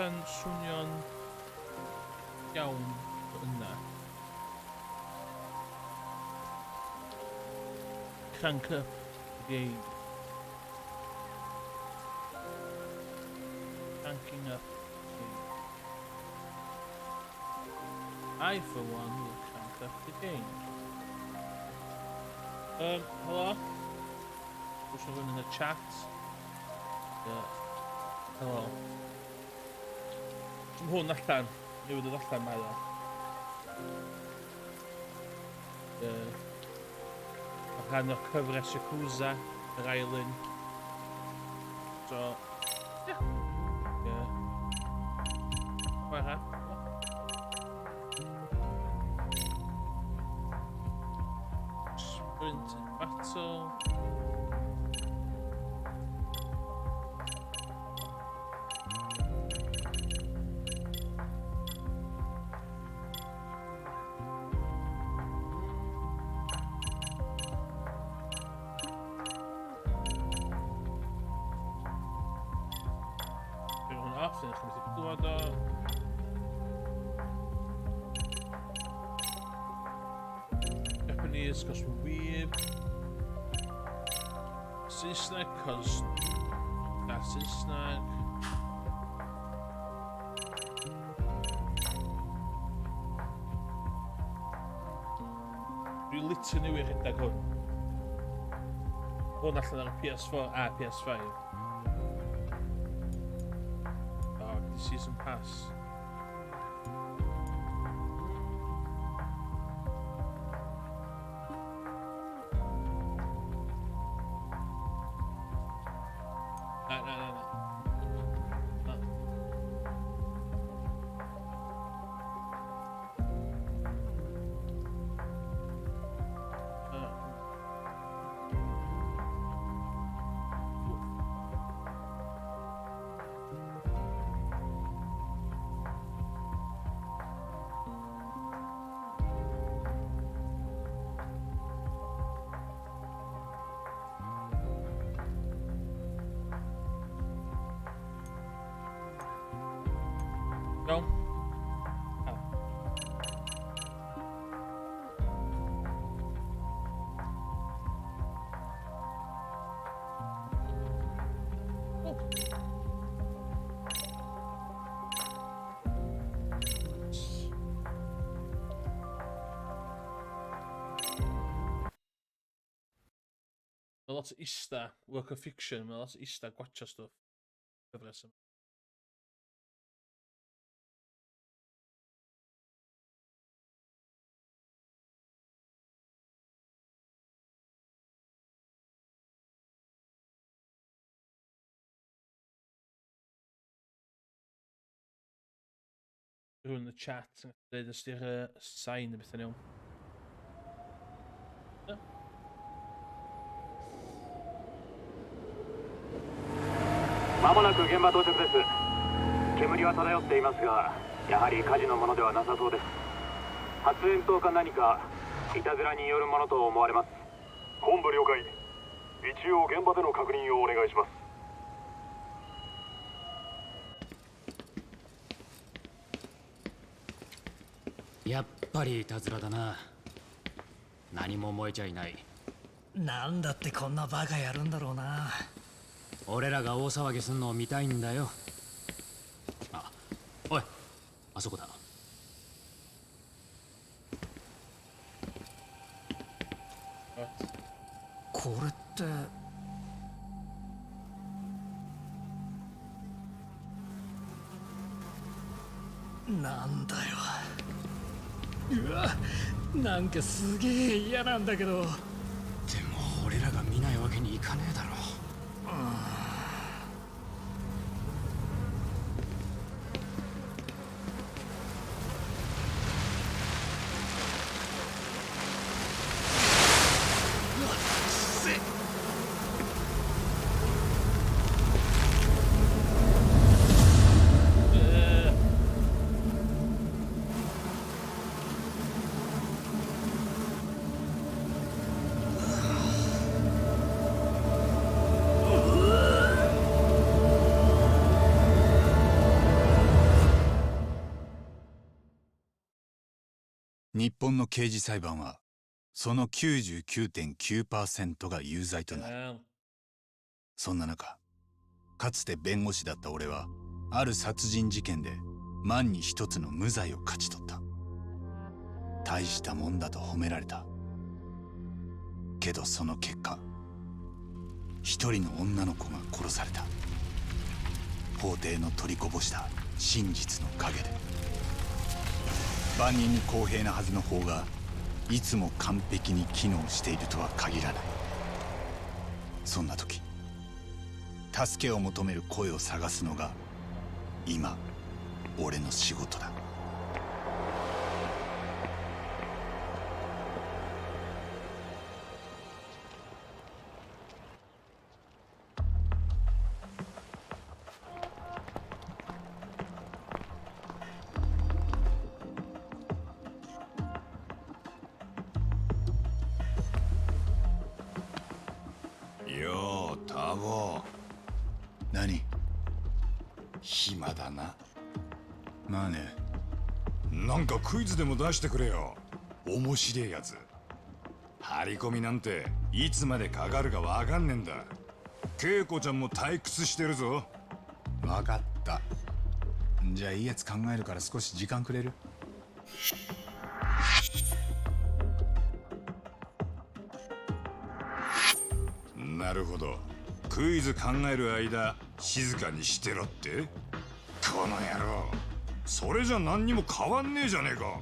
yn swnio'n iawn yna. Crank up the game. Cranking up the game. I, for one, will crank up the game. Hello? There's someone in the chat. Hello. Dwi'n hwn allan. Newid yn allan mae dda. Mae rhan o'r cyfres Yakuza, yr ailyn. So, yeah. Mae'n rhan. Sprint in battle. Af en gaan we clywed o. Japanese cos we're weird. Saesneg cos that's Saesneg. Dwi'n litr newydd rhedeg hwn. Hwn allan ar y PS4 a PS5. Season pass. No. No. Mae lot o ista, work of fiction, mae lot o ista gwatcha stwff. Gyfres yma. Rhywun yn y chat yn dweud os di'r sain y beth yn iawn. No. まもなく現場到着です。煙は漂っていますが、やはり火事のものではなさそうです。発煙筒か何か、いたずらによるものと思われます。本部了解。一応現場での確認をお願いします。やっぱりいたずらだな。何も燃えちゃいない。なんだってこんなバカやるんだろうな。俺らが大騒ぎすんのを見たいんだよ。あ、おい、あそこだ。これってなんだよ。うわ、なんかすげえ嫌なんだけど。でも俺らが見ないわけにいかねえだろ。日本の刑事裁判はその 99.9% が有罪となる。 Damn. そんな中、かつて弁護士だった俺はある殺人事件で万に一つの無罪を勝ち取った。大したもんだと褒められた。けどその結果、一人の女の子が殺された。法廷の取りこぼした真実の陰で。万人に公平なはずの法がいつも完璧に機能しているとは限らない。そんな時、助けを求める声を探すのが今俺の仕事だ。ようタボ、何？暇だな。まあね。なんかクイズでも出してくれよ。面白いやつ。張り込みなんていつまでかかるかわかんねえんだ。恵子ちゃんも退屈してるぞ。分かった。じゃあいいやつ考えるから少し時間くれる？なるほど。クイズ考える間静かにしてろって。この野郎、それじゃ何にも変わんねえじゃねえか。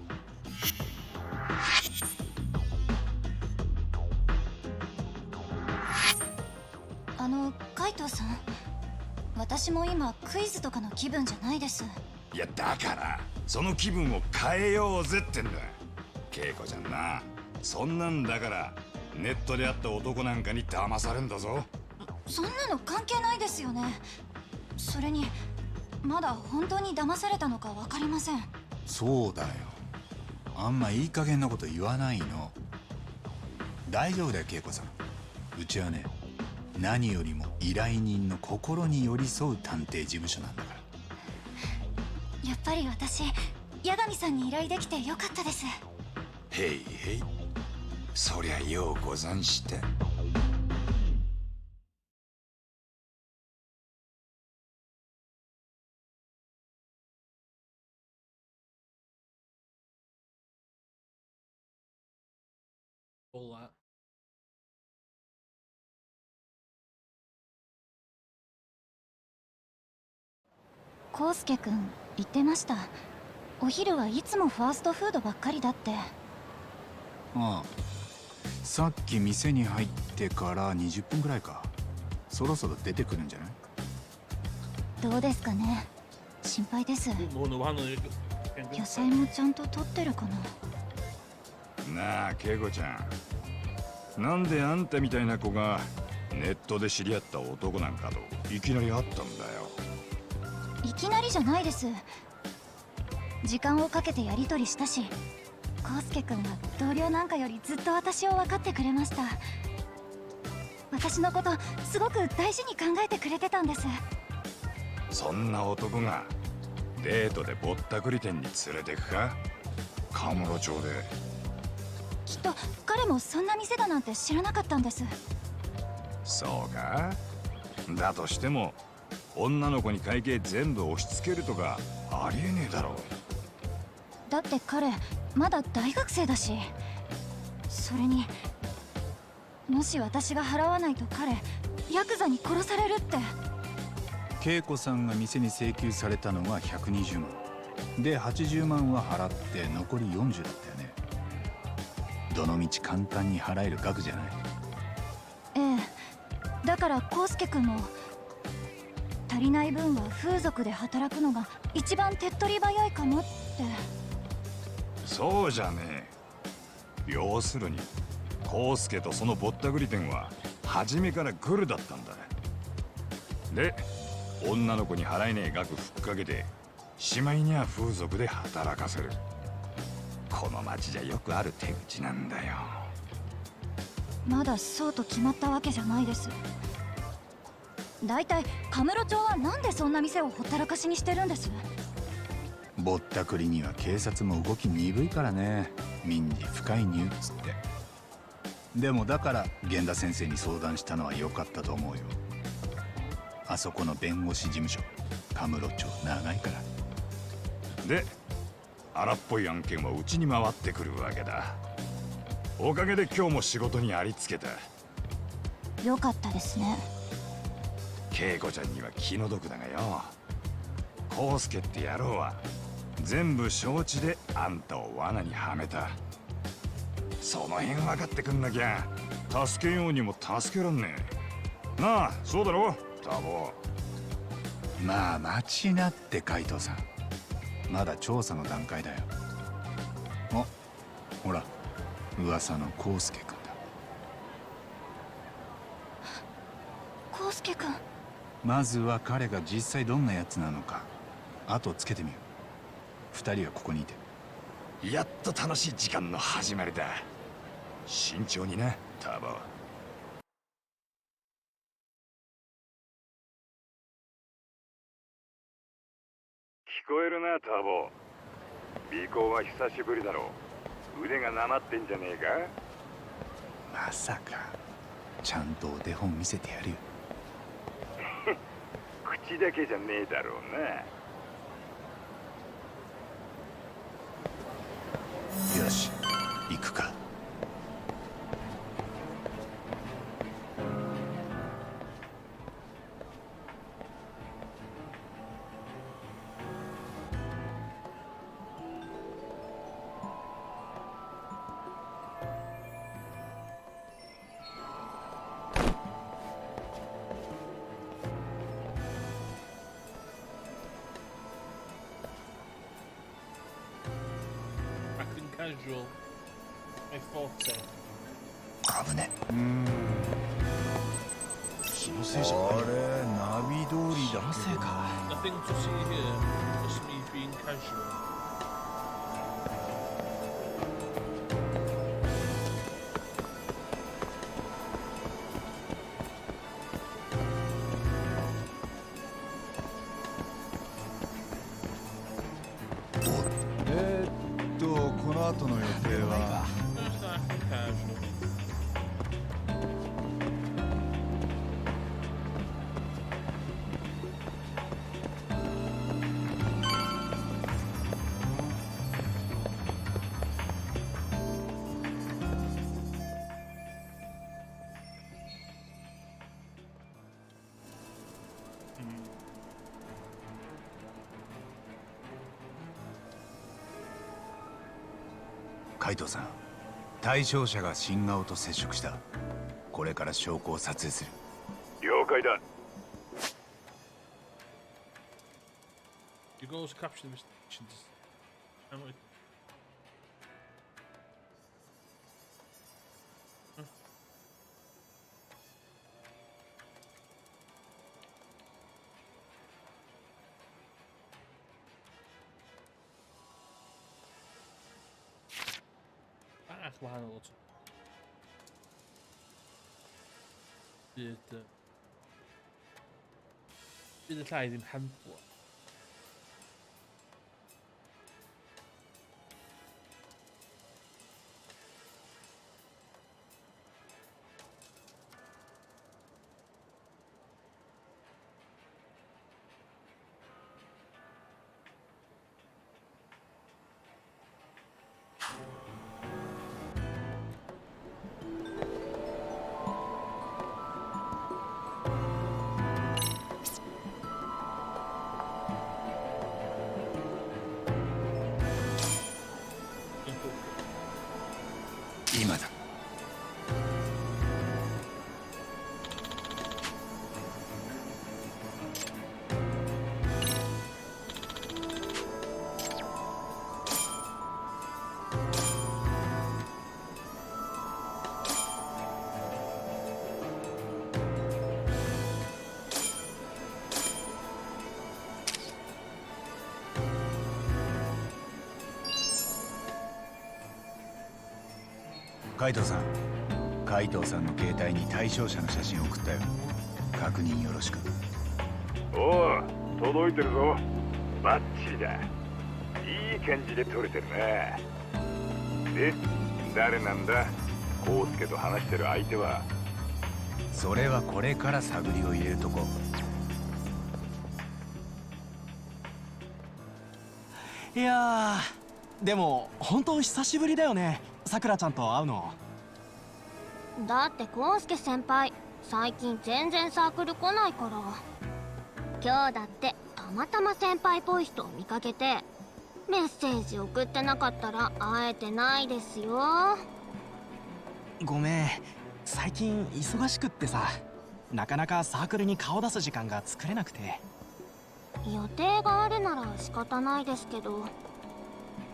カイトさん、私も今クイズとかの気分じゃないです。いやだからその気分を変えようぜってんだ。恵子ちゃんな、そんなんだからネットで会った男なんかに騙されんだぞ。そんなの関係ないですよね。それにまだ本当に騙されたのか分かりません。そうだよ。あんまいい加減なこと言わないの。大丈夫だよ恵子さん。うちはね、何よりも依頼人の心に寄り添う探偵事務所なんだから。やっぱり私、八神さんに依頼できてよかったです。へいへい、そりゃようござんした。All that. 康介くん言ってました。お昼はいつもファーストフードばっかりだって。ああ、さっき店に入ってから20分くらいか。そろそろ出てくるんじゃない？どうですかね、心配です。 More than one of 野菜もちゃんと取ってるかな。なあ恵子ちゃん、なんであんたみたいな子がネットで知り合った男なんかといきなり会ったんだよ。いきなりじゃないです。時間をかけてやり取りしたし、康介くんは同僚なんかよりずっと私を分かってくれました。私のことすごく大事に考えてくれてたんです。そんな男がデートでぼったくり店に連れてくか？カムロ町で。きっと彼もそんな店だなんて知らなかったんです。そうか？だとしても女の子に会計全部押し付けるとかありえねえだろ。だって彼まだ大学生だし。それにもし私が払わないと彼ヤクザに殺されるって。恵子さんが店に請求されたのが120万で、80万は払って残り40だったよね。どのみち簡単に払える額じゃない。ええ、だから康介くんも足りない分は風俗で働くのが一番手っ取り早いかもって。そうじゃねえ。要するに康介とそのぼったくり店は初めからグルだったんだ。で女の子に払えねえ額ふっかけてしまいには風俗で働かせる。この町じゃよくある手口なんだよ。まだそうと決まったわけじゃないです。だいたいカムロ町はなんでそんな店をほったらかしにしてるんです？ぼったくりには警察も動き鈍いからね。民事不介入っつって。でもだから源田先生に相談したのは良かったと思うよ。あそこの弁護士事務所カムロ町長いから。で荒っぽい案件はうちに回ってくるわけだ。おかげで今日も仕事にありつけた。よかったですね。恵子ちゃんには気の毒だがよ、康介って野郎は全部承知であんたを罠にはめた。その辺分かってくんなきゃ助けようにも助けらんねえ。なあ、そうだろタボ。まあ待ちなって海藤さん、まだ調査の段階だよ。あ、ほら噂の康介君だ。康介君。まずは彼が実際どんなやつなのか後つけてみよう。二人はここにいて。やっと楽しい時間の始まりだ。慎重になタボ。聞こえるなタボ。尾行は久しぶりだろう。腕がなまってんじゃねえか。まさかちゃんとお手本見せてやるよ。口だけじゃねえだろうな。よし行くか。Casual. I thought so. 危ね。気のせいじゃない。あれナビ通りだけど。 Nothing to see here. Just me being casual. Oh. この後の予定は Just acting casual. Hmm. 海藤さん、対象者が新顔と接触した。これから証拠を撮影する。了解だ。 Your goal is to capture the investigations. How much? Wahanol olsun. Bir de llaeth i'n handlo.今だ。海藤さん、海藤さんの携帯に対象者の写真を送ったよ。確認よろしく。おう、届いてるぞ。バッチリだ。いい感じで撮れてるな。で、誰なんだ康介と話してる相手は。それはこれから探りを入れるとこ。いやー、でも本当久しぶりだよね、さくらちゃんと会うの。だってコウスケ先輩最近全然サークル来ないから。今日だってたまたま先輩っぽい人を見かけて、メッセージ送ってなかったら会えてないですよ。ごめん、最近忙しくってさ、なかなかサークルに顔出す時間が作れなくて。予定があるなら仕方ないですけど、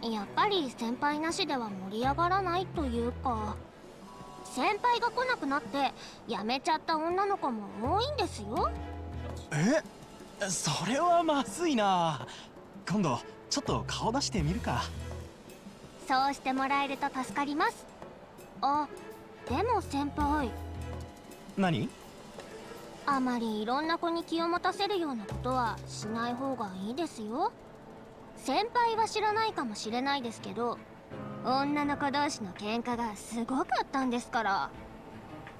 やっぱり先輩なしでは盛り上がらないというか、先輩が来なくなって辞めちゃった女の子も多いんですよ。それはまずいな。今度ちょっと顔出してみるか。そうしてもらえると助かります。あ、でも先輩、何？あまりいろんな子に気を持たせるようなことはしない方がいいですよ。先輩は知らないかもしれないですけど、女の子同士の喧嘩がすごかったんですから。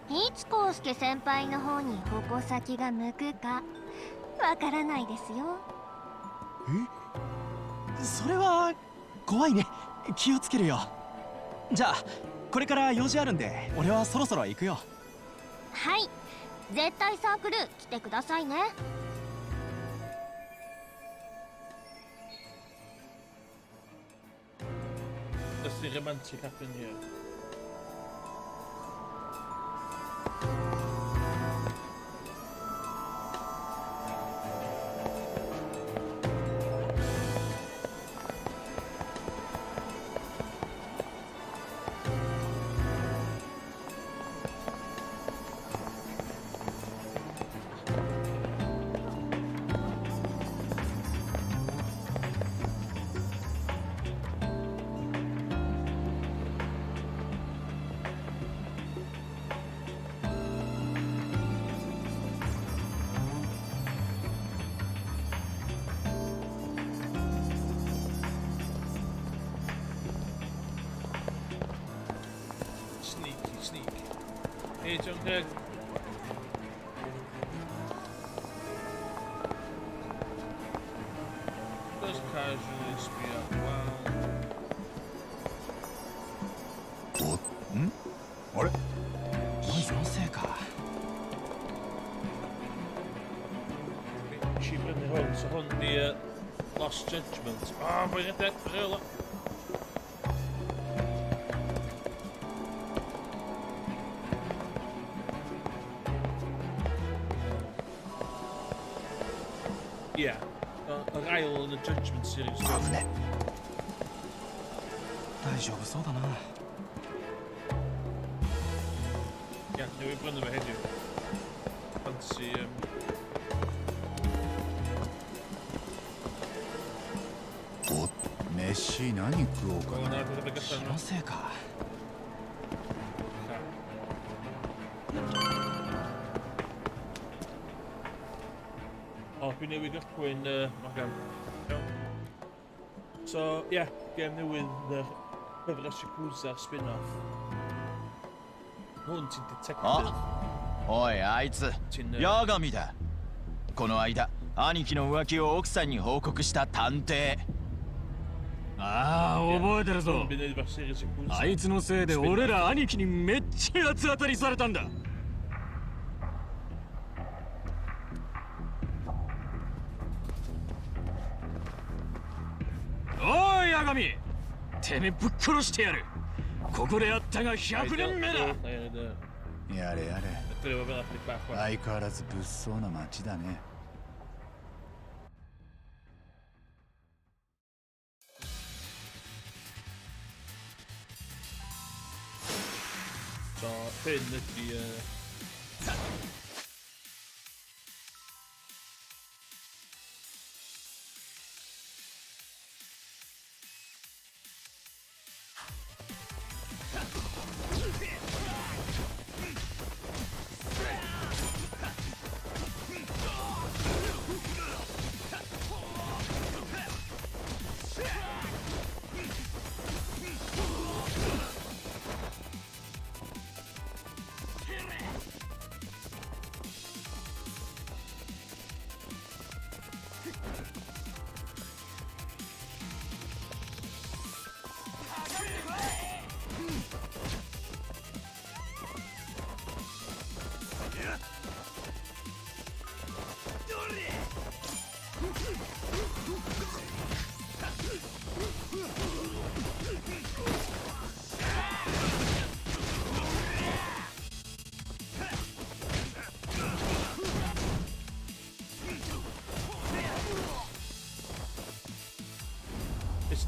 いつ康介先輩の方に矛先が向くかわからないですよ。それは怖いね。気をつけるよ。じゃあこれから用事あるんで俺はそろそろ行くよ。はい、絶対サークル来てくださいね。Does the romantic happen here? Sneaky. Hey, Jughead. Just casually spear around. あれ？気のせいか。 Sheep in the hunt to hunt the Lost Judgment. Ah, bring it there. Really? Yeah, Ryle in the Judgment series. 危ね。大丈夫そうだな。 Yeah, no, we've run them ahead of you. Fancy, お、飯何食おうか going な。 over the bigger 気 thing. のせいか。 Oh, we knew we got going, Magan. So, yeah, game new with the Reverse Yakuza spin-off. Haunted Detective. おいあいつ in, 八神だ。この間兄貴の浮気を奥さんに報告した探偵。ああ、覚えてるぞ。 Been in the series Yakuza. あいつのせいで俺ら兄貴にめっちゃ八つ当たりされたんだ。おい八神、てめえぶっ殺してやる。ここであったが100年目だ。やれやれ。 Spero aver fatto il pacco. 相変わらず物騒な街だね。 So, Finn di...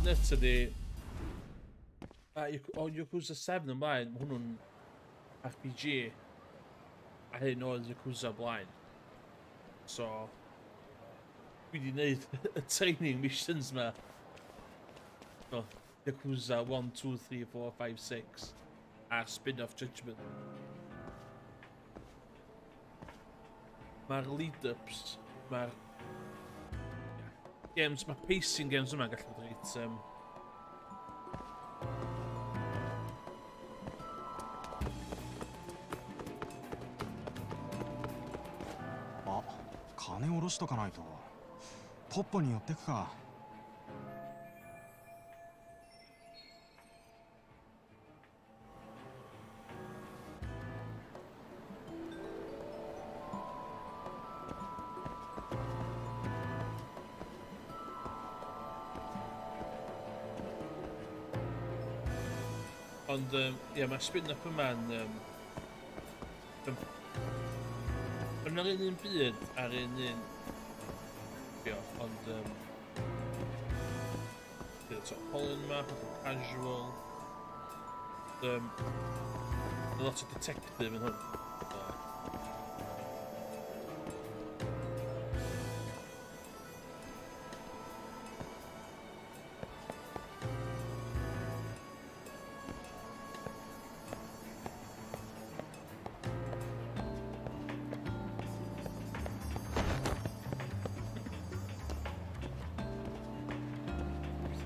literally o Yakuza 7 ymlaen, ma' hwnnw'n RPG a hyn oedd Yakuza blaen. So dwi wedi gwneud y training missions ma. No, Yakuza 1, 2, 3, 4, 5, 6 a Spin-off Judgment. Mae'r lead-ups, mae'r games, mae pacing games yma'n gallu bod reitあ、金下ろしとかないと。ポッポに寄ってくか。Ond ie, mae spin-up yma'n yn yr un byd ar un ond gyda top Holland yma, casual, lot o detective yn hwn.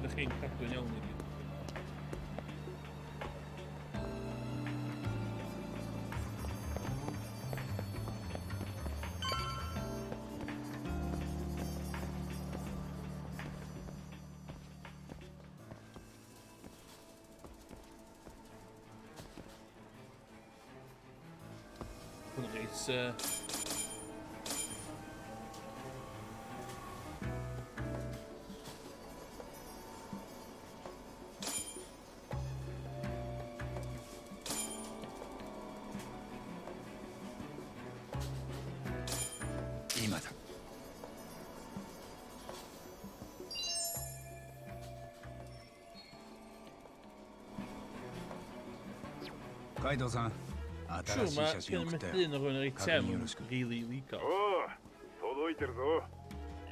Ydych chi'n cadw'n iawn i gyd. Hwn reit今だ。カイドウさん、 siwr 新しい mae 写真 gen 送 i ったよ。 methu yn rhywun yr eitem Cadw'n iwrysg. really legal. おう、届いてるぞ。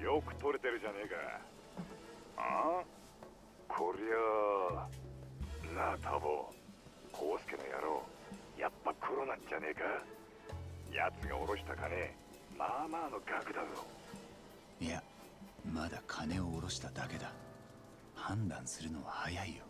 よく撮れてるじゃねえか。ああ、こりゃあなあタボ、コウスケの野郎、やっぱ黒なんじゃねえか。奴が下ろした金、まあまあの額だぞ。いや、まだ金を下ろしただけだ。判断するのは早いよ。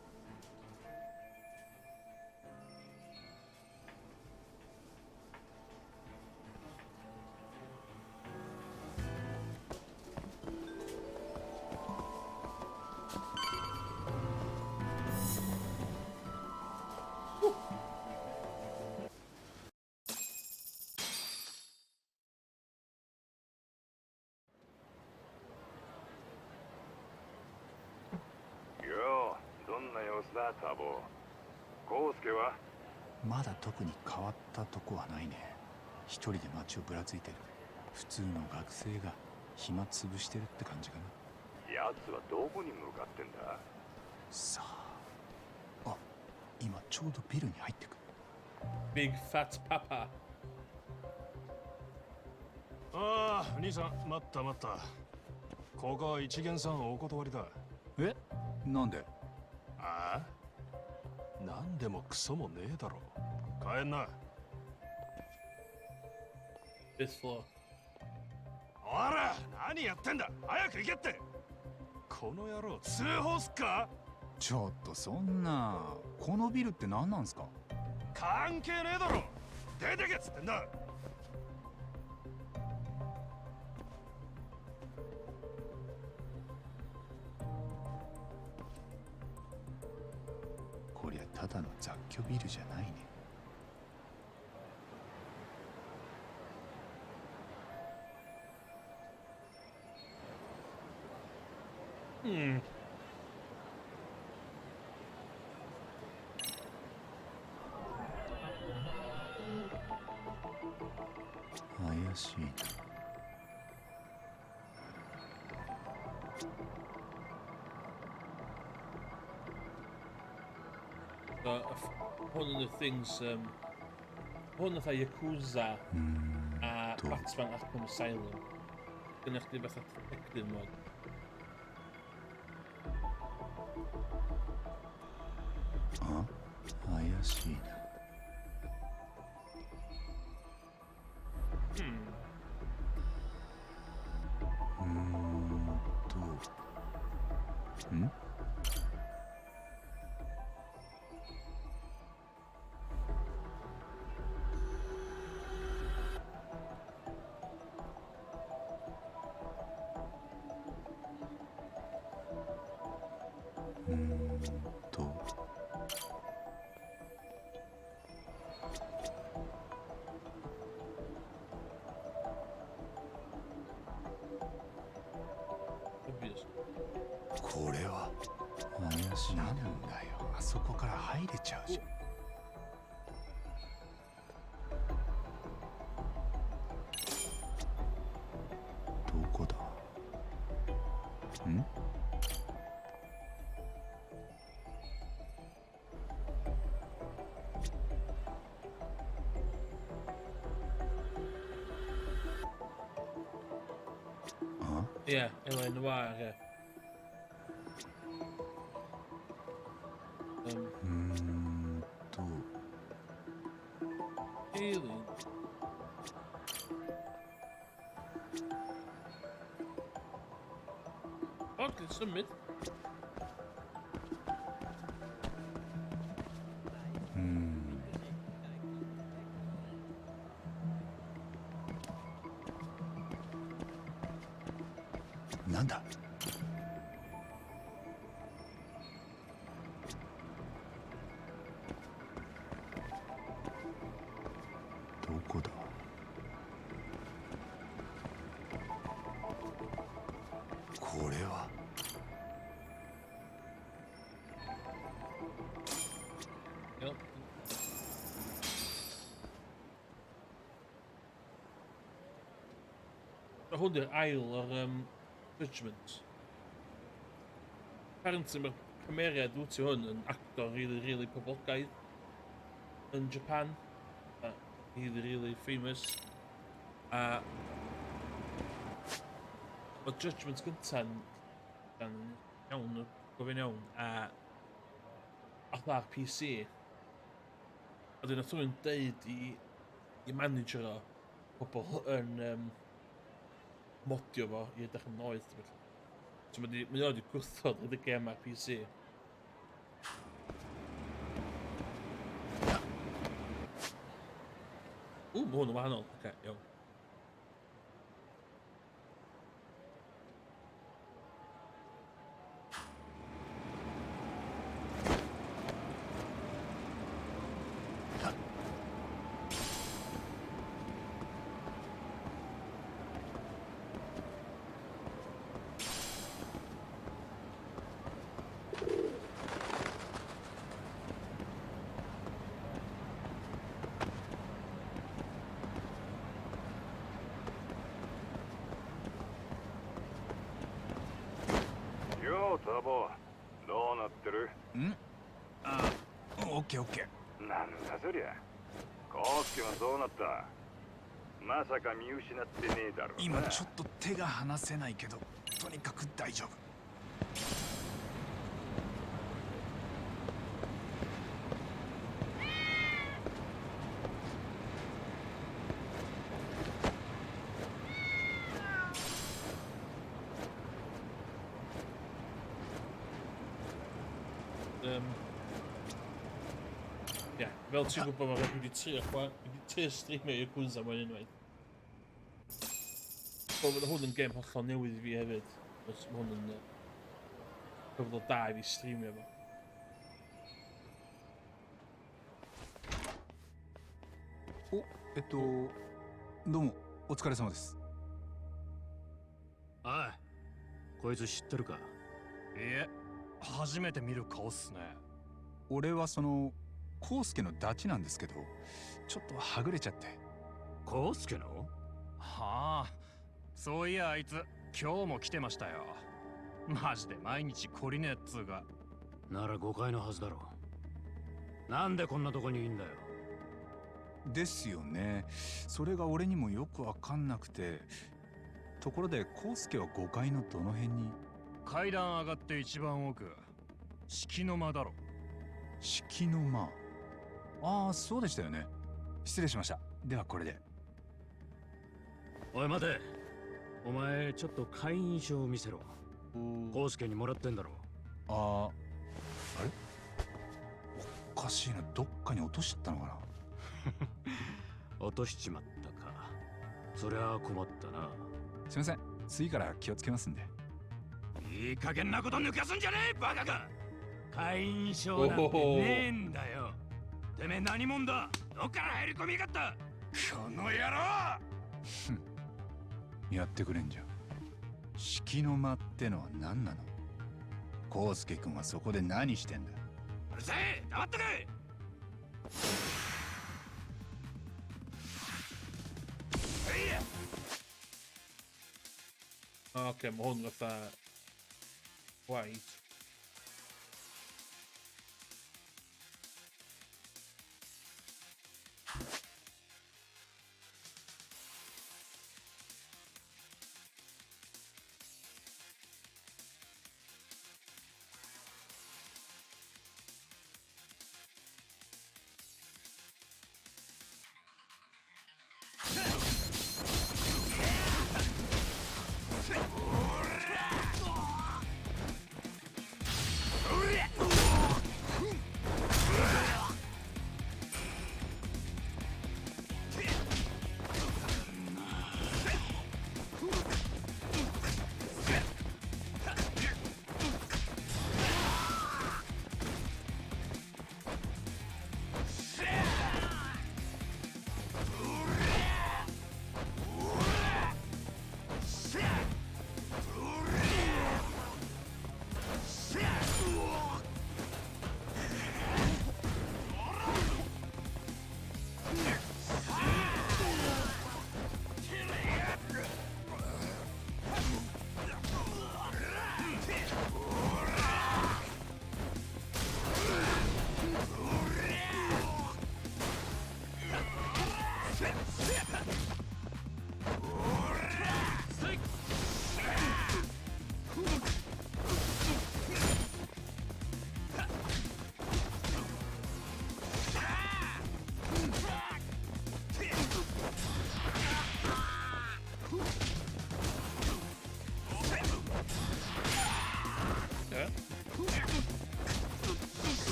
よう、どんな様子だタボ。コウスケはまだ特に変わったとこはないね。一人で街をぶらついてる。普通の学生が暇つぶしてるって感じかな。奴はどこに向かってんだ。さあ、あ、今ちょうどビルに入ってく。 Big Fat Papa. ああ、兄さん、待った待った。ここは一元さんお断りだ。え、なんで？ああ、なんでもクソもねえだろ。帰んな。 Fifth floor. おら、何やってんだ。早く行けって。この野郎、通報すっか。ちょっとそんな。このビルって何なんすか？関係ねえだろ。出てけっつってんだ。こりゃただの雑居ビルじゃないね。怪しいな。One of the things, hwn fatha Yakuza a Batman Arkham Asylum. Gynna chdi fatha detective mode.あ、怪しいな。ん？Obvious. これは怪しいな。なんだよ、あそこから入れちゃうじゃん。どこだ？ん？あ？ Yeah, LA Noire, yeah. Alien. Okay, submit. なんだ？どこだ？これは。Yep. Hwn yw'r ail o'r Judgment. Apparently mae'r cymeriad wyt ti hwn yn actor really poblogaidd yn Japan. Really famous. A o Judgment gynta'n iawn, gofyn iawn, a oedd ar PC. A dyn nath rhywun deud i manager o pobl yn modio fo i edrych yn noeth. So mae wedi gwrthod y gem ar PC. Mae hwn yn wahanol. Oce, iawn.ようタボどうなってる？ん？あ、オッケーオッケー。なんだそりゃ。コウスケはどうなった？まさか見失ってねえだろうな。今ちょっと手が離せないけど、とにかく大丈夫。Ie, fel ti'n gwybod mae wedi trio streamio Yakuza mwyn unwaith. Bydd hwn yn gêm hollol newydd i fi hefyd. Os mae hwn yn cyfnod da i fi streamio fo. どうもお疲れ様です。おい、こいつ知ってるか？いえ、初めて見る顔っすね。俺はそのコウスケのダチなんですけど、ちょっとはぐれちゃって。コウスケの？はあ、そういやあいつ今日も来てましたよ。マジで毎日懲りねえっつうか。なら誤解のはずだろなんでこんなとこにいんだよ。ですよね。それが俺にもよくわかんなくて。ところで康介は5階のどの辺に？階段上がって一番奥、敷の間だろ。敷の間。ああ、そうでしたよね。失礼しました。ではこれで。おい待て。お前ちょっと会員証を見せろ。康介にもらってんだろ。あれおかしいな。どっかに落としちゃったのかな。落としちまったか。そりゃ困ったな。すいません、次から気をつけますんで。いい加減なこと抜かすんじゃねえバカか。会員証なんてねえんだよ。てめえ何者だ。どっから入り込みやがった。この野郎。やってくれんじゃん。敷の間ってのは何なの？康介君はそこで何してんだ？うるせえ、黙ってくれ。Okej, men hon låter white.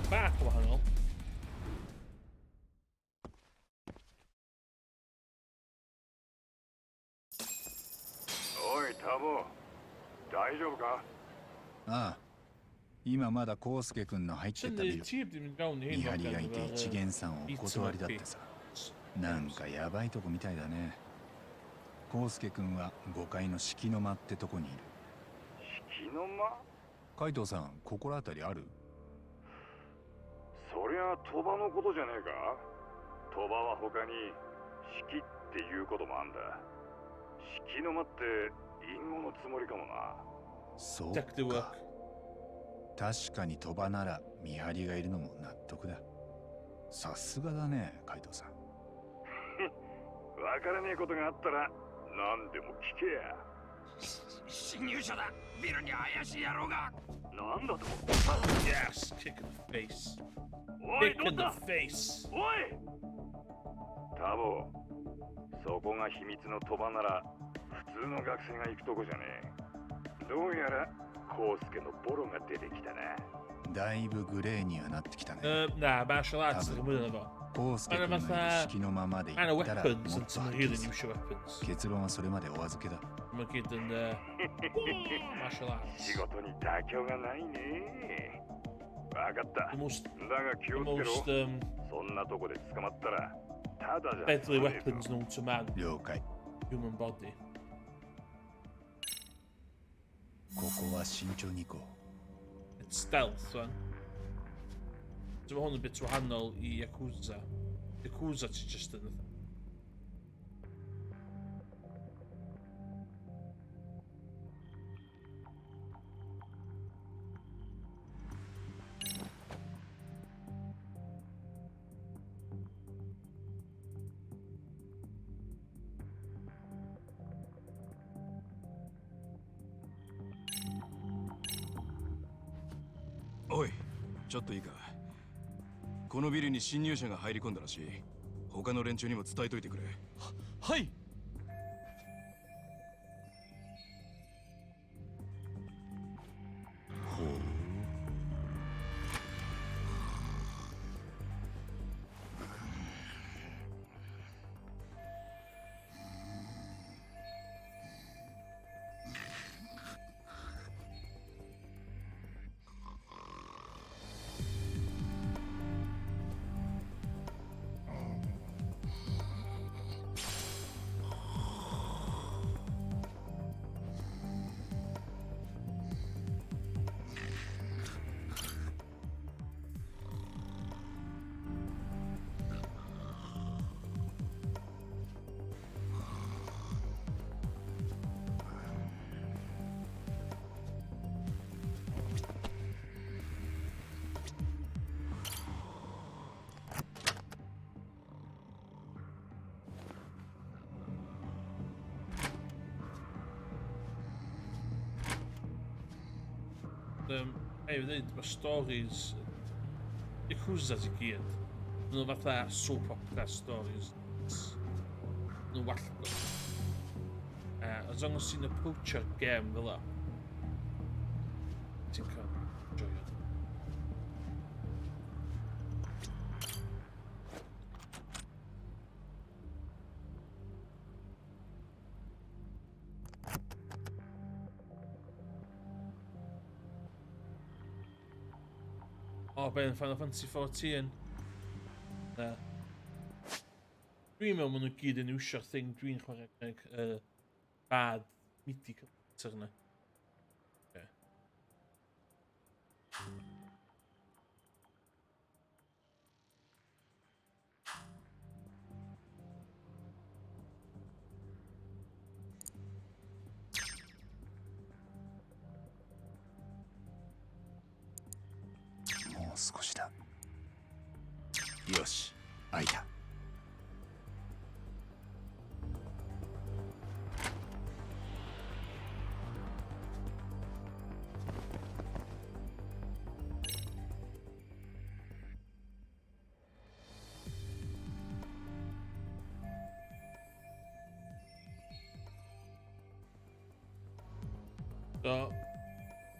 Back a while. おいタボ、大丈夫か？ああ、今まだ康介君の入ってたビル、 Typ 見張りがいて一元さんお断りだってさ。なんかやばいとこみたいだね。康介君は5階の敷の間ってとこにいる。敷の間？海藤さん、心当たりある？そりゃ鳥羽のことじゃねえか。鳥羽は他に式っていうこともあんだ。式の間って隠語のつもりかもな。そうか。確かに鳥羽なら見張りがいるのも納得だ。さすがだね、海藤さん。わからねえことがあったら何でも聞けや。侵入者だ。ビルに怪しい野郎が。なんだと？ Yes, kick in the face. おい、 Kick in the face. おいタボ、そこが秘密の鳥羽なら普通の学生が行くとこじゃねえ。どうやら康介のボロが出てきたな。だいぶグレーにはなってきたね。Nah, martial arts is a winner though. 康介君がいる式のままでAnd 行ったらもっ weapons と and some はっき really りす new る。 weapons. 結論はそれまでお預けだ。I'm a kid in martial arts. 仕事に妥協がないね。わかった。 The most, だが気 the をつけ most ろ。そんなとこで捕まったらただじゃ deadly weapons known to man, 了解。 human body. ここは慎重に行こ It's stealth, son. So we're only bit to handle Yakuza. Yakuza ti just yn...おい、ちょっといいか。このビルに侵入者が入り込んだらしい。他の連中にも伝えといてくれ。はい。Hey, we mae stories Yakuza i gyd. Nhw fatha soap opera stories. Nhw wallgo. As long as ti'n approach a game fel o, ti'n cael enjoy it. O, be'n Final Fantasy 14. Dwi'n meddwl maen nhw gyd yn iwsio'r thing dwi'n chwarae bad MIDI converter yna. Okay. More 少しだ。よし、開いた。So,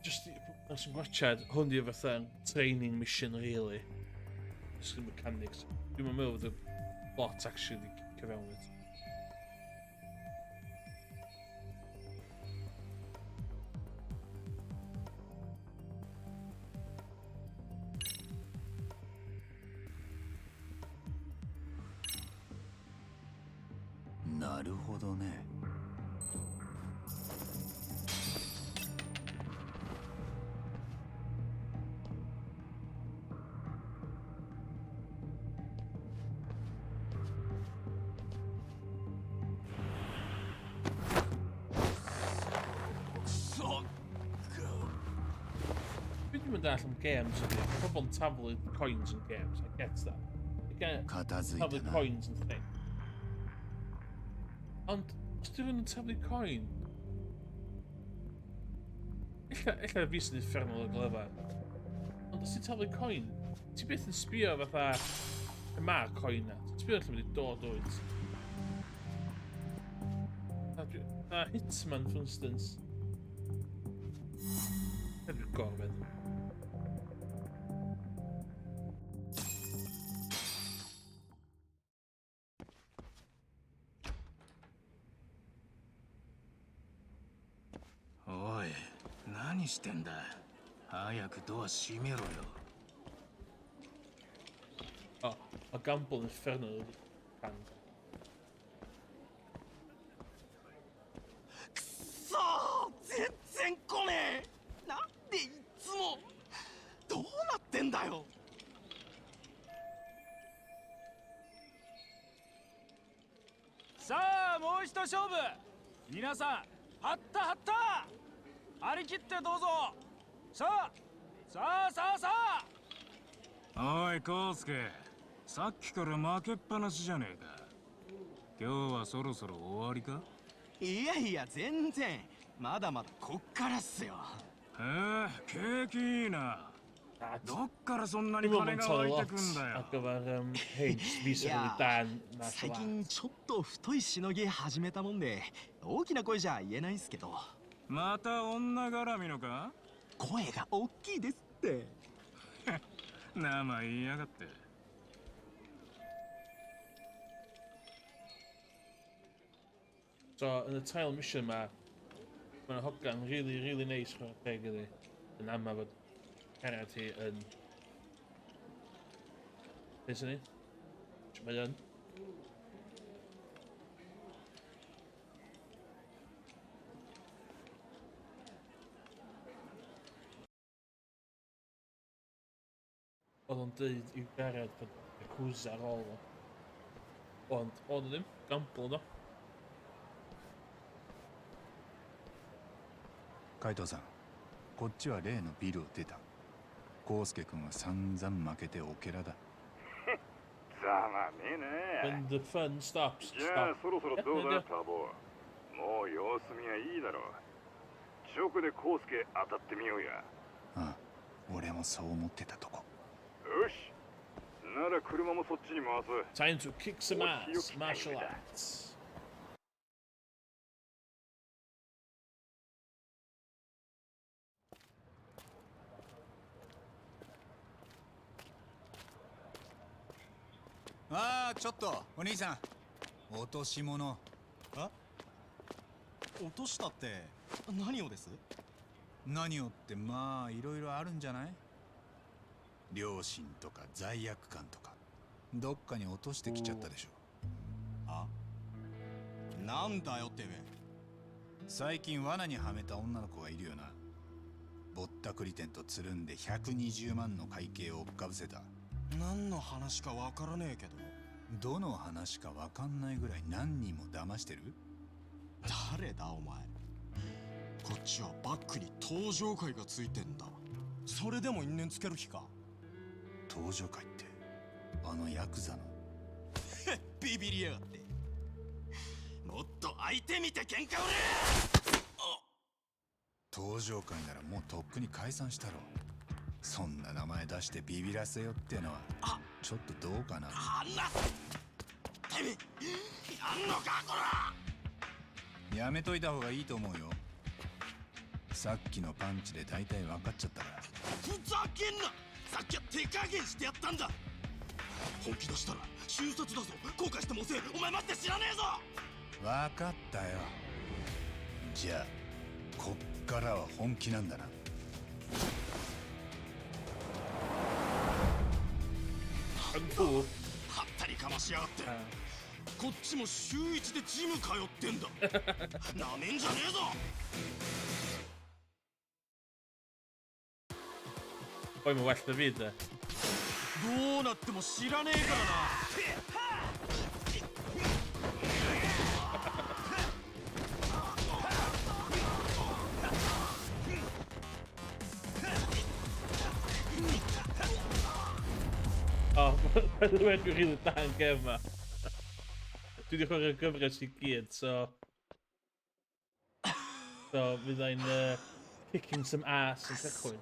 just nes yn gwachad, hwn di fatha training mission, really. Just the mechanics. Dwi'n meddwl fod y plot actually cyfewn it. Naるほどね。Dwi'n mynd all am games ydy. Pobl yn taflu coins yn games, I get that. I get taflu coins yn thing. Ond, os dwi'n mynd yn taflu coin... Ella fi sy'n uffernol o glyfa. Ond os ti'n taflu coin, ti beth yn sbio fatha... Y ma'r coin na. Ti'n sbio allan wedi dod oed. Hitman, for instance. Dwi'n gorfod.おい、何してんだ。早くドア閉めろよ。Oh, a gamble infernal hand. くそー、全然来ねえ。なんでいつも。どうなってんだよ。さあもう一勝負。皆さん張った張った、張り切ってどうぞ。さあさあさあさあ。おいコウスケ、さっきから負けっぱなしじゃねえか。今日はそろそろ終わりか。いやいや全然、まだまだこっからっすよ。へえ、景気いいな。 Ah, どっからそんなに Dwi'n 金 meddwl が mae'n 湧い talu てくん lot だよ。 ar gyfer Higgs fi sy'n rili dan na 最近ちょっと太いしのぎ始めたもんで、大きな声じゃ言えないっすけど、また女絡みのか。声が大きいですって。生言いやがって。 So, yn y tail mission ma, mae'n hogan really neis chwarae teg iddi. Yn ama fod cariad ti yn... Beth sy'n ni? Sut mae yn? Oedd o'n dweud i'w gariad bod Yakuza ar ôl o. Ond, oedd o ddim, gamble do. 海藤さん、こっちは例のビルを出た。康介君は散々負けてオケラだ。ざまねえ When the fun stops, じゃあ stop. そろそろどうだタボ。もう様子見はいいだろう。直で康介当たってみようや。ああ、俺もそう思ってたとこ。よし、なら車もそっちに回す。 Time to kick some ass, martial arts. ああ、ちょっとお兄さん、落とし物。あ、落としたって何をです？何をってまあいろいろあるんじゃない？良心とか罪悪感とか、どっかに落としてきちゃったでしょ。あ、なんだよってめえ。最近罠にはめた女の子がいるよな。ぼったくり店とつるんで120万の会計を追っかぶせた。何の話かわからねえけど。どの話かわかんないぐらい何人も騙してる？誰だお前。こっちはバックに登場会がついてんだ。それでも因縁つける気か？登場会ってあのヤクザの？ビビりやがって。もっと相手見て喧嘩売れ。登場会ならもうとっくに解散したろ。そんな名前出してビビらせよってのはちょっとどうかな。あんなてめえやんのかこら。やめといた方がいいと思うよ。さっきのパンチで大体分かっちゃったから。ふざけんな。さっきは手加減してやったんだ。本気出したら瞬殺だぞ。後悔しても遅え。お前待って知らねえぞ。分かったよ。じゃあこっからは本気なんだな。はったりかましやがって。こっちも週1でジム通ってんだ。なめんじゃねえぞ。Poi mi guarda vita. どうなっても知らねえからな。Oh, dwi'n rili da yn gem ma. Dwi wedi chwarae'r gyfres i gyd, so fyddai'n kicking some ass yn cychwyn.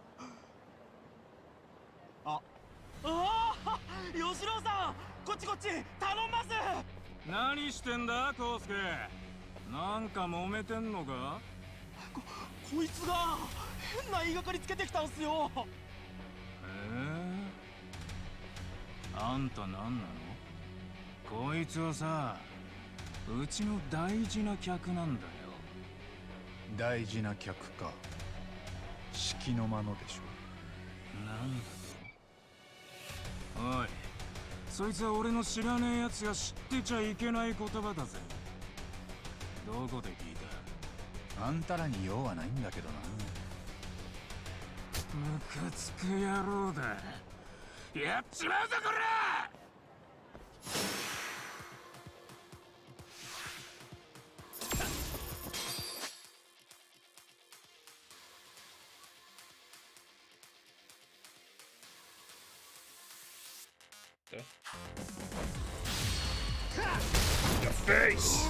吉郎さん、こっちこっち頼んます。何してんだ康介。なんか揉めてんのか。こいつが変な言いがかりつけてきたんすよ。あんた何なの。こいつはさ、うちの大事な客なんだよ。大事な客か。式の間のでしょ。なんだと。おい、そいつは俺の知らねえやつが知ってちゃいけない言葉だぜ。どこで聞いた。あんたらに用はないんだけどな。ムカつく野郎だ。やっちまうぞこら。Okay. Your face!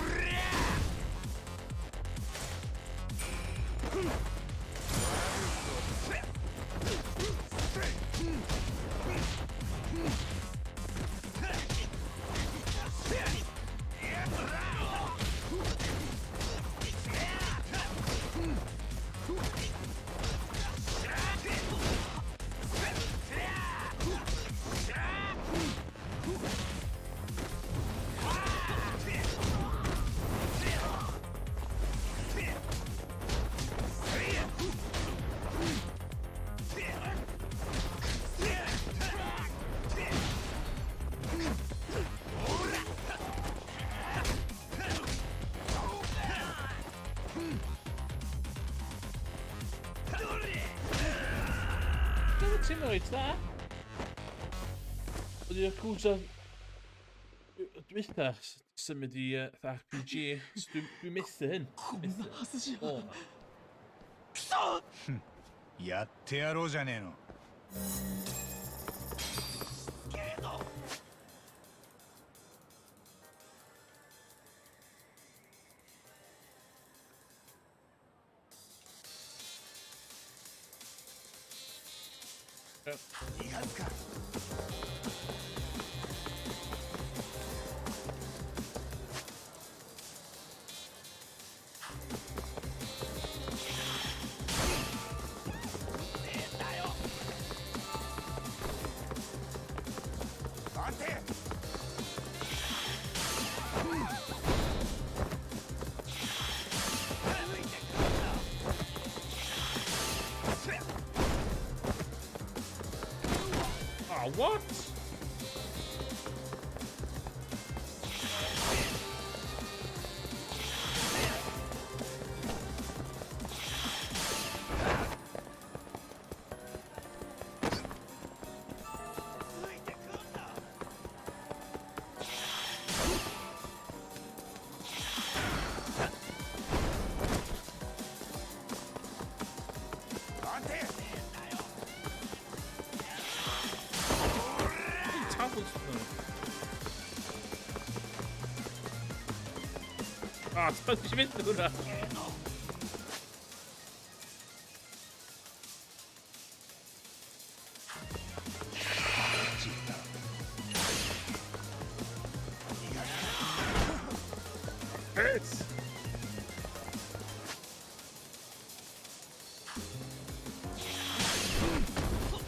Ti'n oed da? Oedd i'r Yakuza dwytha symud i RPG, so dwi'n methu hyn. こんなはずじゃ。 O, やってやろうじゃねえの。いがか。oh, what? Ah, semplicemente una. Yes. What?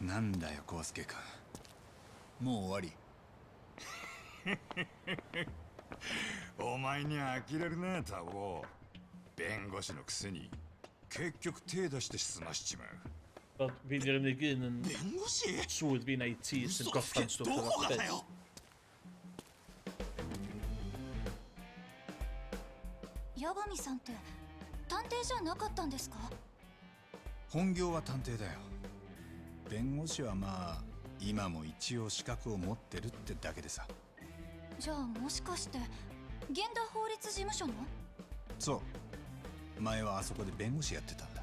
なんだよ、コウスケ君。もう終わり。お前には呆れるな、タオ。弁護士のくせに結局手出して済ましちまう。 Wel, fi di'r unig un yn 弁護士 swydd fi'n IT sy'n gorffan stwff どこが o'r だ bit. よ。八神さんって探偵じゃなかったんですか？本業は探偵だよ。弁護士はまあ今も一応資格を持ってるってだけでさ。じゃあもしかして現代法律事務所の？そう前はあそこで弁護士やってたんだ。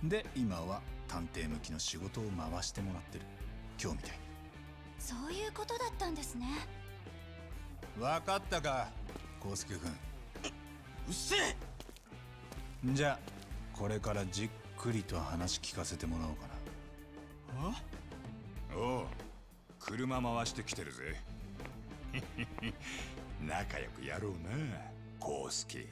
で今は探偵向きの仕事を回してもらってる。今日みたいに。そういうことだったんですね。分かったか、コウスケ君。うっせえ。じゃあこれからじっくりと話聞かせてもらおうかな。おう、車回してきてるぜ。仲良くやろうな、コウスケ。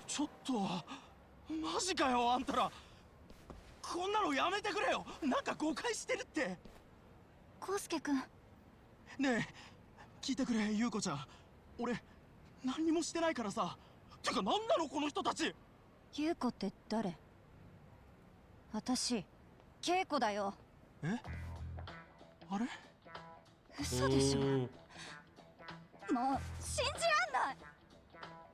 ちょっとマジかよ、あんたら。こんなのやめてくれよ。なんか誤解してるって。コウスケ君。ねえ聞いてくれ、優子ちゃん。俺何にもしてないからさ。てか何なのこの人たち。優子って誰？私恵子だよ。え、あれ。嘘でしょ。もう信じらんない。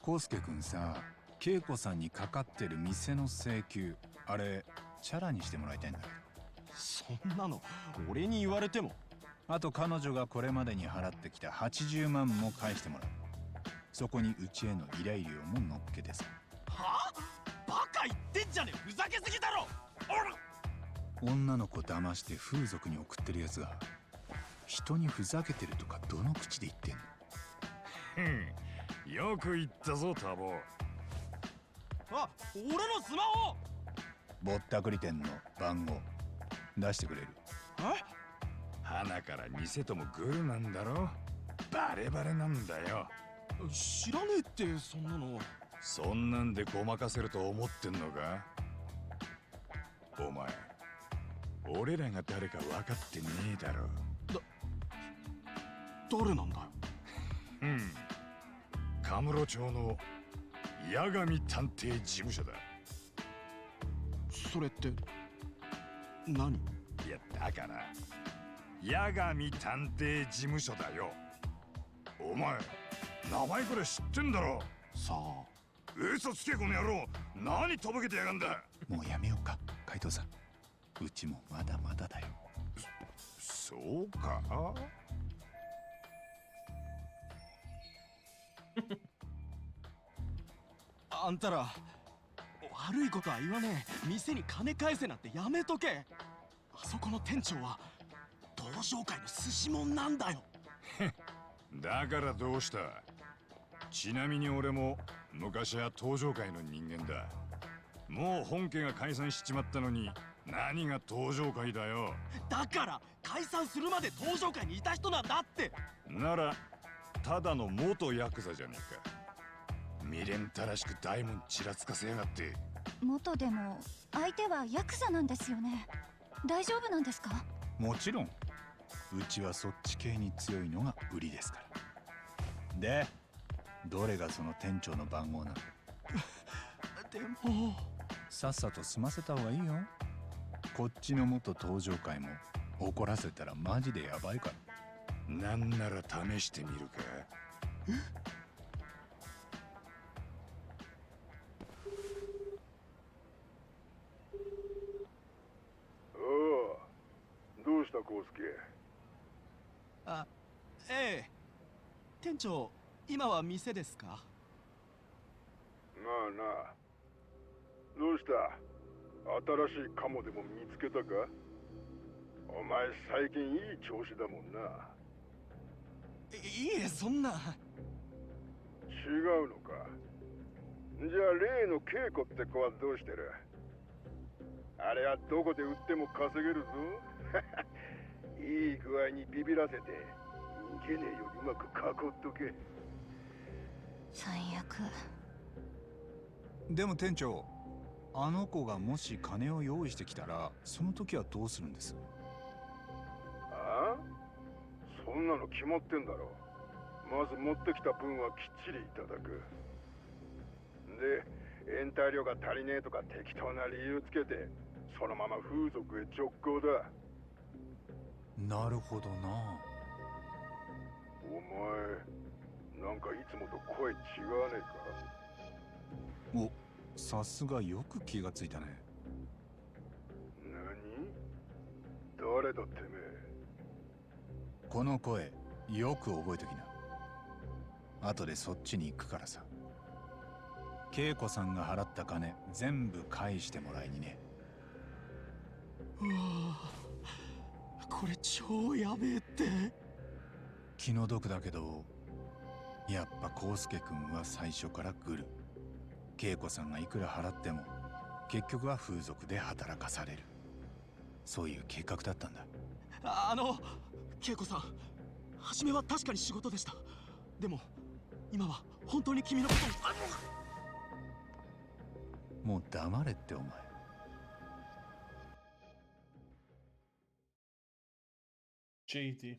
コウスケ君さ、恵子さんにかかってる店の請求、あれチャラにしてもらいたいんだけど。そんなの俺に言われても。あと彼女がこれまでに払ってきた80万も返してもらう。そこにうちへの依頼料も乗っけてさ。はあ、バカ言ってんじゃねえ、ふざけすぎだろ。女の子騙して風俗に送ってるやつが人にふざけてるとかどの口で言ってんの。よく言ったぞタボ。あ、俺のスマホ。ぼったくり店の番号出してくれる？花から店ともグルなんだろ。バレバレなんだよ。知らねえってそんなの。そんなんでごまかせると思ってんのか？お前俺らが誰か分かってねえだろ。誰なんだよ。カムロ町の八神探偵事務所だ。それって何？いやだから八神探偵事務所だよ。お前名前くらい知ってんだろ。さあ。嘘つけこの野郎。何とぼけてやがんだ。もうやめようか海藤さん。うちもまだまだだよ。そうか。あんたら悪いことは言わねえ。店に金返せなんてやめとけ。あそこの店長は東上界の寿司もんなんだよ。だからどうした？ちなみに俺も昔は東上界の人間だ。もう本家が解散しちまったのに何が東上界だよ。だから解散するまで東上界にいた人なんだって。ならただの元ヤクザじゃねえか。未練たらしく大門ちらつかせやがって。元でも相手はヤクザなんですよね。大丈夫なんですか？もちろん。うちはそっち系に強いのが売りですから。でどれがその店長の番号なの？でもさっさと済ませた方がいいよ。こっちの元登場会も怒らせたらマジでヤバいから。なんなら試してみるか。どうした康介？あ、ええ。店長、今は店ですか？なあなあ、どうした？新しいカモでも見つけたか？お前最近いい調子だもんな。いいえ、そんな。違うのか。じゃあ例の稽古って子はどうしてる？あれはどこで売っても稼げるぞ。いい具合にビビらせて逃げねえようにうまく囲っとけ。最悪。でも店長、あの子がもし金を用意してきたらその時はどうするんです？ああ、そんなの決まってんだろ。まず持ってきた分はきっちりいただく。で延滞料が足りねえとか適当な理由つけてそのまま風俗へ直行だ。なるほどな。お前なんかいつもと声違わねえか？お、さすがよく気がついたね。何？誰だてめえ？この声よく覚えときな。後でそっちに行くからさ。恵子さんが払った金全部返してもらいにね。うわ、これ超やべえって。気の毒だけどやっぱ康介君は最初からグル。恵子さんがいくら払っても結局は風俗で働かされる。そういう計画だったんだ。恵子さん、初めは確かに仕事でした。でも今は本当に君のことを。もう黙れってお前。JD。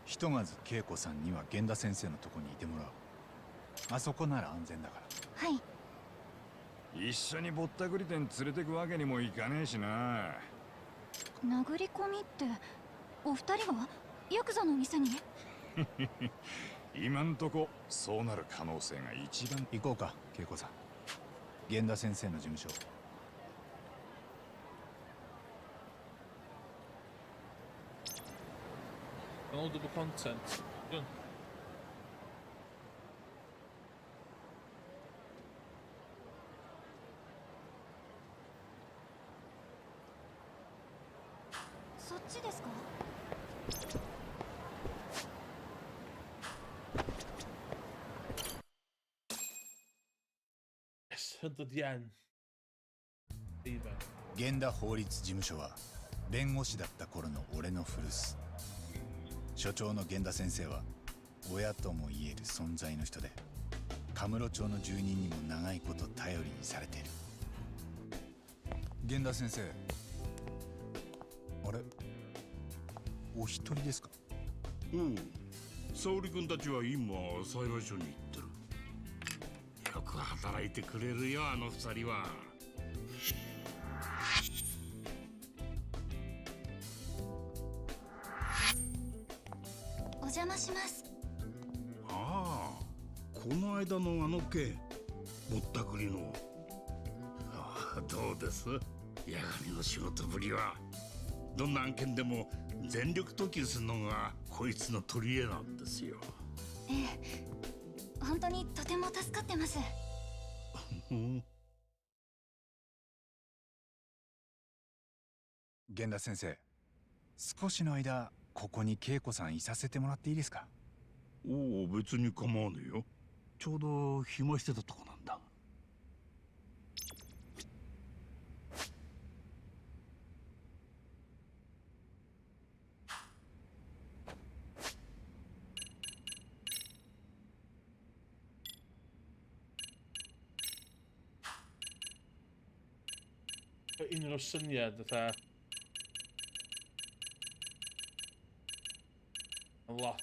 ひとまず恵子さんには源田先生のとこにいてもらう。あそこなら安全だから。はい。一緒にぼったくり店連れてくわけにもいかねえしな。殴り込みってお二人がヤクザの店に？今んとこそうなる可能性が一番。行こうか、恵子さん。源田先生の事務所。Downloadable content. Done. そっちですか？Yes, 100 yen. Even. 源田法律事務所は弁護士だった頃の俺の古巣。所長の源田先生は親とも言える存在の人で、カムロ町の住人にも長いこと頼りにされている。源田先生、あれ、お一人ですか？沙織君たちは今裁判所に行ってる。よく働いてくれるよ、あの二人は。お邪魔します。ああ、この間のあの件、ぼったくりの。どうです、矢神の仕事ぶりは。どんな案件でも全力投球するのがこいつの取り柄なんですよ。ええ、本当にとても助かってます。源田先生、少しの間ここに恵子さんいさせてもらっていいですか？おお、別に構わねえよ。ちょうど暇してたとこなんだ。Un o'r syniad fatha a lot.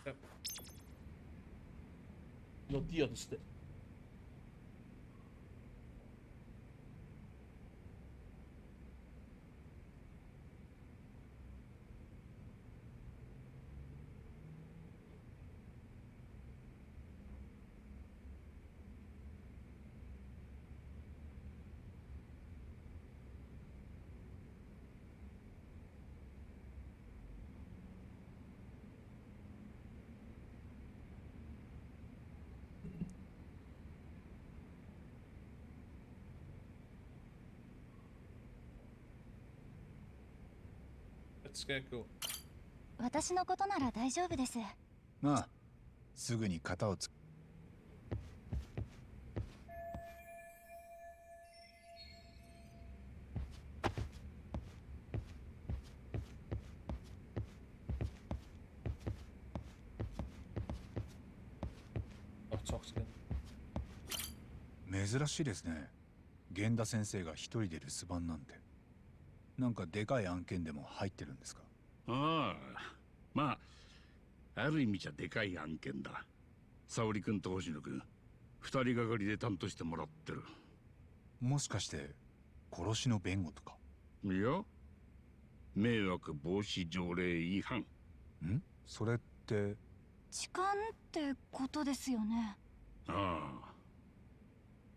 Yep. No Dio ste. Let's go. 私のことなら大丈夫です。まあ、すぐに型をつ。珍しいですね。源田先生が一人で留守番なんて。なんかでかい案件でも入ってるんですか？ああ、まあある意味じゃでかい案件だ。沙織君と星野君、二人がかりで担当してもらってる。もしかして殺しの弁護とか？いや、迷惑防止条例違反。ん？それって痴漢ってことですよね。ああ、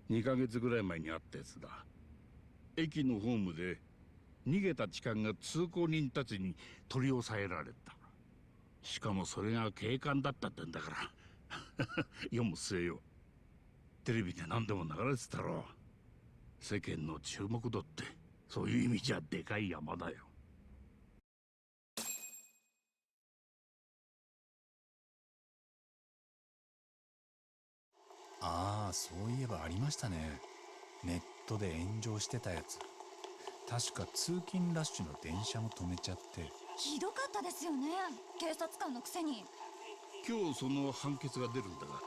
2ヶ月ぐらい前にあったやつだ。駅のホームで逃げた痴漢が通行人たちに取り押さえられた。しかもそれが警官だったってんだから世も末よ。テレビで何でも流れてたろ。世間の注目度ってそういう意味じゃでかい山だよ。ああ、そういえばありましたね。ネットで炎上してたやつ。確か通勤ラッシュの電車も止めちゃって。ひどかったですよね、警察官のくせに。今日その判決が出るんだが、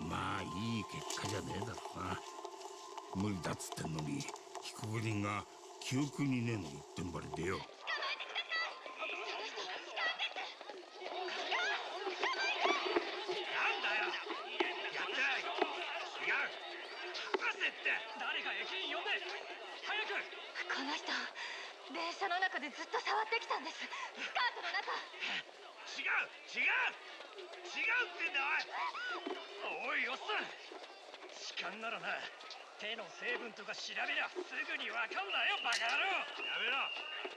まあいい結果じゃねえだろうな。無理だっつってんのに被告人が記憶にねえの一点張りでよ。なんだよ、やってない。違う、博士って誰か駅員呼んで早く。この人電車の中でずっと触ってきたんです。スカートの中。違うってんだ。おいおっさん、痴漢ならな、手の成分とか調べりゃすぐにわかんないよ、バカ野郎。やめろ。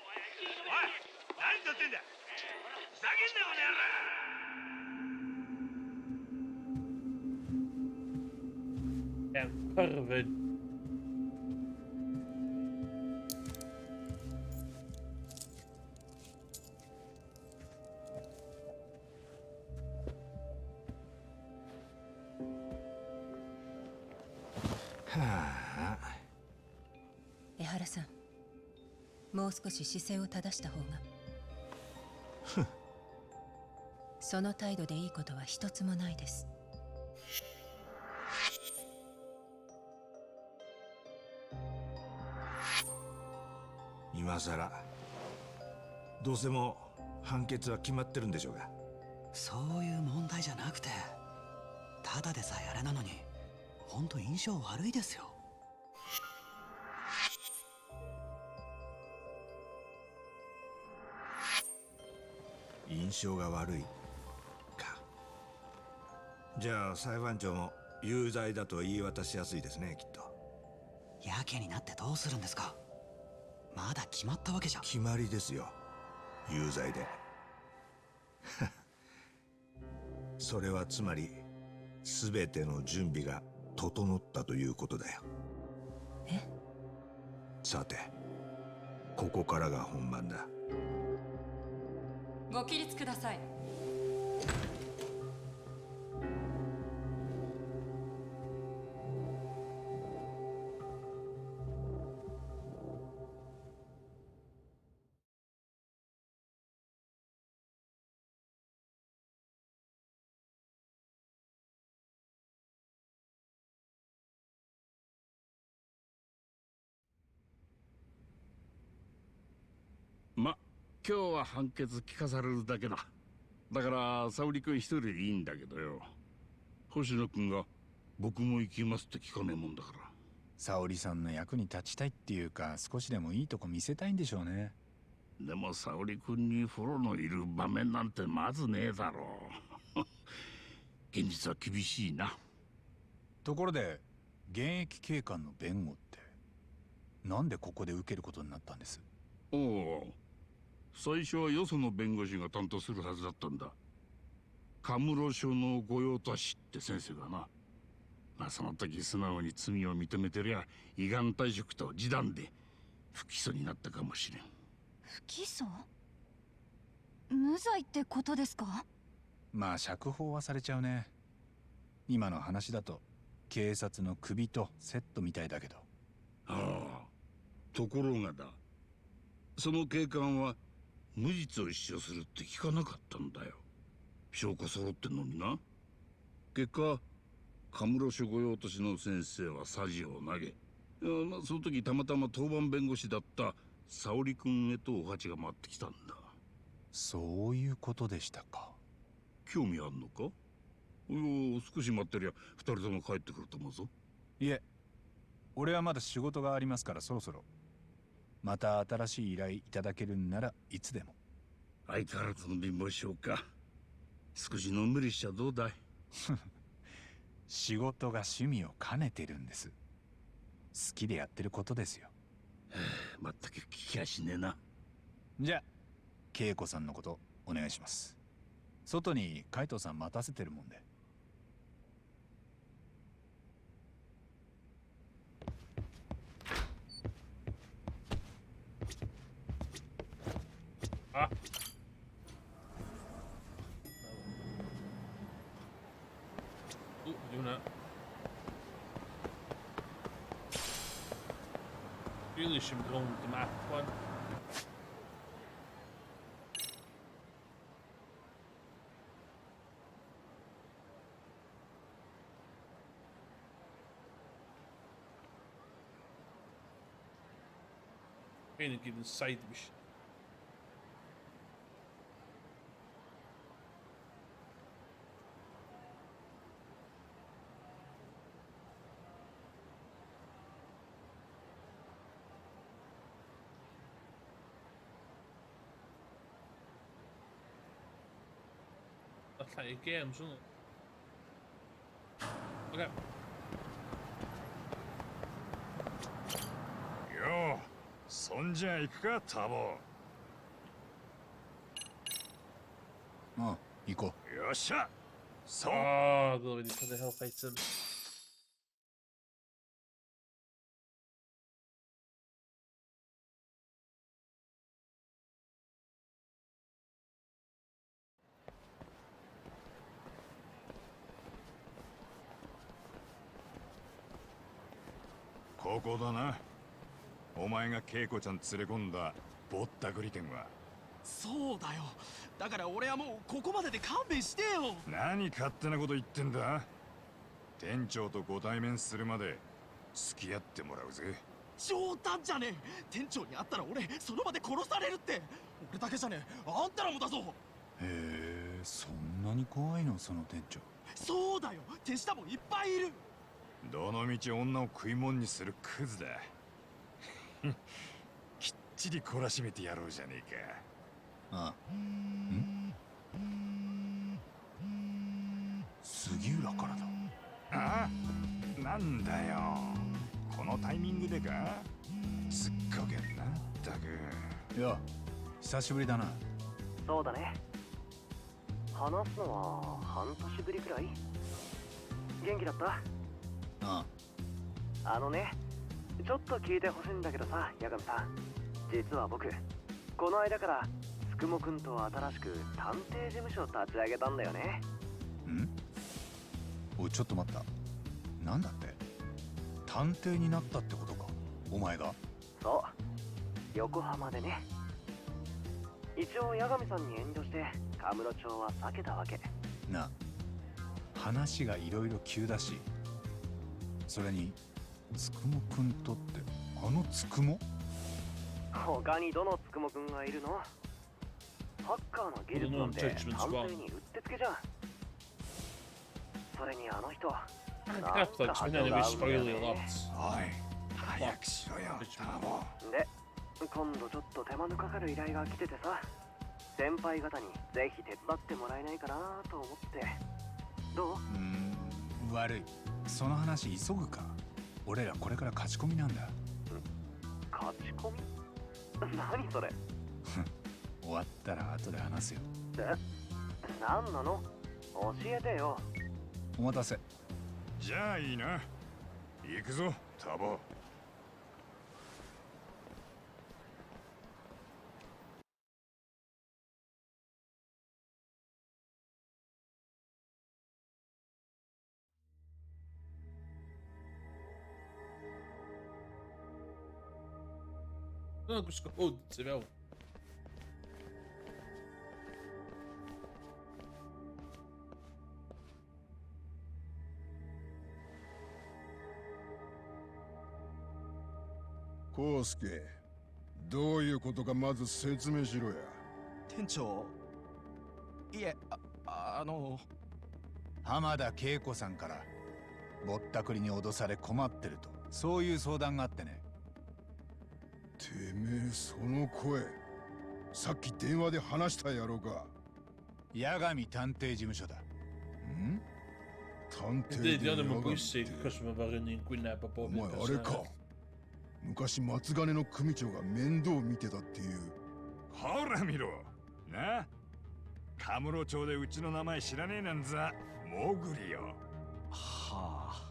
おい、何撮ってんだ。ふざけんなこの野郎。Damn pervert. Ha. 江原さん、もう少し姿勢を正した方が。その態度でいいことは一つもないです。今さらどうせも判決は決まってるんでしょうが。そういう問題じゃなくて、ただでさえあれなのに本当印象悪いですよ。印象が悪いか。じゃあ裁判長も有罪だと言い渡しやすいですね、きっと。やけになってどうするんですか。まだ決まったわけじゃ。決まりですよ、有罪で。それはつまり全ての準備が整ったということだよ。え？さて、ここからが本番だ。ご起立ください。ま、今日は判決聞かされるだけだ。だから沙織君一人でいいんだけどよ、星野君が僕も行きますって聞かねえもんだから。沙織さんの役に立ちたいっていうか、少しでもいいとこ見せたいんでしょうね。でも沙織君にフォローのいる場面なんてまずねえだろう。現実は厳しいな。ところで現役警官の弁護ってなんでここで受けることになったんです？おお、最初はよその弁護士が担当するはずだったんだ。カムロ署の御用達って先生がな。まあその時素直に罪を認めてりゃ依願退職と示談で不起訴になったかもしれん。不起訴？無罪ってことですか？まあ釈放はされちゃうね。今の話だと警察の首とセットみたいだけど。ああ、ところがだ、その警官は無実を主張するって聞かなかったんだよ。証拠揃ってんのにな。結果カムロ署御用達の先生はさじを投げ、まあ、その時たまたま当番弁護士だった沙織君へとお鉢が回ってきたんだ。そういうことでしたか。興味あんのか？いや、少し待ってりゃ二人とも帰ってくると思うぞ。いえ、俺はまだ仕事がありますから、そろそろ。また新しい依頼いただけるんならいつでも。相変わらずの貧乏症か。少しのんびりしちゃどうだい？仕事が趣味を兼ねてるんです。好きでやってることですよ。まったく聞きやしねえな。じゃあ恵子さんのことお願いします。外に海藤さん待たせてるもんで。あ、doing that. Really should be going with the map one. Beni gidin saydımış. That's like games, isn't it? Okay. よう、そんじゃ行くか、タボ。ああ、行こう。よっしゃ。そう。Oh, go in for the health item. This ここだな。お前が恵子ちゃん連れ込んだぼったくり店は。そうだよ。だから俺はもうここまでで勘弁してよ。何勝手なこと言ってんだ。店長とご対面するまで付き合ってもらうぜ。冗談じゃねえ。店長に会ったら俺その場で殺されるって。俺だけじゃねえ、あんたらもだぞ。へえ、そんなに怖いの、その店長。そうだよ、手下もいっぱいいる。どのみち女を食い物にするクズだ。きっちり懲らしめてやろうじゃねえか。ああ。ん？杉浦からだ。ああ、なんだよ。このタイミングでか。すっごけんなったく。いや、久しぶりだな。そうだね。話すのは半年ぶりくらい。元気だった？ああのね、ちょっと聞いてほしいんだけどさ、八神さん。実は僕、この間からつくもくんと新しく探偵事務所を立ち上げたんだよね。ん？おい、ちょっと待った。なんだって？探偵になったってことか、お前が。そう、横浜でね。一応八神さんに遠慮してカムロ町は避けたわけ。な、話がいろいろ急だし、それにつくもくんとってあのつくも？他にどのつくもくんがいるの？ハッカーの技術なんて探偵にうってつけじゃん。それにあの人、なんか波長が合うんだよね。おい、早くしろよ、タボ。で、今度ちょっと手間のかかる依頼が来ててさ、先輩方にぜひ手伝ってもらえないかなと思って。どう？悪い。その話急ぐか。俺らこれから勝ち込みなんだ。勝ち込み？何それ？終わったら後で話すよ。何なの？教えてよ。お待たせ。じゃあいいな。行くぞ、タボ。No, gwisgo hwd tu fewn.康介、どういうことかまず説明しろや。店長、いえ、浜田恵子さんからぼったくりに脅され困ってると、そういう相談があってね。てめえ、その声、さっき電話で話したやろか。八神探偵事務所だ。ん？探偵 Ydy, で di o'n 八 ddim yn 神 bwysig って achos mae fel un un gwyneb a お bob 前 un あれか。昔松金の組長が面倒見てたっていう。ほら見ろな。カムロ町でうちの名前知らねえなんざモグリよ。はあ。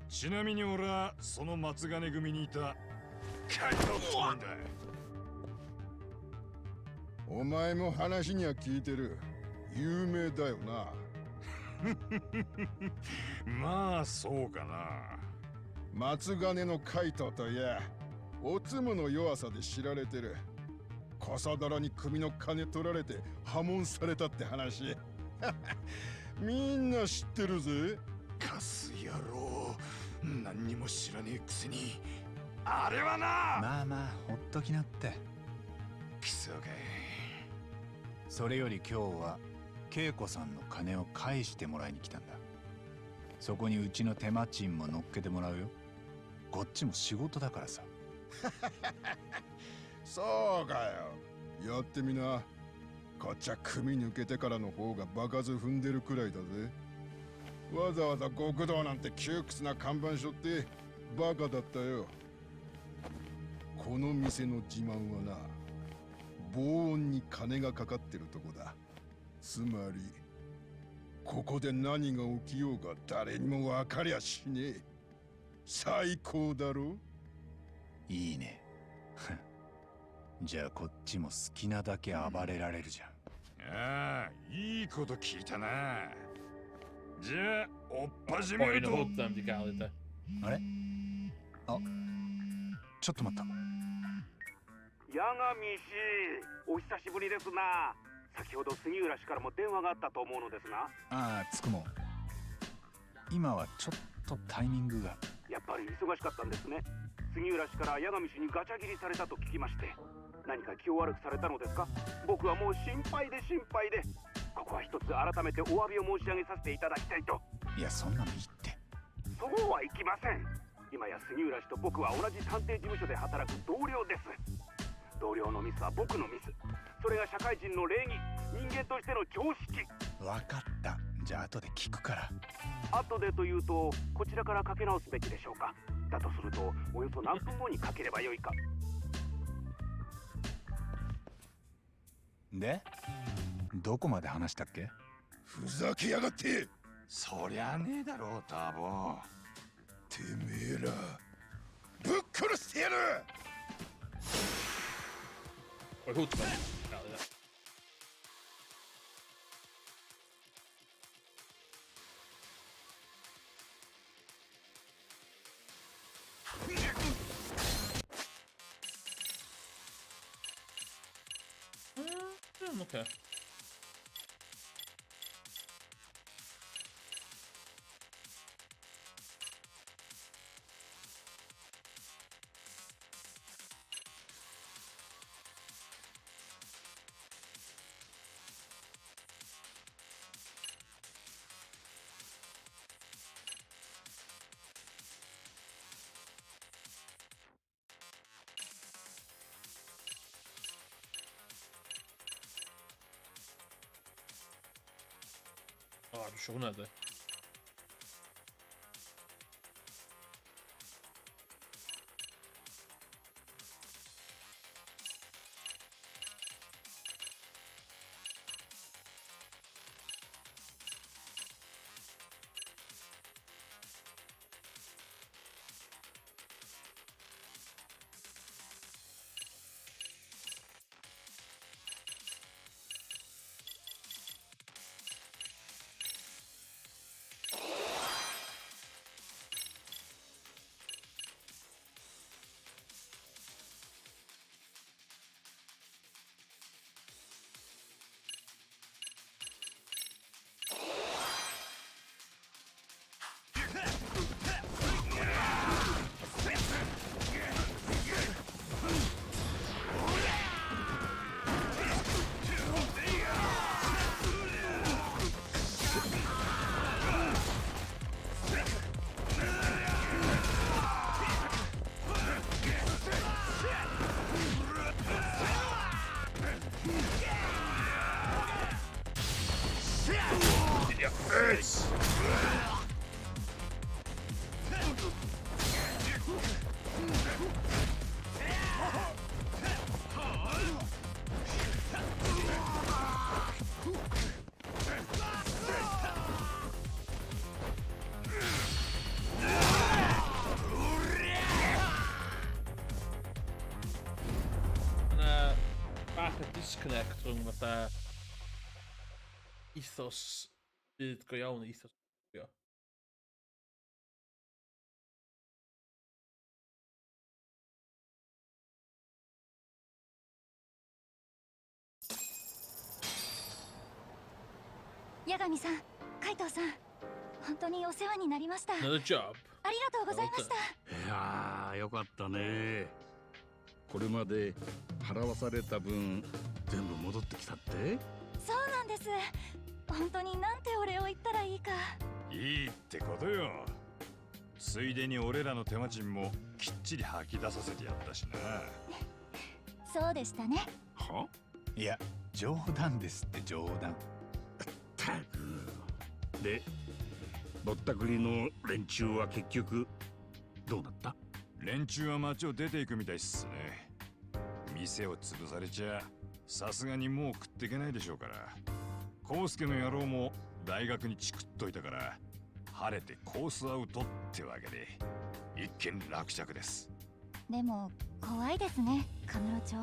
ちなみに俺はその松金組にいた怪盗なんだ。お前も話には聞いてる。有名だよな。まあそうかな。松金の怪盗といや、おつむの弱さで知られてる。コソ泥に首の金取られて破門されたって話。みんな知ってるぜ。カス野郎、何にも知らねえくせにあれはな。まあまあほっときなって。クソがい。それより今日は恵子さんの金を返してもらいに来たんだ。そこにうちの手間賃も乗っけてもらうよ。こっちも仕事だからさ。そうかよ。やってみな。こっちは組抜けてからの方が場数踏んでるくらいだぜ。わざわざ極道なんて窮屈な看板背負ってバカだったよ。この店の自慢はな、防音に金がかかってるとこだ。つまりここで何が起きようが誰にも分かりゃしねえ。最高だろ。いいね。じゃあこっちも好きなだけ暴れられるじゃん。ああ、いいこと聞いたな。じゃあおっ始めると。あれ？あ、ちょっと待った。八神氏、お久しぶりですな。先ほど杉浦氏からも電話があったと思うのですが。ああ、つくも。今はちょっとタイミングが。やっぱり忙しかったんですね。杉浦氏から八神氏にガチャ切りされたと聞きまして。何か気を悪くされたのですか？僕はもう心配で心配で。ここは一つ改めてお詫びを申し上げさせていただきたいと。いや、そんなのいいって。そうはいきません。今や杉浦氏と僕は同じ探偵事務所で働く同僚です。同僚のミスは僕のミス。それが社会人の礼儀、人間としての常識。分かった。じゃあ後で聞くから。後でというとこちらからかけ直すべきでしょうか。だとするとおよそ何分後にかければよいか。で、どこまで話したっけ？ふざけやがって。そりゃねえだろう、ターボ。てめえらぶっ殺してやる。おい、ほっと。Okay. الشغل هذا disconnect rhwng fatha ethos byd go iawn ethos go. Yagamiさん、カイトさん、本当にお世話になりました。 Another job. ありがとうございました。いやよかったね。これまで払わされた分全部戻ってきたって？そうなんです。本当になんてお礼を言ったらいいか。いいってことよ。ついでに俺らの手間賃もきっちり吐き出させてやったしな。そうでしたね。いや、冗談ですって冗談。で、ぼったくりの連中は結局どうなった？連中は町を出ていくみたいっすね。店を潰されちゃさすがにもう食っていけないでしょうから。康介の野郎も大学にチクっといたから晴れてコースアウトってわけで一件落着です。でも怖いですね、カムロ町。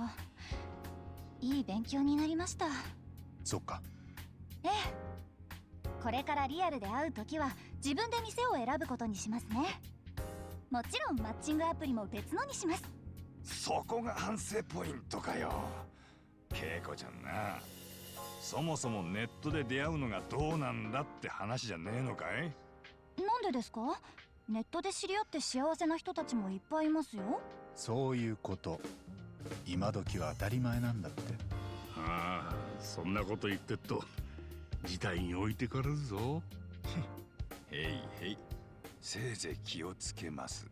いい勉強になりました。そっか。ええ、これからリアルで会うときは自分で店を選ぶことにしますね。もちろんマッチングアプリも別のにします。そこが反省ポイントかよ、恵子ちゃんな。そもそもネットで出会うのがどうなんだって話じゃねえのかい？なんでですか？ネットで知り合って幸せな人たちもいっぱいいますよ。そういうこと。今時は当たり前なんだって。ああ、そんなこと言ってっと事態に置いてかれるぞ。へいへい、せいぜい気をつけます。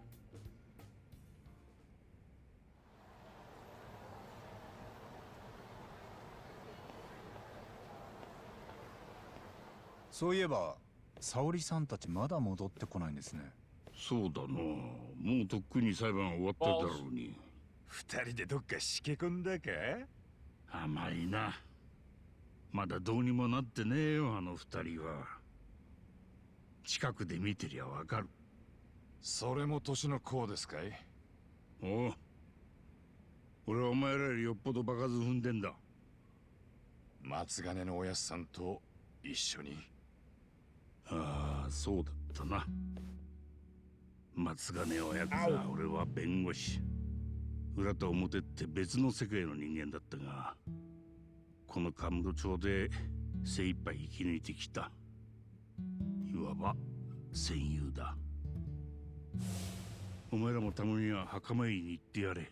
そういえば沙織さんたちまだ戻ってこないんですね。そうだな、もうとっくに裁判終わってたろうに。二人でどっかしけ込んだか？甘いな。まだどうにもなってねえよ、あの二人は。近くで見てりゃわかる。それも年の功ですかい？おう、俺はお前らよりよっぽど場数踏んでんだ。松金のおやっさんと一緒に。ああ、そうだったな。松金親子さ、俺は弁護士。裏と表って別の世界の人間だったが、このカムロ町で精一杯生き抜いてきた。いわば戦友だ。お前らもたまには墓参りに行ってやれ。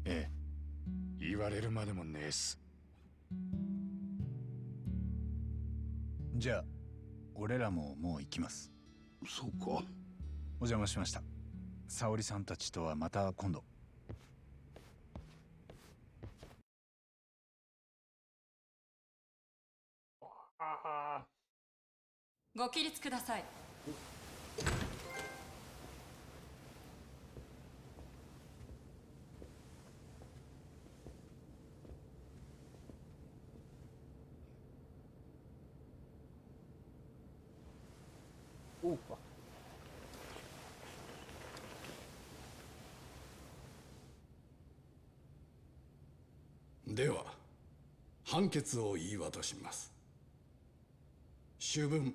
ええ、言われるまでもねえっす。じゃあ俺らももう行きます。そうか。お邪魔しました。沙織さんたちとはまた今度。ご起立ください。では判決を言い渡します。主文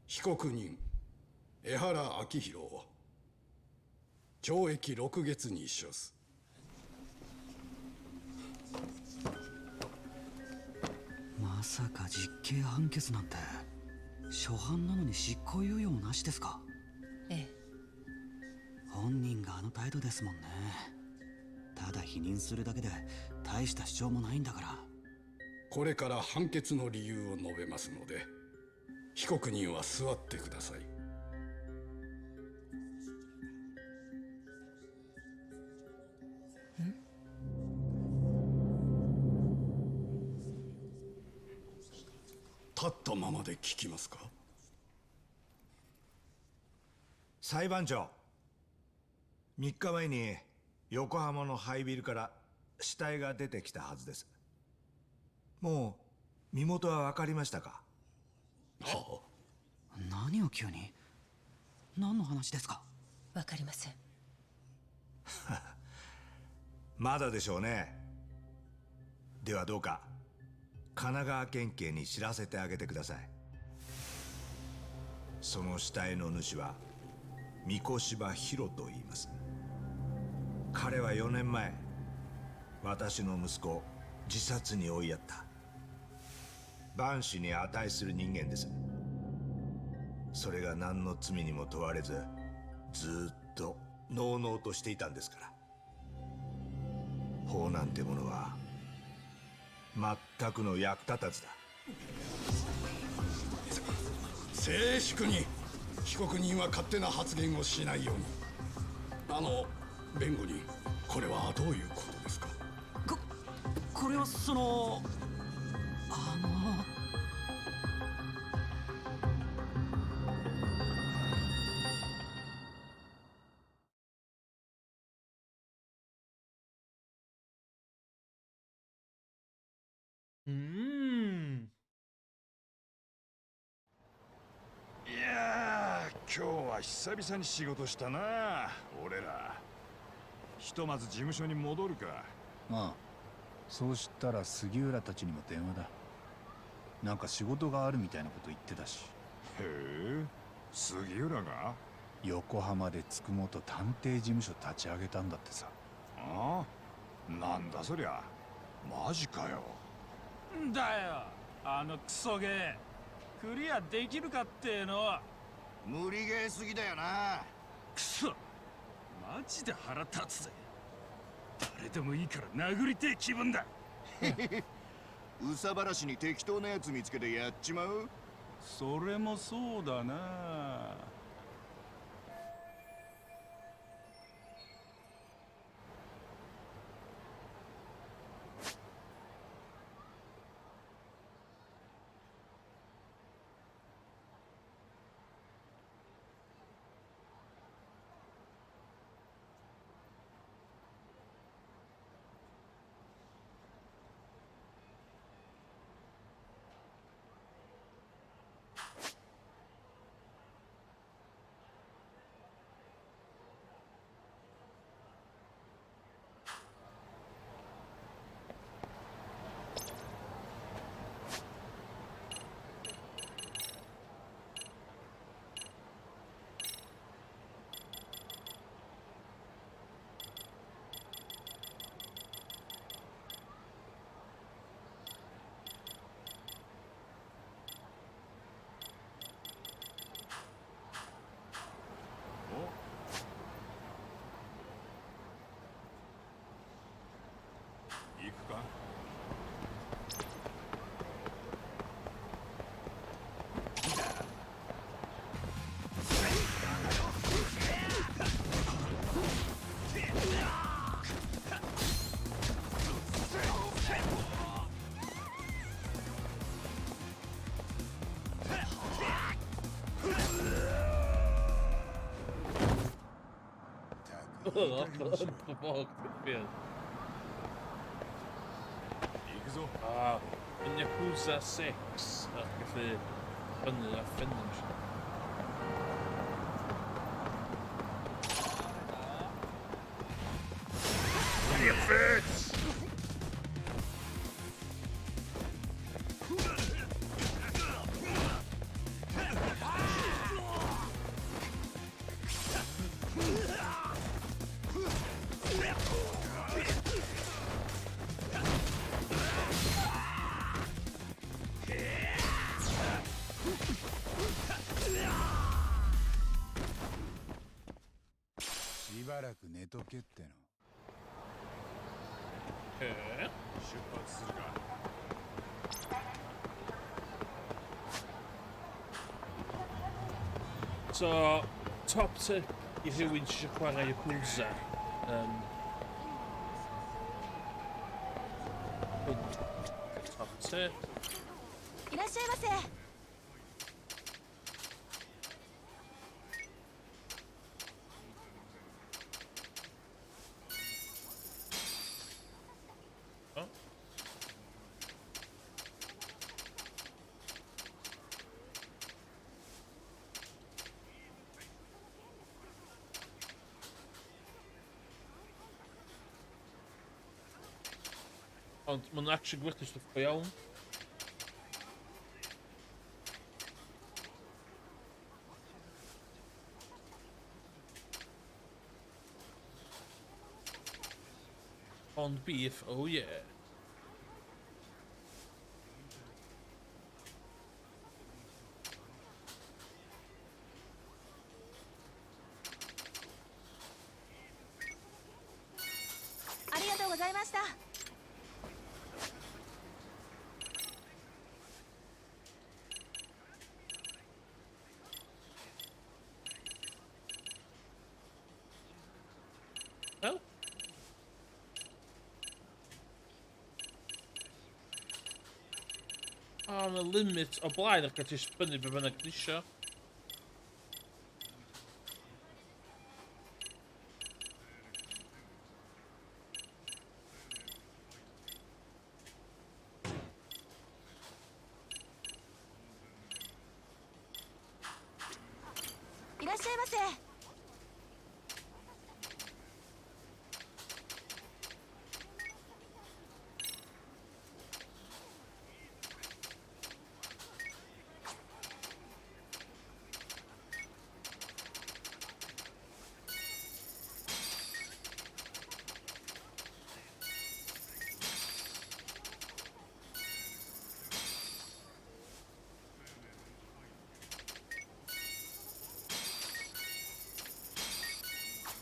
被告人江原明宏を懲役6月に処す。まさか実刑判決なんて。初犯なのに執行猶予もなしですか？ええ。本人があの態度ですもんね。ただ否認するだけで大した主張もないんだから。これから判決の理由を述べますので、被告人は座ってください。立ったままで聞きますか？裁判長、3日前に横浜の廃ビルから死体が出てきたはずです。もう身元は分かりましたか？はあ、何を急に？何の話ですか？わかりません。まだでしょうね。ではどうか神奈川県警に知らせてあげてください。その死体の主は三越柴博と言います。彼は4年前私の息子を自殺に追いやった万死に値する人間です。それが何の罪にも問われずずっとのうのうとしていたんですから。法なんてものは全くの役立たずだ。静粛に。被告人は勝手な発言をしないように。弁護人、これはどういうことですか？これはそのいやー、今日は久々に仕事したな俺ら。ひとまず事務所に戻るか。ああ、そうしたら杉浦たちにも電話だ。なんか仕事があるみたいなこと言ってたし。へえ、杉浦が横浜でつくもと探偵事務所立ち上げたんだってさ。ああ、なんだそりゃ。マジかよ。んだよ、あのクソゲー。クリアできるかっての。無理ゲーすぎだよな。クソ、マジで腹立つぜ。誰でもいいから殴りてえ気分だ。うさばらしに適当なやつ見つけてやっちまう。それもそうだな。行くか。In Yakuza 6, gallu ffynnu a ffynnu. You fits!しばらく寝とけっての。出発するか。So, top tip i rhywun sy'n chwarae Yakuza. Top tip. いらっしゃいませ。Ond ma'n actually gwerthu stwff go iawn. Ond beef, oh yeah. いました。Wel. On y limit o blaen ac gallu sbynnu be bynnag ni isio. Iらっしゃいませ。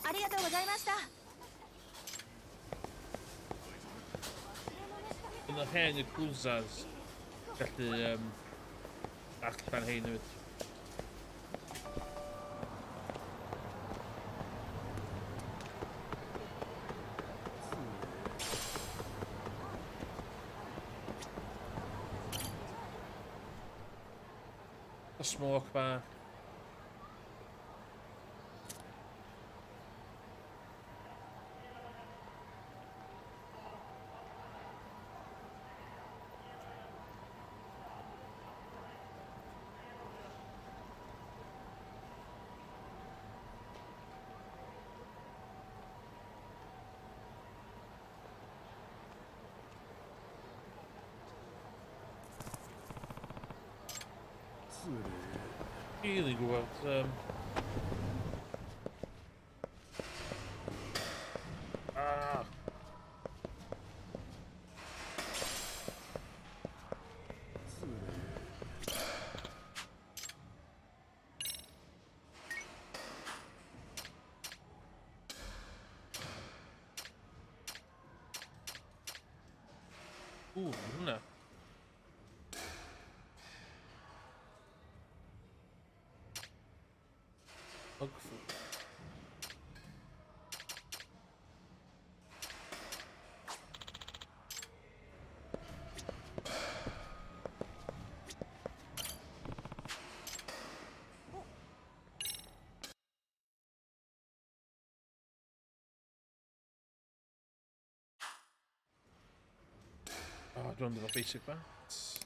ありがとうございました。Yn yr hen Yakuzas gallu allan hein hefyd. A smoke bar. Really good. Ah. Hwnna. Bugful. Oh, I don't do the basic bats.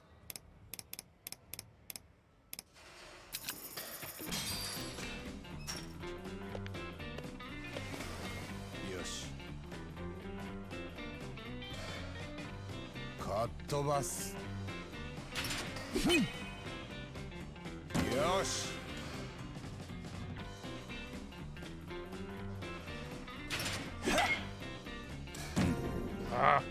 Yosh. かっ飛ばす。よし。Ah.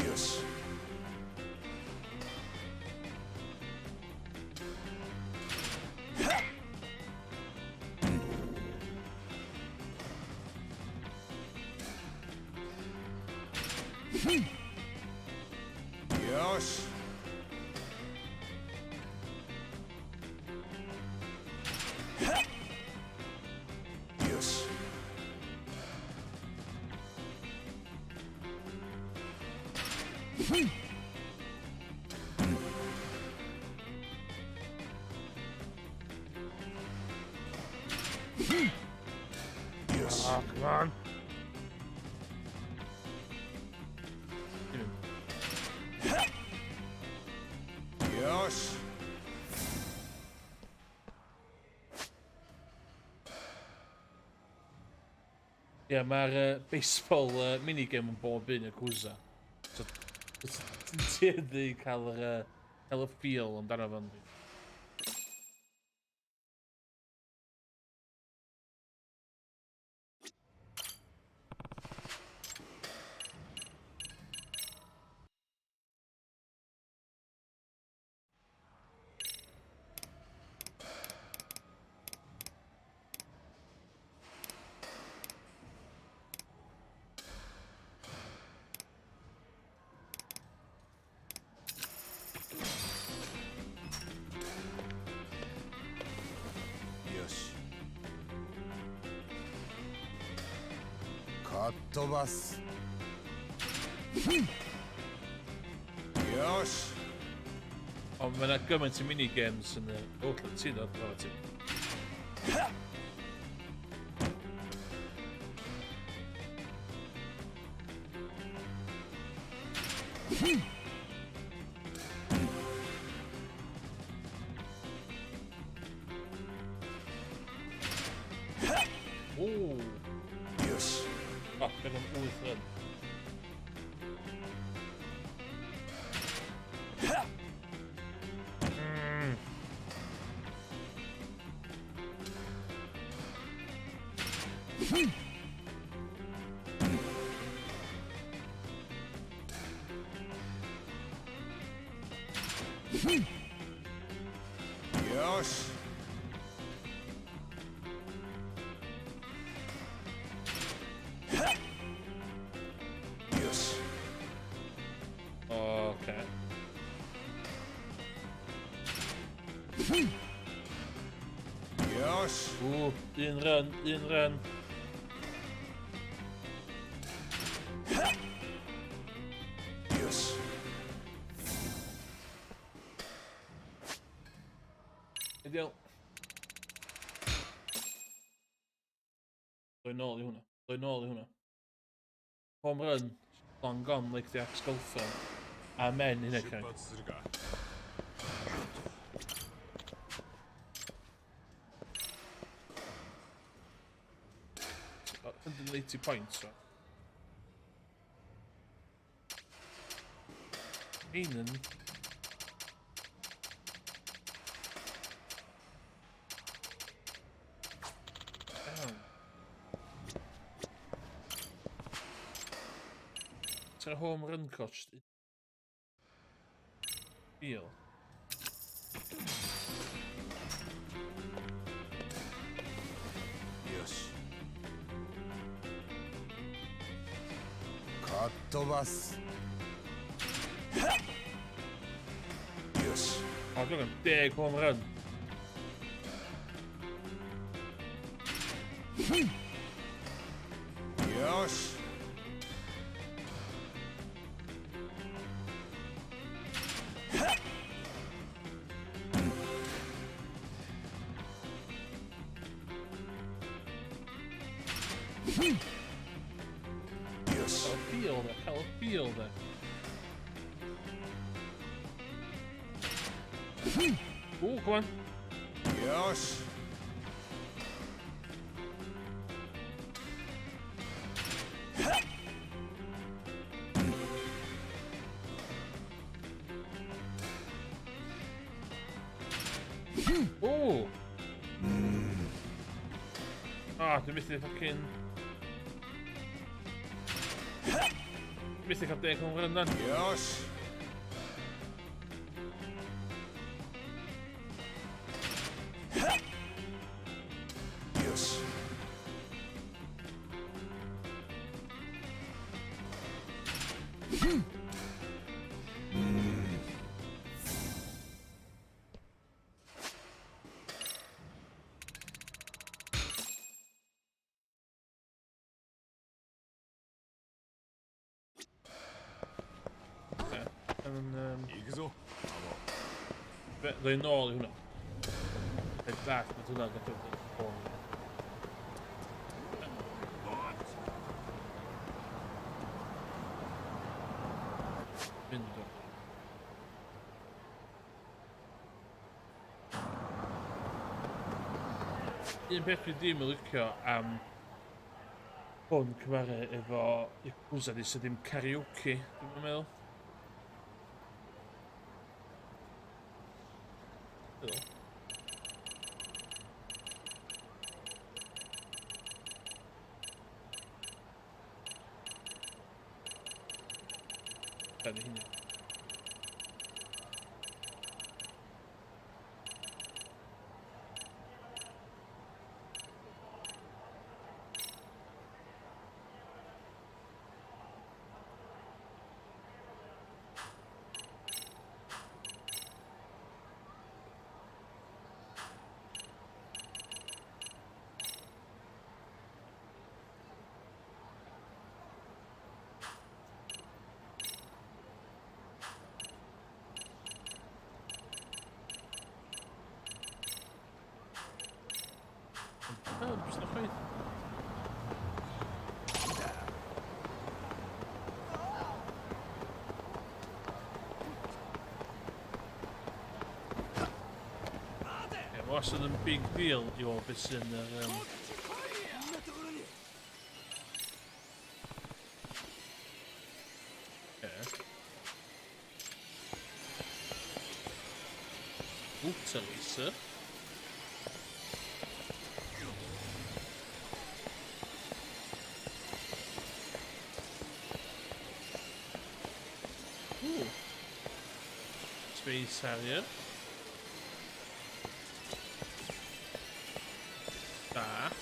Yosh. Yosh. Yosh. Yosh. Oh, come on. Yosh. Ie, mae'r baseball minigame yn bob un Yakuza. So, ti'n cael y feel amdano fan. 飛ばす。よし。 Ond mae yna gymaint o minigames yn y... O, ti'n dod, o ti. O! Yes. O, bydd yn 8 run.よし。よし。Okay. Yosh. Ooh, in run, in run. Yosh. Ideal. Doi nôl i hwnna. Doi nôl i hwnna. Home run. Long gone like the ex-golfer. Amen, hynny cael. 180 points, right? Einen. It's a home run cost. Feel. Yosh. かっ飛ばす。よし。Oh, look at big home run. Yosh. Yes. Oh, fielder, hell fielder. Oh, come on. Yosh. Oh. Ah, du missade fucking... Du missade kapten kommer rundan. Yosh. Yes. Doi nôl i hwnna. Peth bach, mae hwnna'n gadw. Mynd o. Un peth dwi ddim yn licio am hwn cymaru efo Yakuza di sydd ddim karaoke, dwi'n meddwl. Hynny. wastad yn big deal i o beth sy'n yr... Water Racer. Ooh. Space Harrier. That.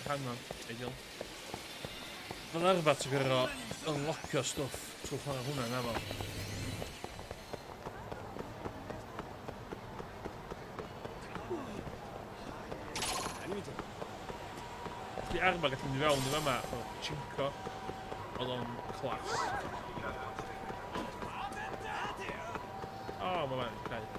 Hang on, ideal. Fel arfer ti'n gorfo unlockio stwff trwy chwarae hwnna'n aml. Di arfer gallu mynd i fewn i fama o Chinko oedd o'n clas. O, mae fe'n cael.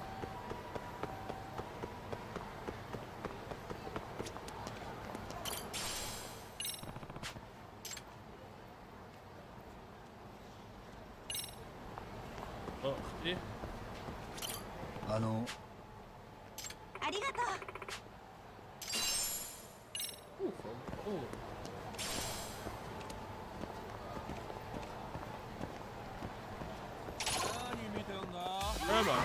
ありがとう。Come on.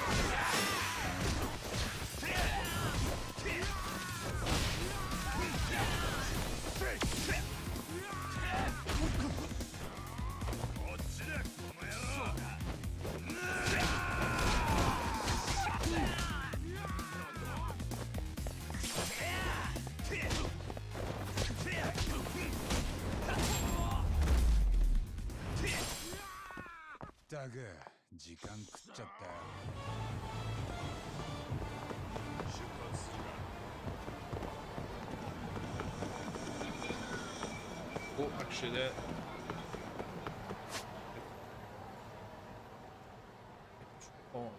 ったく時間食っちゃったよ。Oh, actually there. Oh.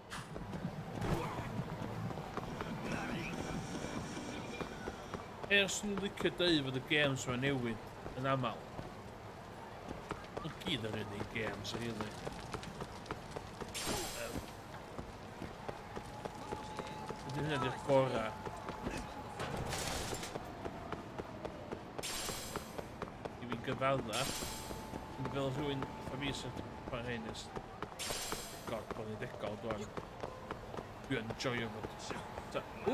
Ers nhw'n licio dweud fod y games ma'n newid yn aml. Yn gyd yr unig games, really. Ydyn hynny di'r gorau. I fi gyfadda. Yn fel rhywun fatha fi sy'n pan hyn ys... God, bod ni'n degol dwi'n. Dwi'n enjoyo fod.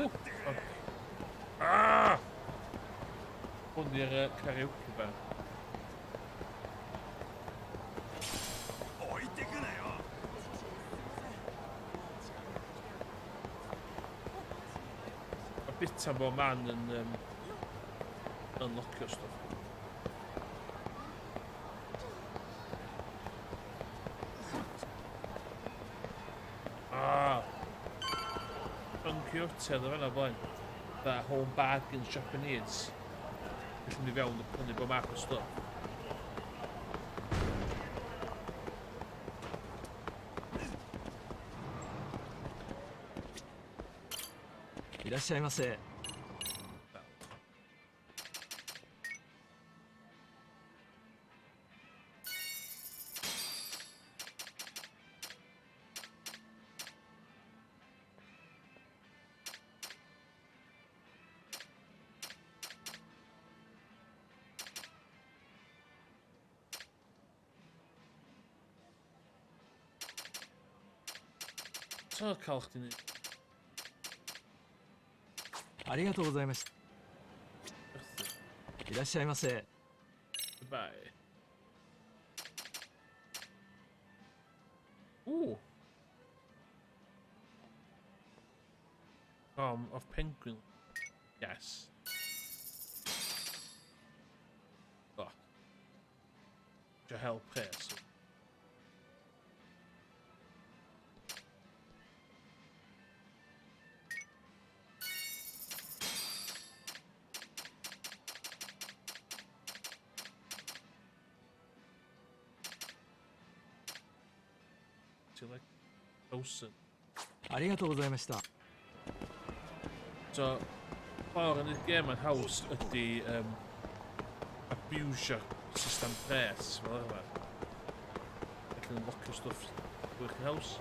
Okay. Ah! Hwn di'r karaoke bar. Mae bita bo man yn unlockio stwff. Uncured o fanna blaen. The Home Bargains Japanese. Gallwn ni fewn y prynu bo mac o stwff. いらっしゃいませ。So cael chdi ni. ありがとうございました。いらっしゃいませ。Goodbye. Ooh. Of penguin. Yes. Oh. To help person. Like Dawson. ありがとうございました。 So, ffordd yn y gêm yn haws ydy abusio system pres fel arfer. Felly yn locio stwff gwych yn haws.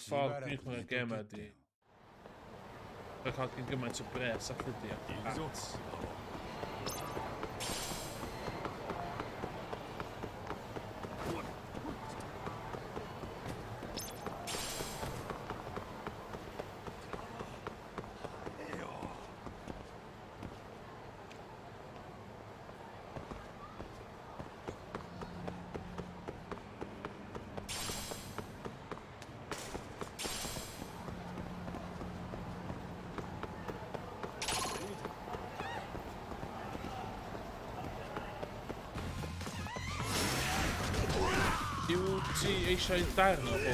Ffordd gwych mae'n gem ydi. Fe cael gen gymaint o bres allu di at. Yw ti eisiau darn o hwn?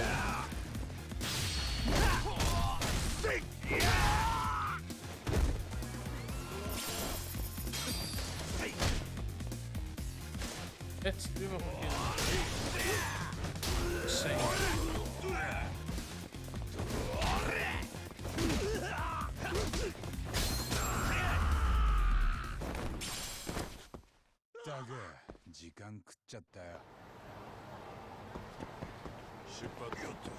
Et, dwi'n meddwlだが時間食っちゃったよ。出発よっと。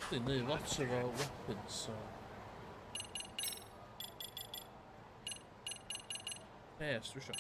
They need lots of weapons, so... Yes, for sure.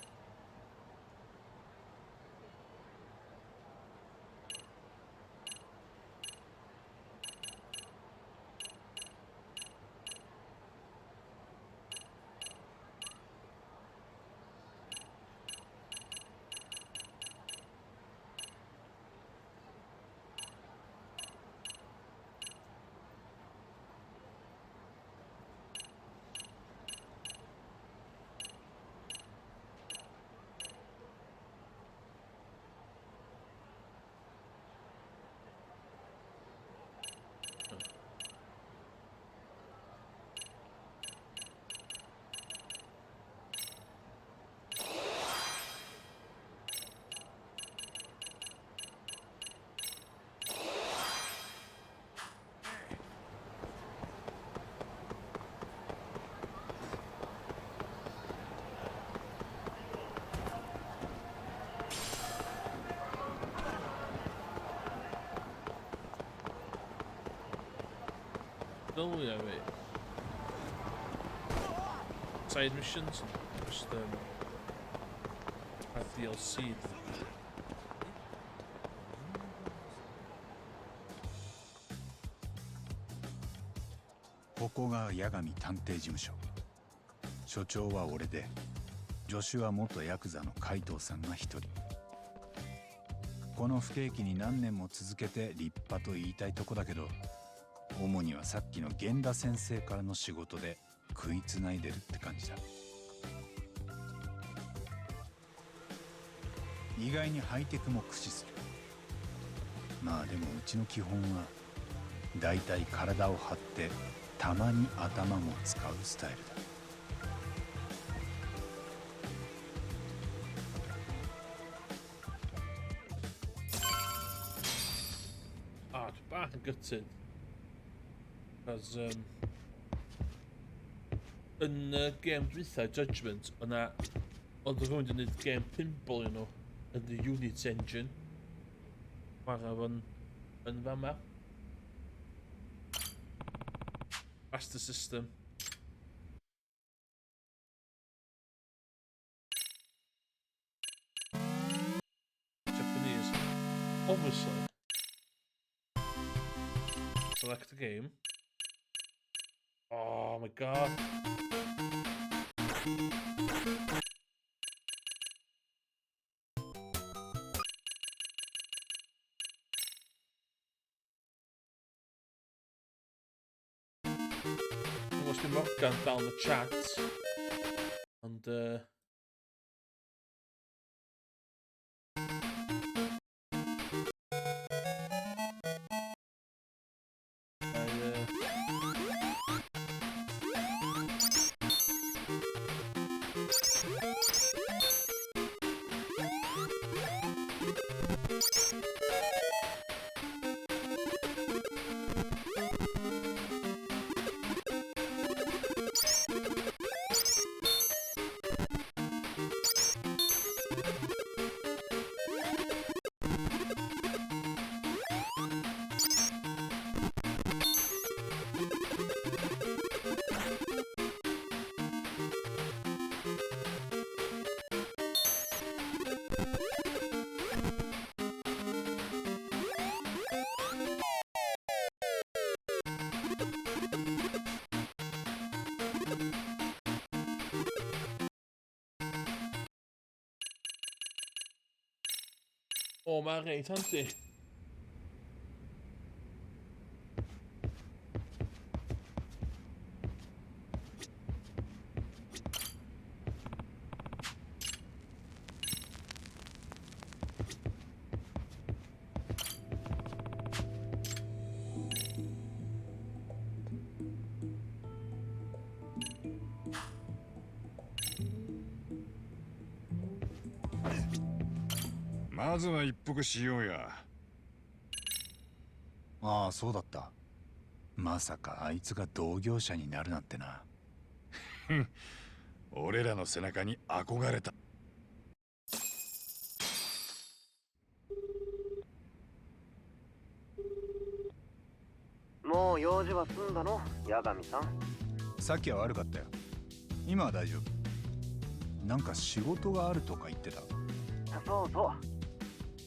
Oh yeah, wait. Side missions, just add DLC. ここが八神探偵事務所。所長は俺で、助手は元ヤクザの海藤さんが一人。この不景気に何年も続けて立派と言いたいとこだけど、主にはさっきの源田先生からの仕事で食いつないでるって感じだ。意外にハイテクも駆使する。まあでもうちの基本はだいたい体を張ってたまに頭も使うスタイルだ。Ah, it's bad and gutted. Because yn game dwytha Judgment o'na oedd rhywun yn neud game pinball you know yn the Unity engine chwarae yn fama Master System. Japanese obviously. Select the game. Oh my god. Almost Ruskin Rockgun down the chat. And oh, maar reed aan dicht.まずは一服しようや。ああ、そうだった。まさかあいつが同業者になるなんてな。俺らの背中に憧れた。もう用事は済んだの、八神さん。さっきは悪かったよ。今は大丈夫。なんか仕事があるとか言ってた。そうそう。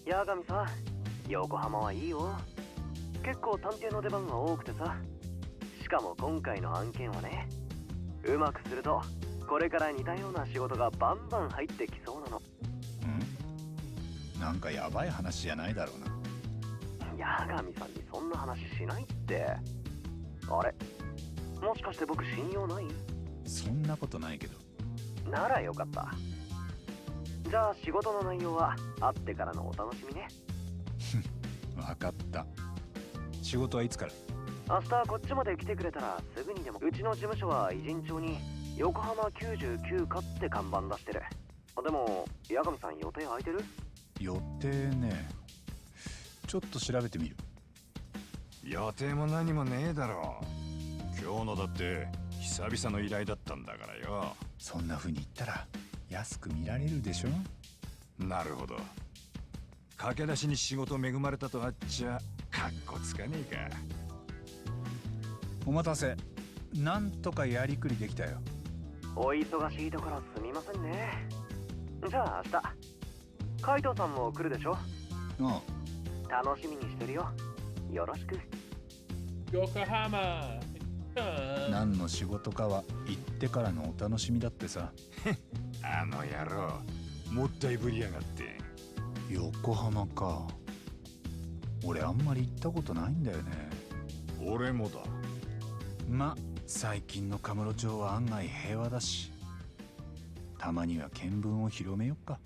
八神さん、横浜はいいよ。結構探偵の出番が多くてさ。しかも今回の案件はね、うまくするとこれから似たような仕事がバンバン入ってきそうなの。なんかやばい話じゃないだろうな。八神さんにそんな話しないって。あれ、もしかして僕信用ない？そんなことないけど。ならよかった。じゃあ仕事の内容は会ってからのお楽しみね。わかった。仕事はいつから？明日こっちまで来てくれたらすぐにでも。うちの事務所は偉人町に横浜99課って看板出してる。でも八神さん予定空いてる？予定ね。ちょっと調べてみる。予定も何もねえだろう。今日のだって久々の依頼だったんだからよ。そんな風に言ったら安く見られるでしょ。なるほど。駆け出しに仕事恵まれたとあっちゃかっこつかねえか。お待たせ。なんとかやりくりできたよ。お忙しいところすみませんね。じゃあ明日海藤さんも来るでしょ。楽しみにしてるよ。よろしく。横浜。何の仕事かは行ってからのお楽しみだってさ。あの野郎もったいぶりやがって。横浜か。俺あんまり行ったことないんだよね。俺もだ。ま、最近のカムロ町は案外平和だし、たまには見聞を広めよっか。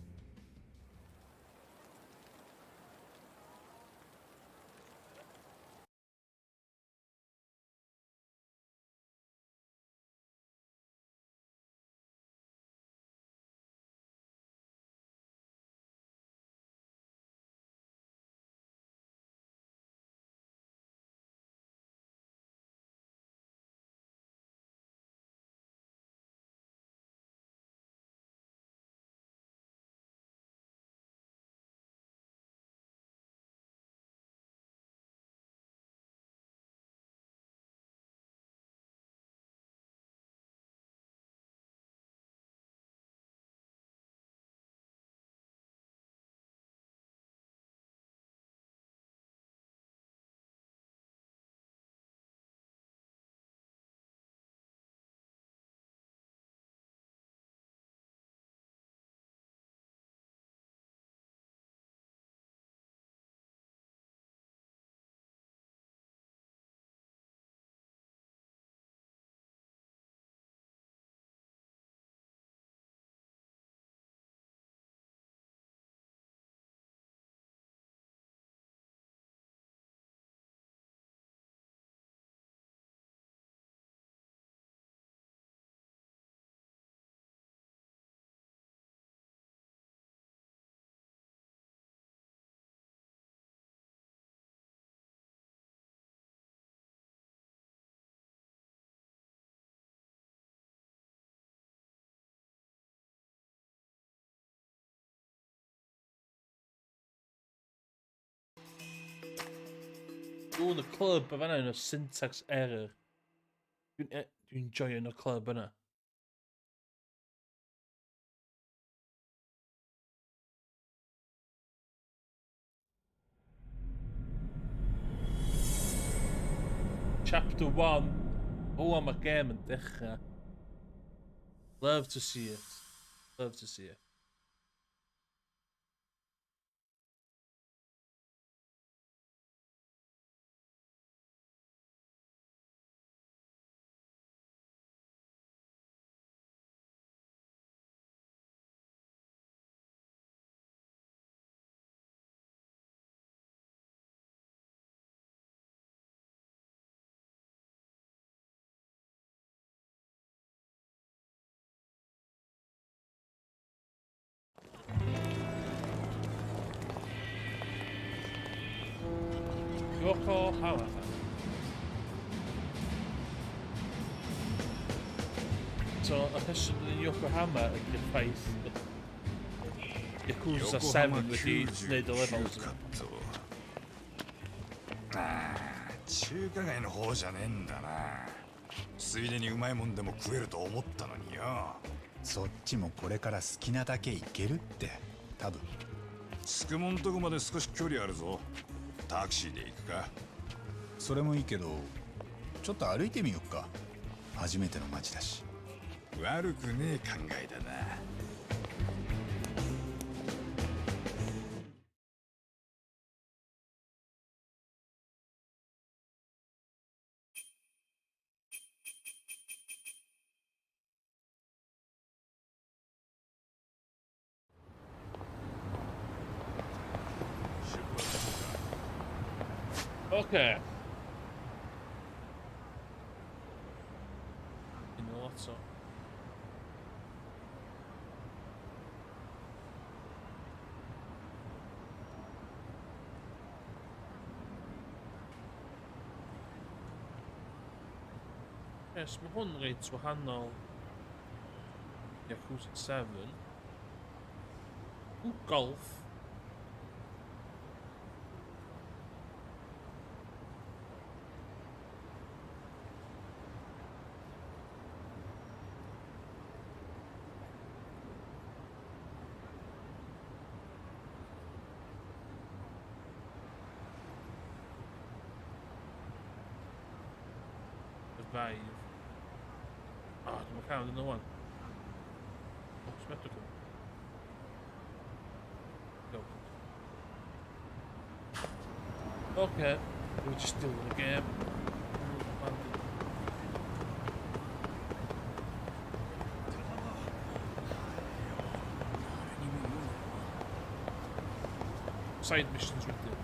Dwi'n y clwb yma yn y syntax error. Dwi'n joio yn y clwb yna. Chapter 1. O, mae gêm yn dechrau. Love to see it. Love to see it. Yokohama. So, y rheswm yn Yokohama ydy'r ffaith Yakuza 7 wedi gwneud y levels yma. 中華街の方じゃねえんだな。ついでにうまいもんでも食えると思ったのによ。そっちもこれから好きなだけ行けるって多分。つくもんとこまで少し距離あるぞ。タクシーで行くか。それもいいけどちょっと歩いてみよっか。初めての街だし。悪くねえ考えだな。Okay. You know what, so. Yes, mae hwn reit wahanol Yakuza 7. Ooh, golf. Survive. Ah, dwi'n cael yn wan. Oh, spectacle. Go. Okay, we're just doing the game. Side missions with them.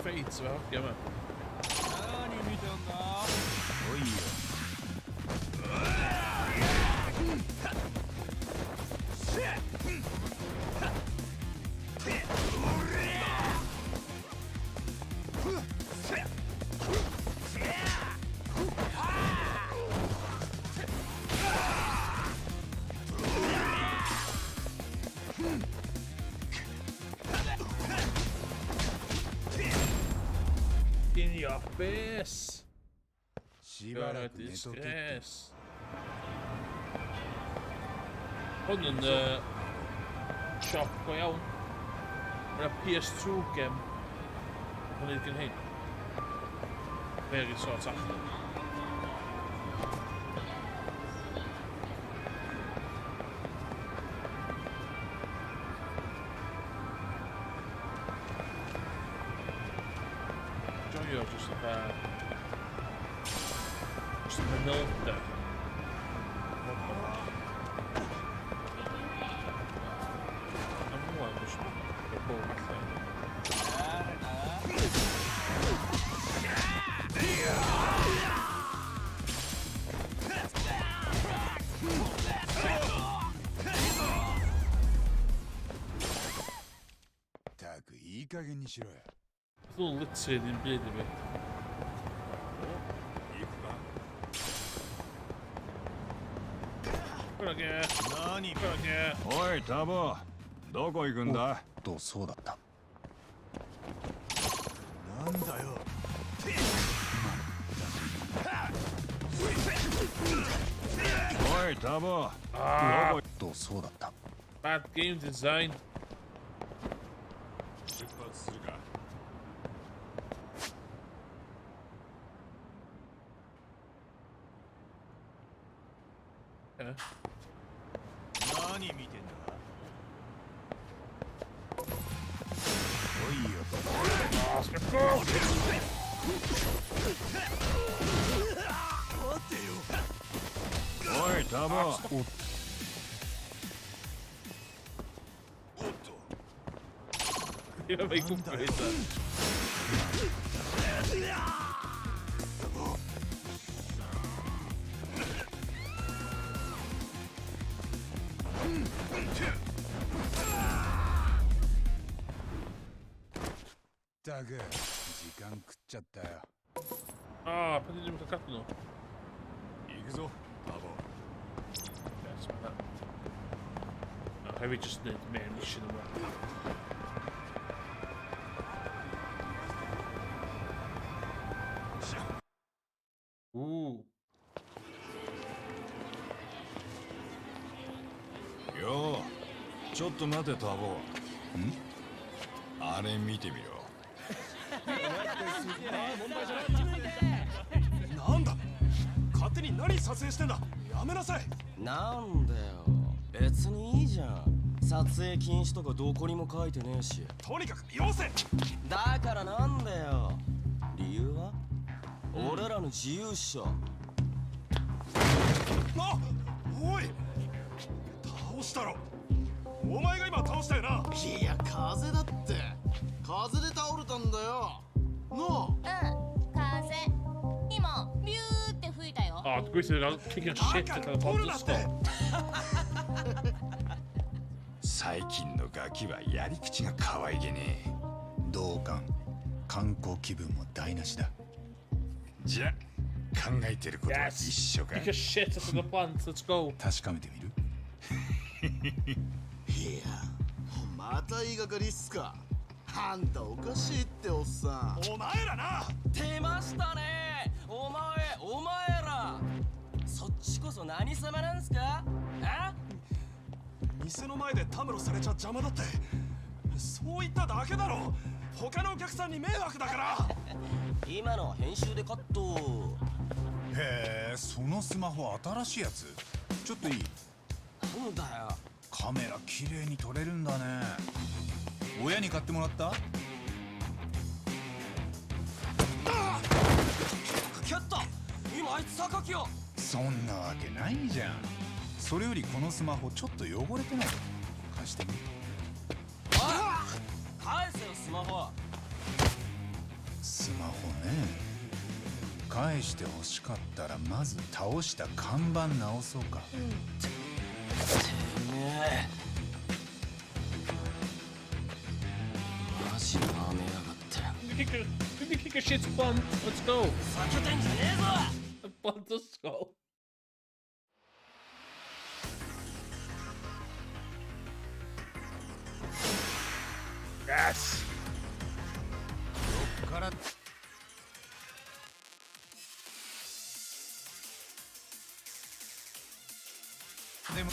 Fades, well, come on. Oh, yeah. しばらく寝とけって。Hwn yn siop go iawn. Mae'n PS2 game. Hwn i'r gynhyn. Very sought after. Joio just a manylder. Tak, いい加減にしろよ。Little littered in byd i fi. Oi, Tabo. どこ行くんだ？とそうだった。なんだよ。おいタボ。ああ、とそうだった。Bad game design. 出発するか。何見てんだ。おいよ。おいタボ。Ja, men guck mal jetzt an. Tage, 時間食っちゃったよ。Ah, pati dem kakatno. 行くぞ、タボ。That's what that. Heavy just need main mission around. Ooh. よう、ちょっと待てタボ。あれ見てみろ。なんだ、勝手に何撮影してんだ。やめなさい。なんだよ、別にいいじゃん。撮影禁止とかどこにも書いてねえし。とにかくよせ。だからなんだよ。理由は、俺らの自由っしょ。あ、おい、倒したろ。お前が今倒したよな。いや、風だって。風で倒れたんだよ。の風。今ビューって吹いたよ。Ah, het quiz is kicking shit at the bottom. 最近のガキはやり口が可愛げねえ。同感。観光気分も台無しだ。じゃあ考えてることは一緒か。Kick a shit at the plant. Let's go. 確かめてみる？いや、また言いがかりっすか。あんたおかしいっておっさん。お前らな。出ましたね。お前ら。そっちこそ何様なんすか？あ？店の前でたむろされちゃ邪魔だって。そう言っただけだろ。他のお客さんに迷惑だから。今のは編集でカット。へえ、そのスマホ新しいやつ。ちょっといい？なんだよ。カメラ綺麗に撮れるんだね。親に買ってもらった？キャット、今あいつ榊を。そんなわけないじゃん。それよりこのスマホちょっと汚れてない？貸してみ。返せよスマホ。スマホね。返して欲しかったらまず倒した看板直そうか。てめえ。マジなめやがって。Kick a shit plant. Let's go. 避けてんじゃねえぞ。Plant the skull. Yes. どっからでも。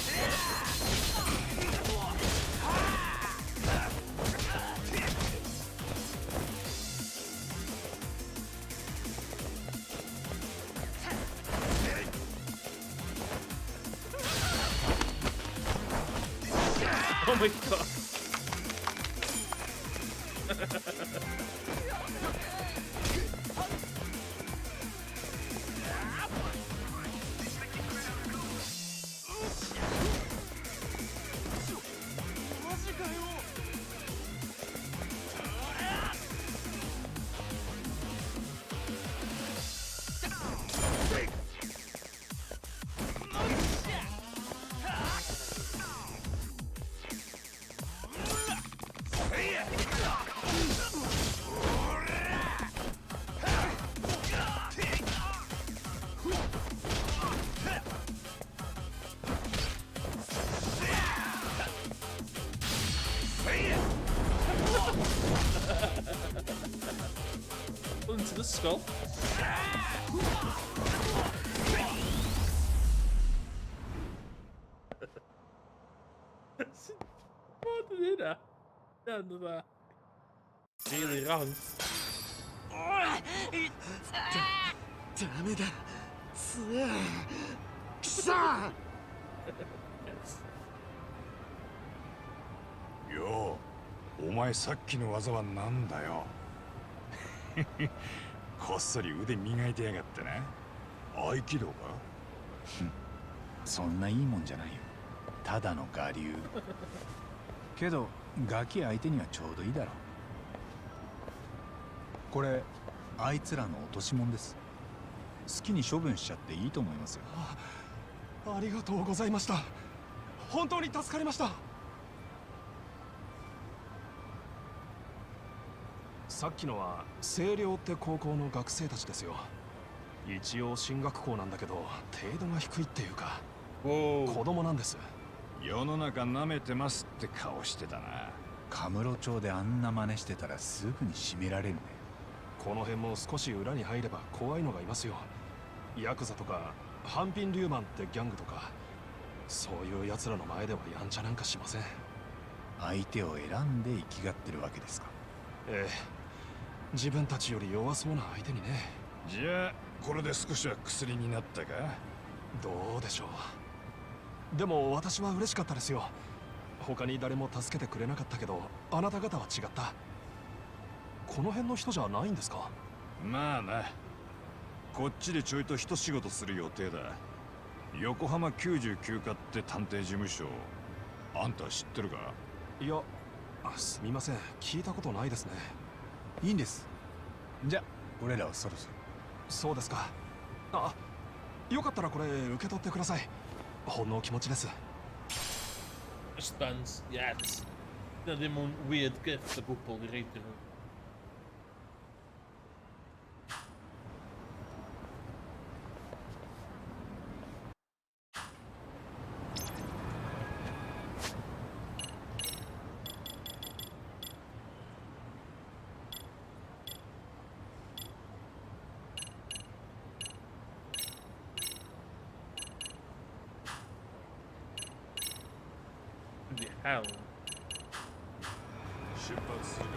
Oh my god. skull. Vad är det? Den där. Really wrong. ダメだ強えくそよう、お前さっきの技はなんだよ。こっそり腕磨いてやがってな。合気道か？そんないいもんじゃないよ。ただの我流。けどガキ相手にはちょうどいいだろう。これあいつらの落とし物です。好きに処分しちゃっていいと思いますよ。ありがとうございました。本当に助かりました。さっきのは星稜って高校の学生たちですよ。一応進学校なんだけど程度が低いっていうか子供なんです。世の中舐めてますって顔してたな。カムロ町であんな真似してたらすぐに締められるね。この辺も少し裏に入れば怖いのがいますよ。ヤクザとかハンピンリューマンってギャングとか、そういう奴らの前ではやんちゃなんかしません。相手を選んで生きがってるわけですか。ええ、自分たちより弱そうな相手にね。じゃあこれで少しは薬になったか？どうでしょう。でも私は嬉しかったですよ。他に誰も助けてくれなかったけど、あなた方は違った。この辺の人じゃないんですか？まあな、こっちでちょいと一仕事する予定だ。横浜99課って探偵事務所、あんた知ってるか？いや、すみません、聞いたことないですね。いいんです。じゃあ俺らはそろそろ。そうですか。あ、よかったらこれ受け取ってください。ほんの気持ちです。 Spans, ja, dat is een weird gift, de boepel, die reed er. Hell. 出発するか。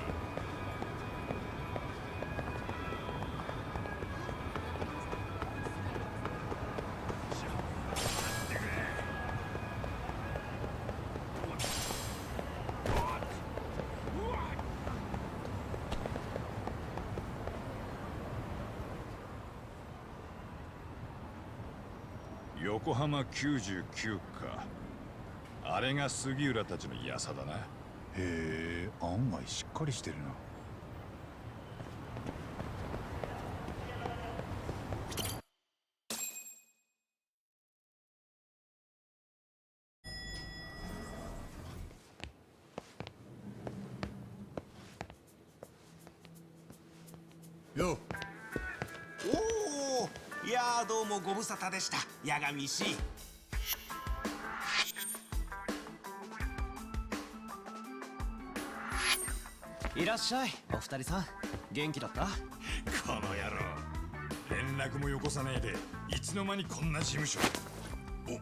横浜99か。あれが杉浦たちのヤサだな。へえ、案外しっかりしてるな。よおお、いやどうもご無沙汰でした、八神氏。いらっしゃい、お二人さん。元気だった？この野郎、連絡もよこさねえでいつの間にこんな事務所。お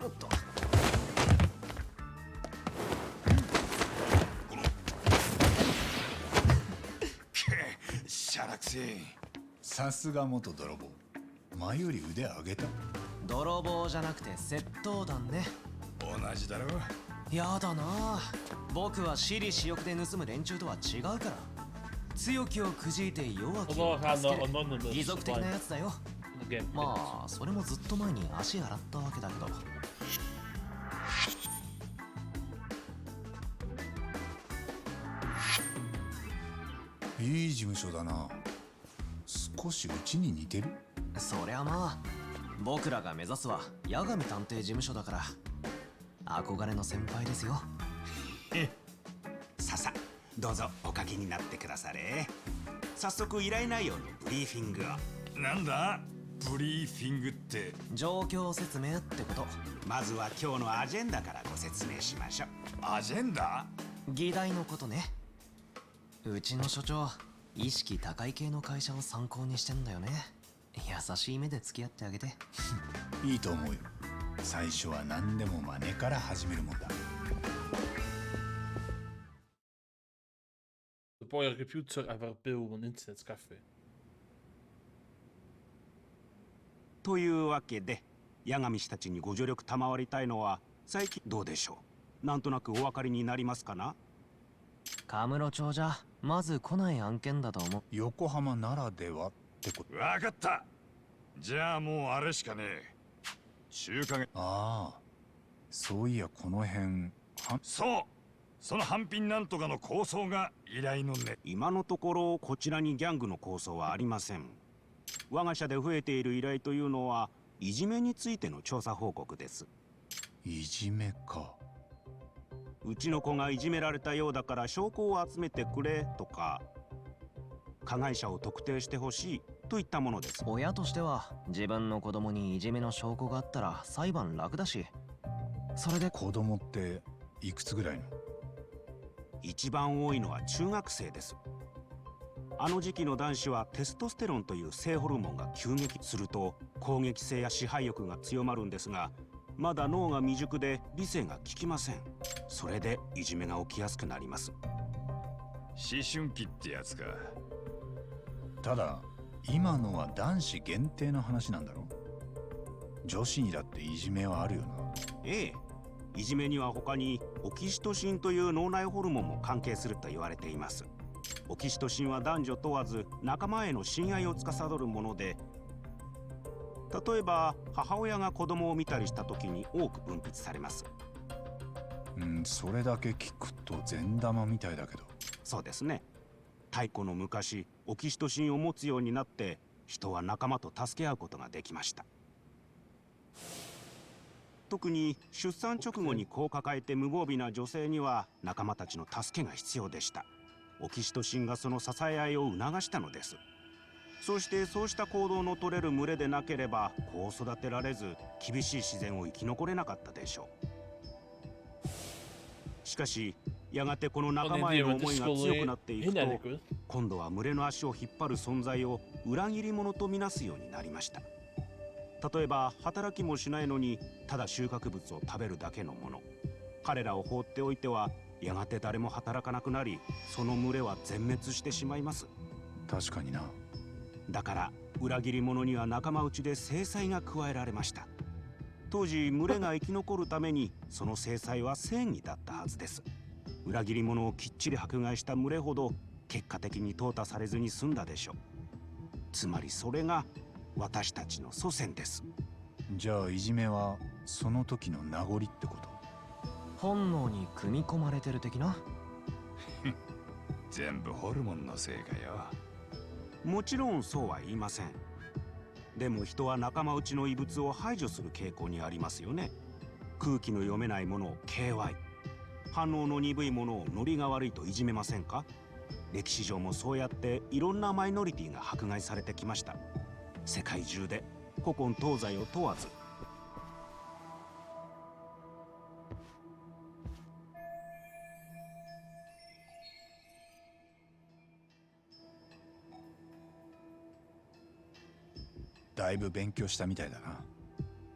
っと。しゃらくせえ。さすが元泥棒。前より腕上げた。泥棒じゃなくて窃盗団ね。同じだろ。やだな、僕は私利私欲で盗む連中とは違うから。強気をくじいて弱気を助ける義賊的なやつだよ。まあそれもずっと前に足洗ったわけだけど。いい事務所だな。少しうちに似てる。そりゃまあ、僕らが目指すは八神探偵事務所だから憧れの先輩ですよ。ささ、どうぞおかけになってくだされ。早速依頼内容のブリーフィングを。なんだブリーフィングって？状況説明ってこと。まずは今日のアジェンダからご説明しましょう。アジェンダ？議題のことね。うちの所長、意識高い系の会社を参考にしてんだよね。優しい目で付き合ってあげて。いいと思うよ。最初は何でも真似から始めるもんだ。De boy computer even beeld een internetcafé. というわけで、八神氏たちにご助力賜りたいのは最近どうでしょう。なんとなくお分かりになりますかな。カムロ町じゃまず来ない案件だと思う。横浜ならではってこと。わかった。じゃあもうあれしかねえ。週刊。ああ、そういやこの辺。そう、その半品なんとかの構想が依頼のね。今のところこちらにギャングの構想はありません。我が社で増えている依頼というのはいじめについての調査報告です。いじめか。うちの子がいじめられたようだから証拠を集めてくれとか、加害者を特定してほしいといったものです。親としては自分の子供にいじめの証拠があったら裁判楽だし、それで。子供っていくつぐらいの？一番多いのは中学生です。あの時期の男子はテストステロンという性ホルモンが急激すると攻撃性や支配欲が強まるんですが、まだ脳が未熟で理性が効きません。それでいじめが起きやすくなります。思春期ってやつか。ただ今のは男子限定の話なんだろ。女子にだっていじめはあるよな。ええ、いじめには他にオキシトシンという脳内ホルモンも関係すると言われています。オキシトシンは男女問わず仲間への親愛を司るもので、例えば母親が子供を見たりした時に多く分泌されます。それだけ聞くと善玉みたいだけど。そうですね。太古の昔、オキシトシンを持つようになって人は仲間と助け合うことができました。特に出産直後に子を抱えて無防備な女性には仲間たちの助けが必要でした。オキシトシンがその支え合いを促したのです。そしてそうした行動の取れる群れでなければ子を育てられず、厳しい自然を生き残れなかったでしょう。しかしやがてこの仲間への思いが強くなっていくと、今度は群れの足を引っ張る存在を裏切り者とみなすようになりました。例えば働きもしないのにただ収穫物を食べるだけのもの、彼らを放っておいてはやがて誰も働かなくなり、その群れは全滅してしまいます。確かにな。だから裏切り者には仲間内で制裁が加えられました。当時群れが生き残るためにその制裁は正義だったはずです。裏切り者をきっちり迫害した群れほど結果的に淘汰されずに済んだでしょう。つまりそれが私たちの祖先です。じゃあいじめはその時の名残ってこと？本能に組み込まれてる的な。全部ホルモンのせいかよ。もちろんそうは言いません。でも人は仲間内の異物を排除する傾向にありますよね。空気の読めないものを KY、 反応の鈍いものをノリが悪いといじめませんか？歴史上もそうやっていろんなマイノリティが迫害されてきました。世界中で古今東西を問わず。だいぶ勉強したみたいだな。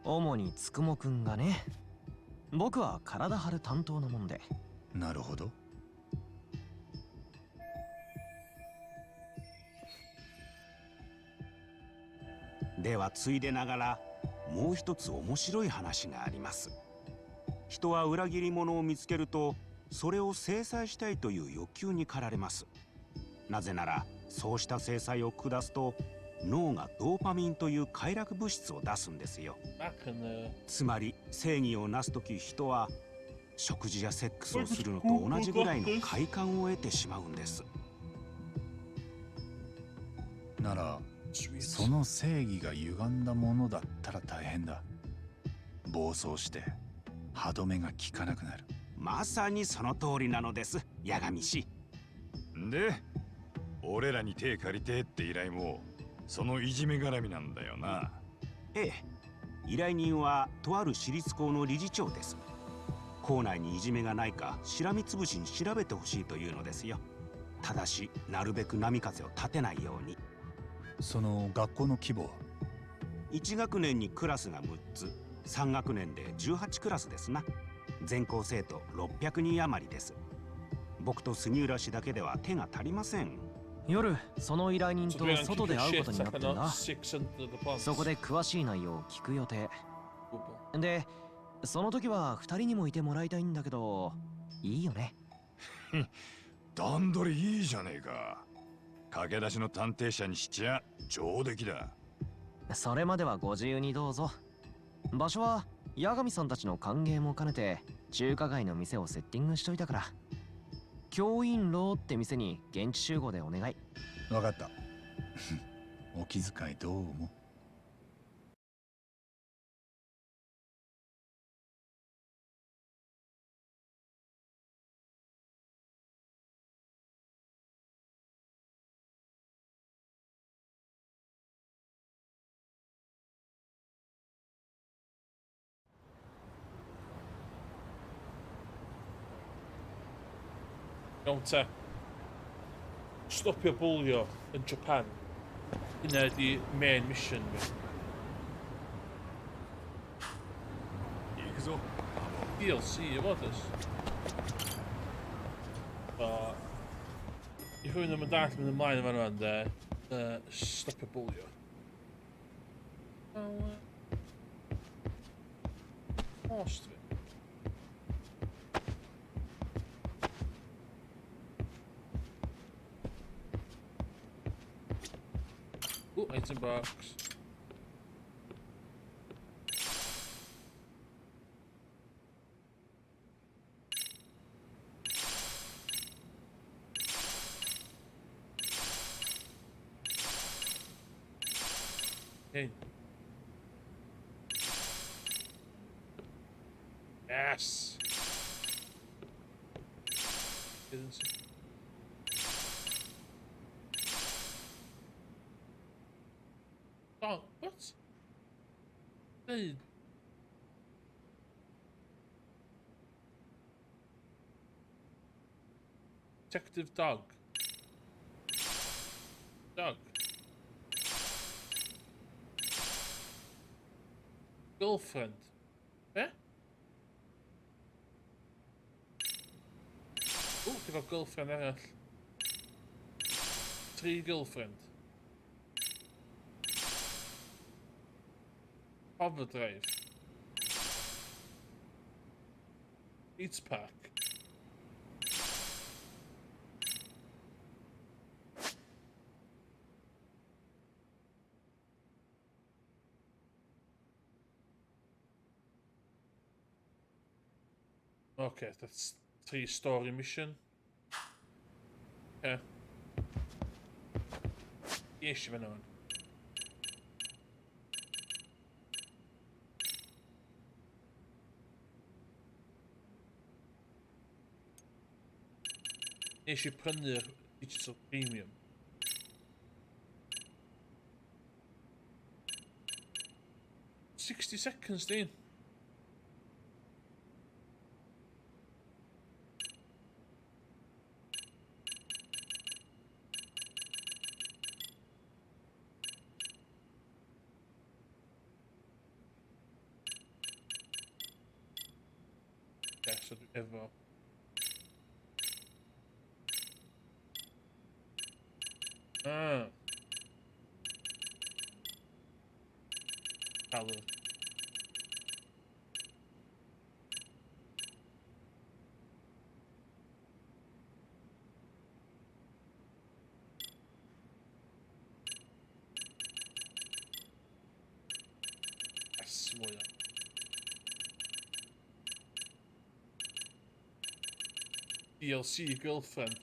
主につくもくんがね。僕は体張る担当なもんで。なるほど。ではついでながらもう一つ面白い話があります。人は裏切り者を見つけるとそれを制裁したいという欲求に駆られます。なぜならそうした制裁を下すと脳がドーパミンという快楽物質を出すんですよ。つまり正義をなす時人は食事やセックスをするのと同じぐらいの快感を得てしまうんです。ならその正義が歪んだものだったら大変だ。暴走して歯止めが効かなくなる。まさにその通りなのです、八神氏。で俺らに手借りてって依頼もそのいじめ絡みなんだよな。ええ、依頼人はとある私立校の理事長です。校内にいじめがないかしらみつぶしに調べてほしいというのですよ。ただしなるべく波風を立てないように。その学校の規模は1学年にクラスが6つ、3学年で18クラスですな。全校生徒600人余りです。僕と杉浦氏だけでは手が足りません。夜その依頼人と外で会うことになってんだ。そこで詳しい内容を聞く予定で、その時は2人にもいてもらいたいんだけど、いいよね？段取りいいじゃねえか。駆け出しの探偵社にしちゃ上出来だ。それまではご自由にどうぞ。場所は八神さんたちの歓迎も兼ねて中華街の店をセッティングしといたから、教員楼って店に現地集合でお願い。分かった。お気遣いどうも。Going to stop your bullion in Japan in the main mission. DLC, what is? Je gaat hem daar met een mine van de stop your bullion. Monster. Oh, item box. Okay. Yes. Oh, what? Hey. Detective Dog. Dog. Girlfriend. Eh? Oh, ik heb girlfriend erg. 3 girlfriend. Afbedrijf. Fietspark. Okay, that's 3 story mission. Okay. Eerst ben on. Eerst je printer iets op premium. $60 then. Ja, så du ever. Ah. Color. Yes, moja. DLC girlfriend.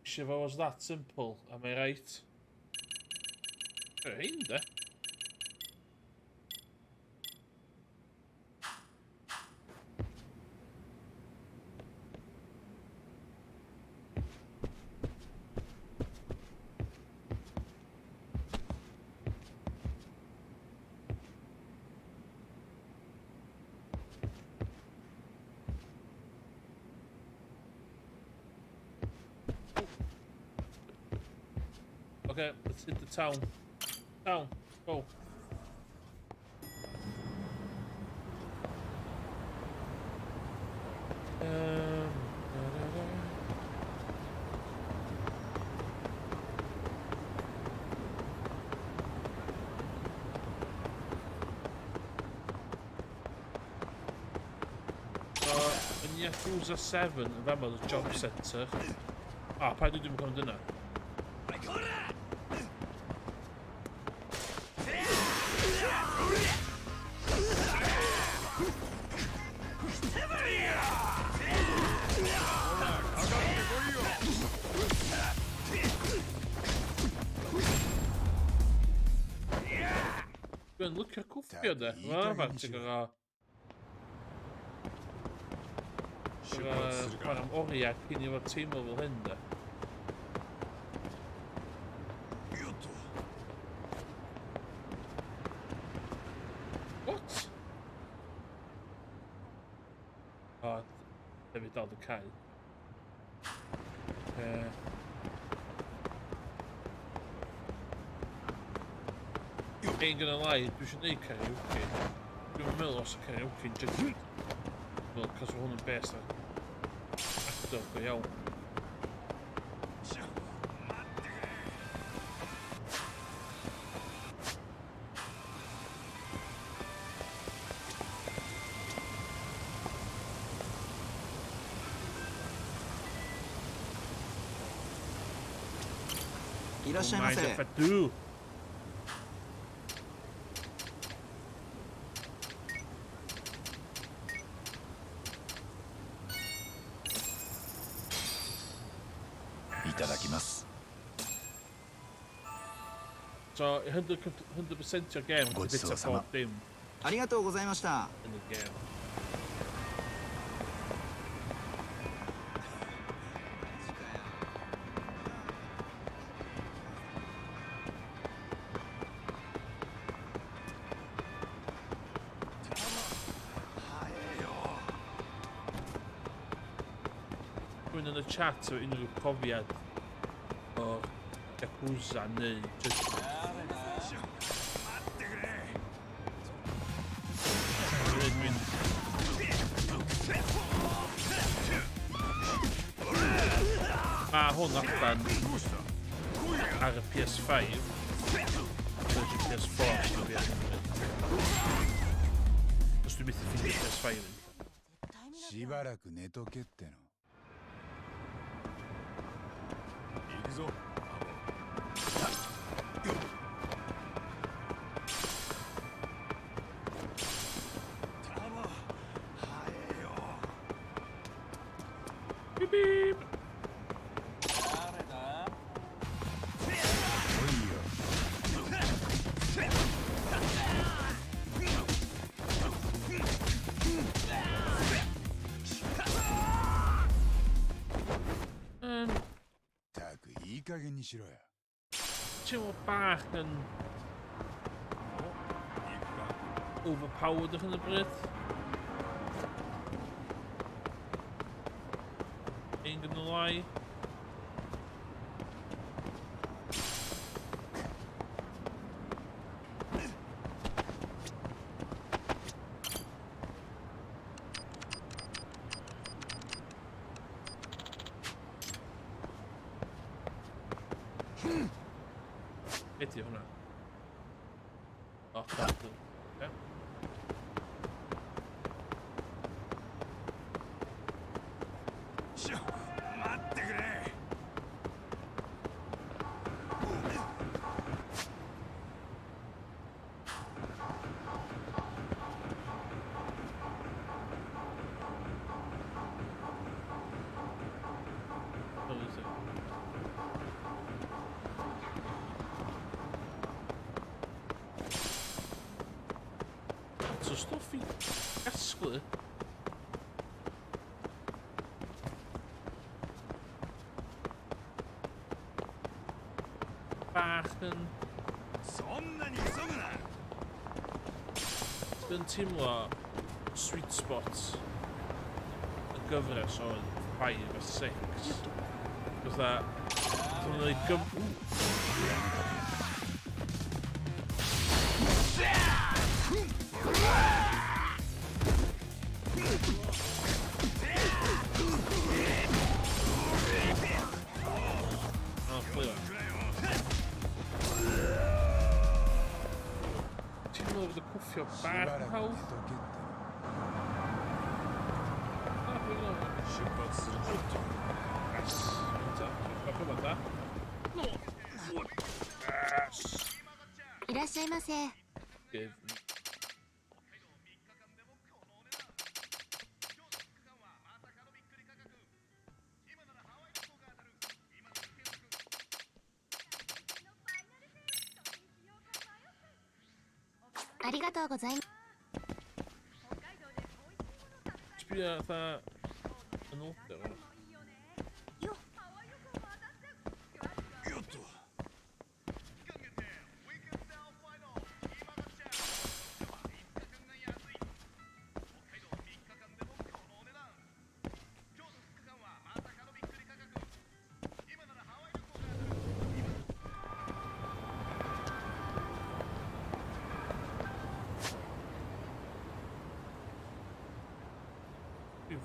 If I was that simple, am I right? Kinda. Okay, let's hit the town. Town, go. Yn Yakuza 7 yn fama oedd y job centre. Pa dwi ddim yn gwybod dyna? Dwi'n lwcio cwffio de. Fan ti'n gael... Pan am oriau cyn i fod teimlo fel hyn de. What? O, David dal dy cael. Ain't gonna lie, dwi eisiau neud karaoke. Dwi'n meddwl os y karaoke'n jyst. Wel, cos o hwn yn best actor go iawn.いらっしゃいませ。いただきます。 So 100% your game because it's a board game. ありがとうございました。 In the game. Rwy'n yn y chat o unrhyw profiad o Yakuza neu jyst... Mae hwn allan ar y PS5 version PS4 os dwi'n byth i ffeindio PS5 yn. しばらく寝とけっての。 行くぞ。Beep beep. Ti'n bach yn overpowered yn y bryd. Ain't gonna lie. Vet jag hon är. Ja, fast du. Ja. So stuff i gasglu. Bach yn... Yn teimlo sweet spot y gyfres o'n 5 a 6. Fytha... Dwi'n dweud Over the kuffje op paard houden. Give ありがとうございます。 Spela för en åter va?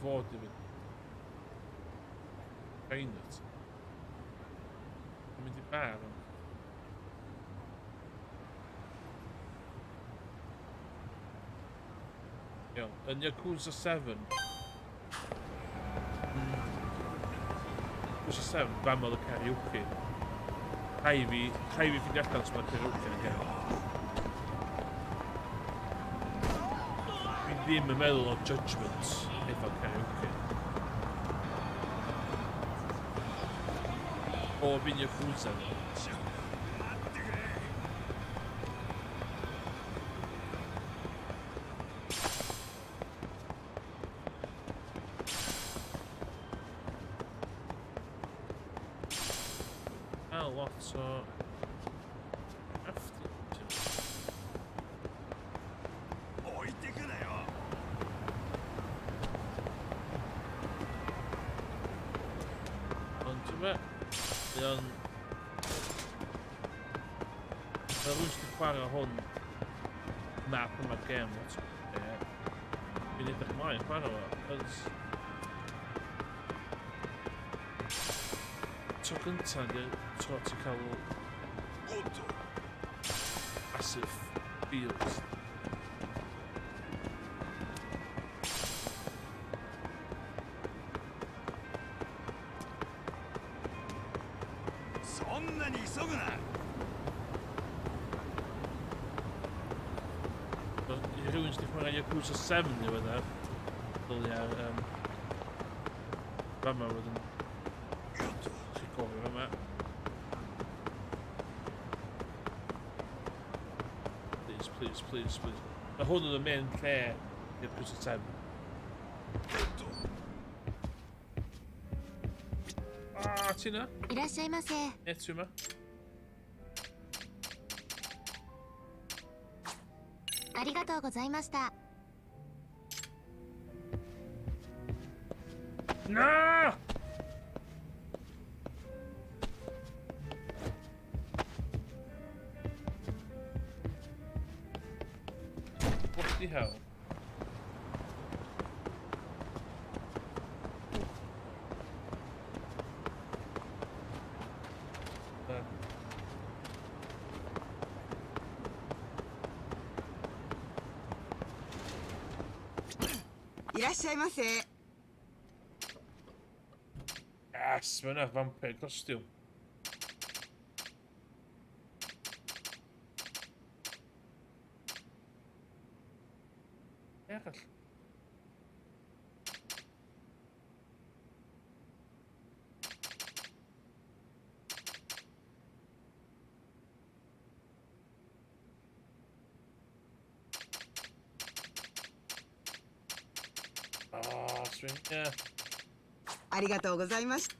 Vad du vill. Fainet. Kom inte i bären. Ja, en Yakuza 7. Yakuza 7, Bamma the Karaoke. Heavy fick hjärtan som att karaoke igen. Vi med Medal of Judgment. Ifall karaoke. Och vinner Yakuza. Så häftigt. Oj, det kunde jag. Tyvärr. Jag rustig para hon map on my game. We need to mine para because så gynta det tror att kalla passive fields. Ruins die van Yakuza 7 nu daar. Wil jij waar maar wat een gekomen maar. Please. The whole of the men care Yakuza 7. Ah, Tina. いらっしゃいませ。Etsuma. ありがとうございました。なあ。What the hell? Yes, men een vampire kostuum. Erg. Ah, swing, yeah. ありがとうございました。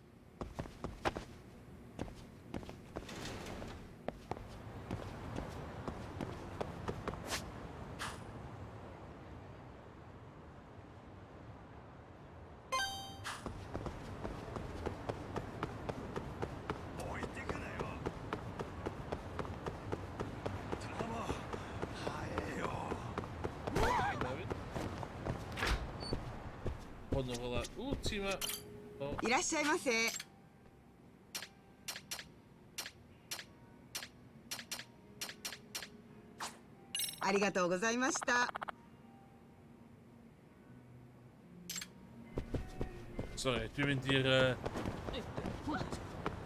今度はチームいらっしゃいませ。ありがとうございました。Sorry, dwi'n mynd i'r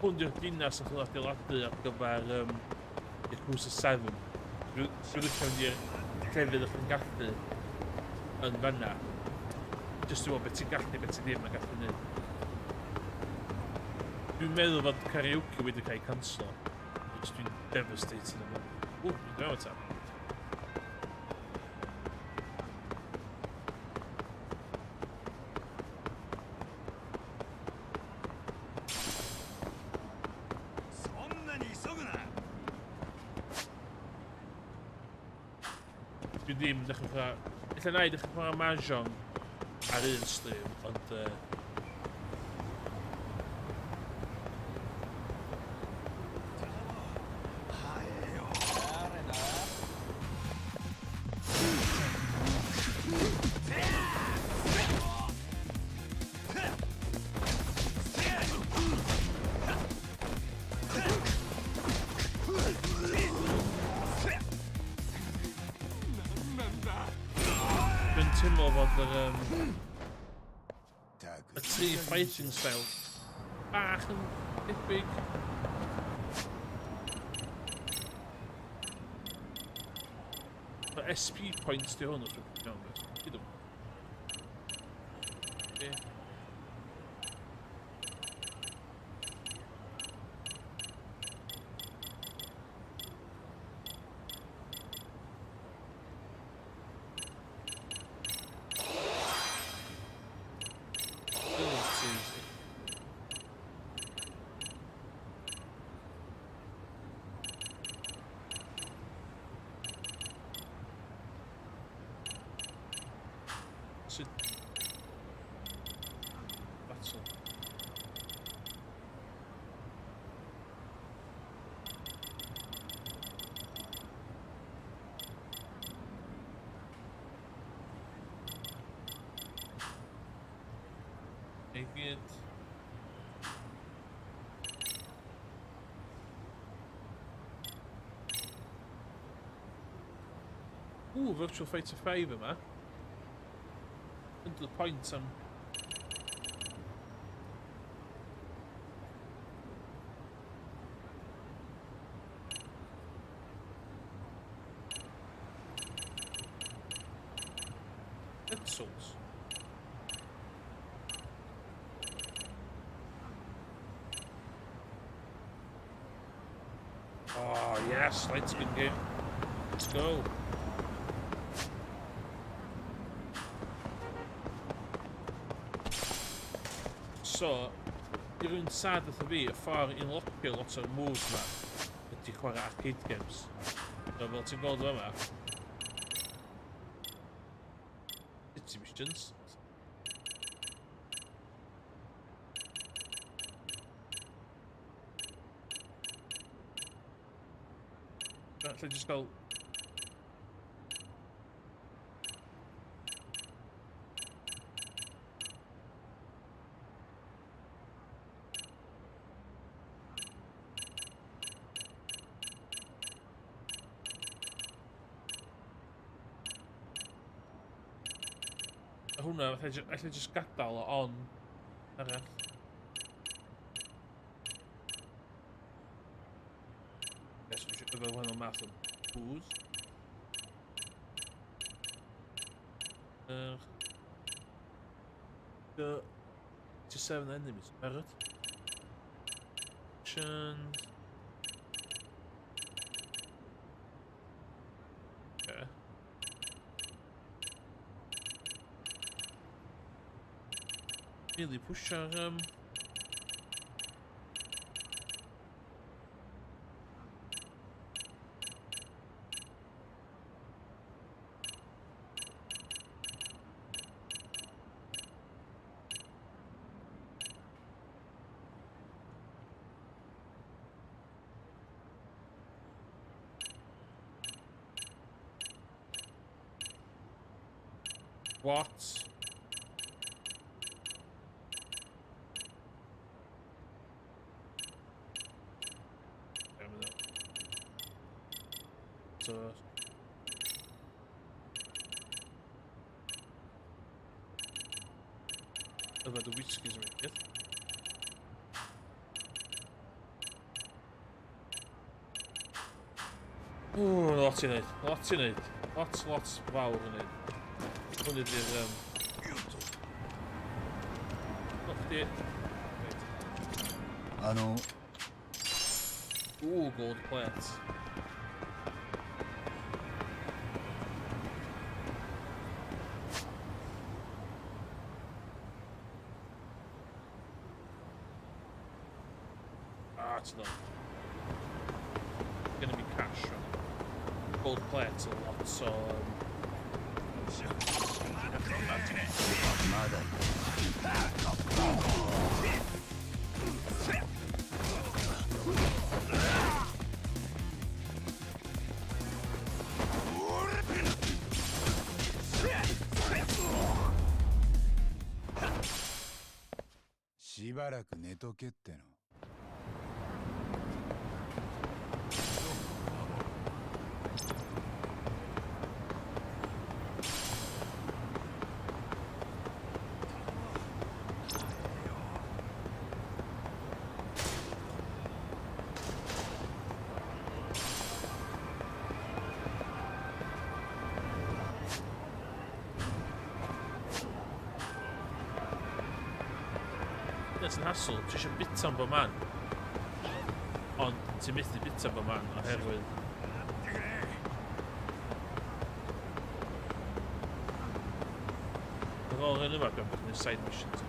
hwn yw'r dinas nath o'n adeiladu ar gyfer Yakuza 7. Dwi'n licio mynd i'r llefydd o'ch yn gallu yn fanna. Just dwi'n meddwl beth ti'n gallu, beth ti'n ddim yn gallu neud. Dwi'n meddwl fod karaoke wedi cael ei canslo. Dwi'n devastated yn ymwneud. Dwi'n meddwl ta. Dwi ddim yn dechrau chwarae... Ella na i dechrau chwarae Mahjong ar un stream, ond... Dwi'n teimlo fod y tri fighting style bach yn debyg. Mae SP points di hwn os dwi'n iawn. Hyd o'n. Ooh, Virtual Fighter 5 yma. Into the point am... Dead Souls. Oh yes, light spin game. Let's go. So, i rwy'n sad wrth o fi, y ffordd i unlockio lot o'r moves yma ydy chwarae arcade games. So, fel ti'n gweld yma, City Missions. Allai jyst gael... Hwna, allai jyst gadael o on arall. Yes, we should go wahanol math o booze. To 7 enemies. Barret. Actions. Okay. Really push our what? Yfed y whiskies yn rhaid. Lot i wneud. Lot fawr i wneud. Hwnnw di'r... Ooh, gold plate. It's not. Gonna be cash, right? Gold plates a lot, so.しばらく寝とけっての。It's an hassle, ti eisiau bita am bo man. Ond ti methu bita am bo man oherwydd... Oedd ôl hyn yma gan bod yn side missions.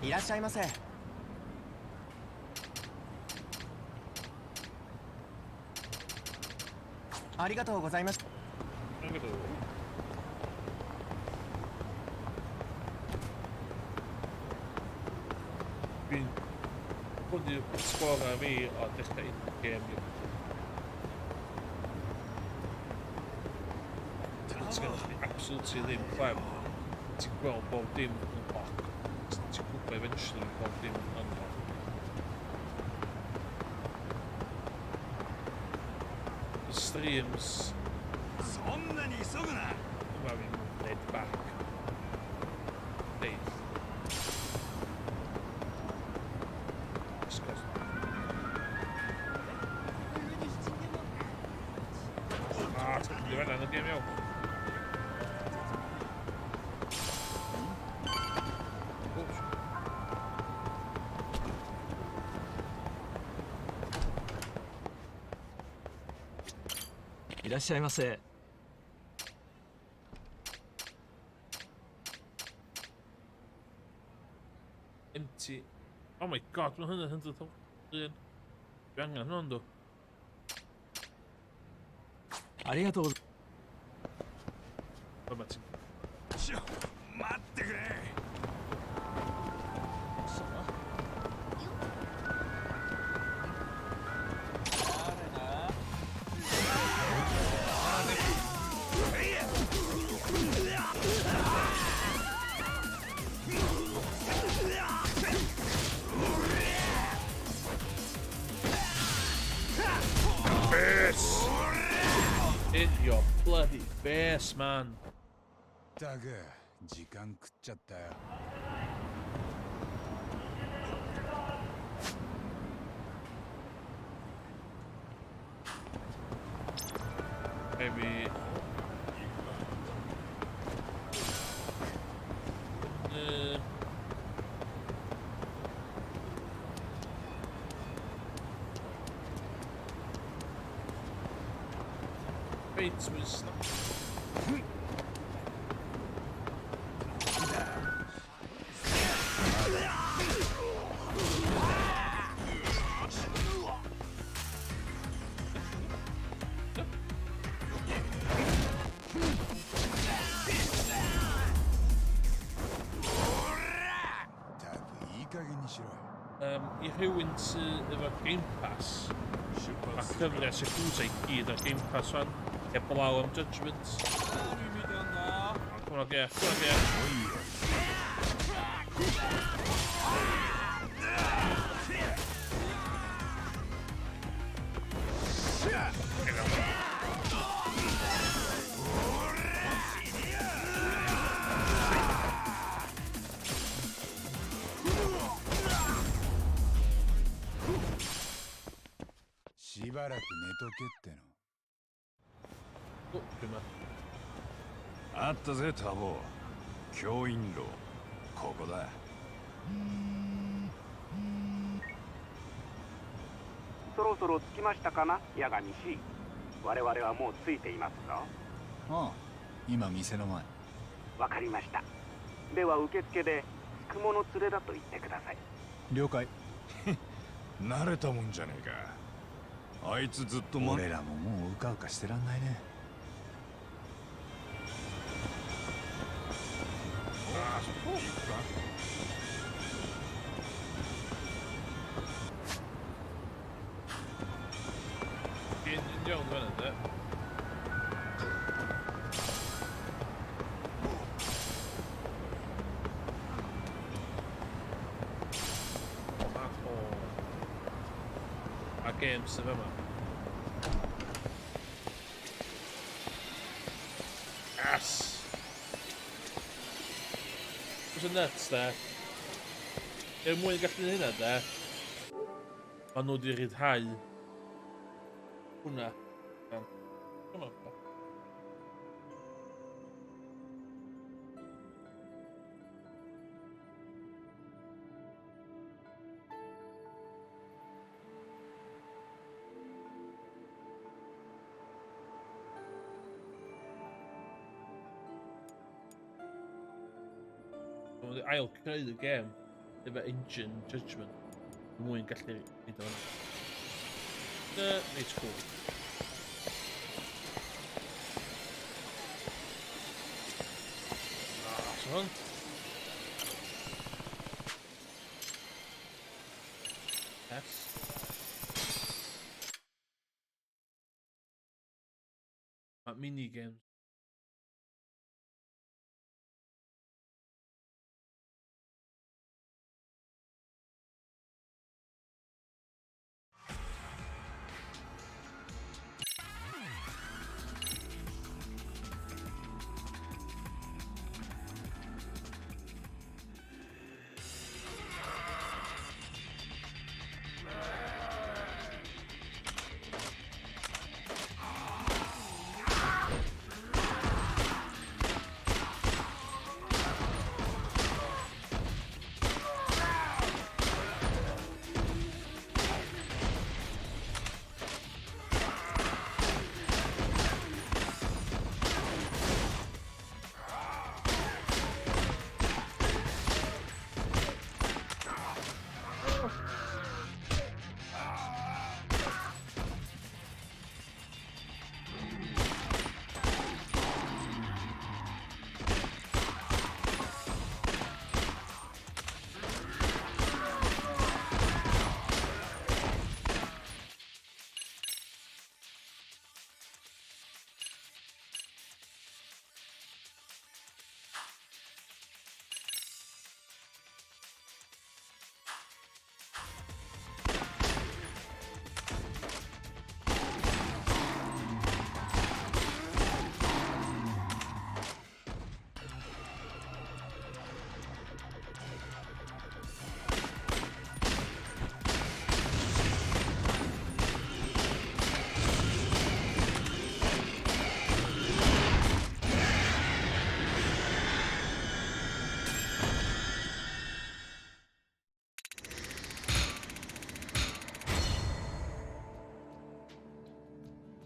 Iらっしゃいませ。ありがとうございました。Dwi'n hwnnw sgwr a fi o dechrau un gêm i. Ti'n gallu absolutely ddim clem. Ti'n gweld bob dim yn lock. Ti'n gwybod eventually bob dim yn unlock. The streams... Yma fi'n laid back. Faith. Dwi'n yn y gêm iawn.いらっしゃいませ。Empty. Oh my god, mae hynny'n 100,000. Dwi angen hwnna'n do. ありがとう。待ってくれ。In your bloody face, man. ったく時間食っちゃったよ。Maybe. Bates was. I rhywun sydd efo Game Pass a cyfriau Yakuza I gyd ar Game Pass fan heblaw am Judgment. Come on, get. ばらく寝とけっての。お、車。あったぜタボ。教員楼ここだ。そろそろ着きましたかな、八神氏。我々はもう着いていますぞ。ああ、今店の前。わかりました。では受付で雲の連れだと言ってください。了解。慣れたもんじゃねえか。あいつずっと俺らももううかうかしてらんないね。ああ、そこ行くか。Gör inte väl inte. Games of Emma. Yes. There's a nuts there. Är mwyn gallu hynna there? Ma'n nhw di rhyddhau hwnna. Come on. I'll play the game efo engine judgment mwyn gallu neud o hwnna. It's cool. Son. Yes. Mini games.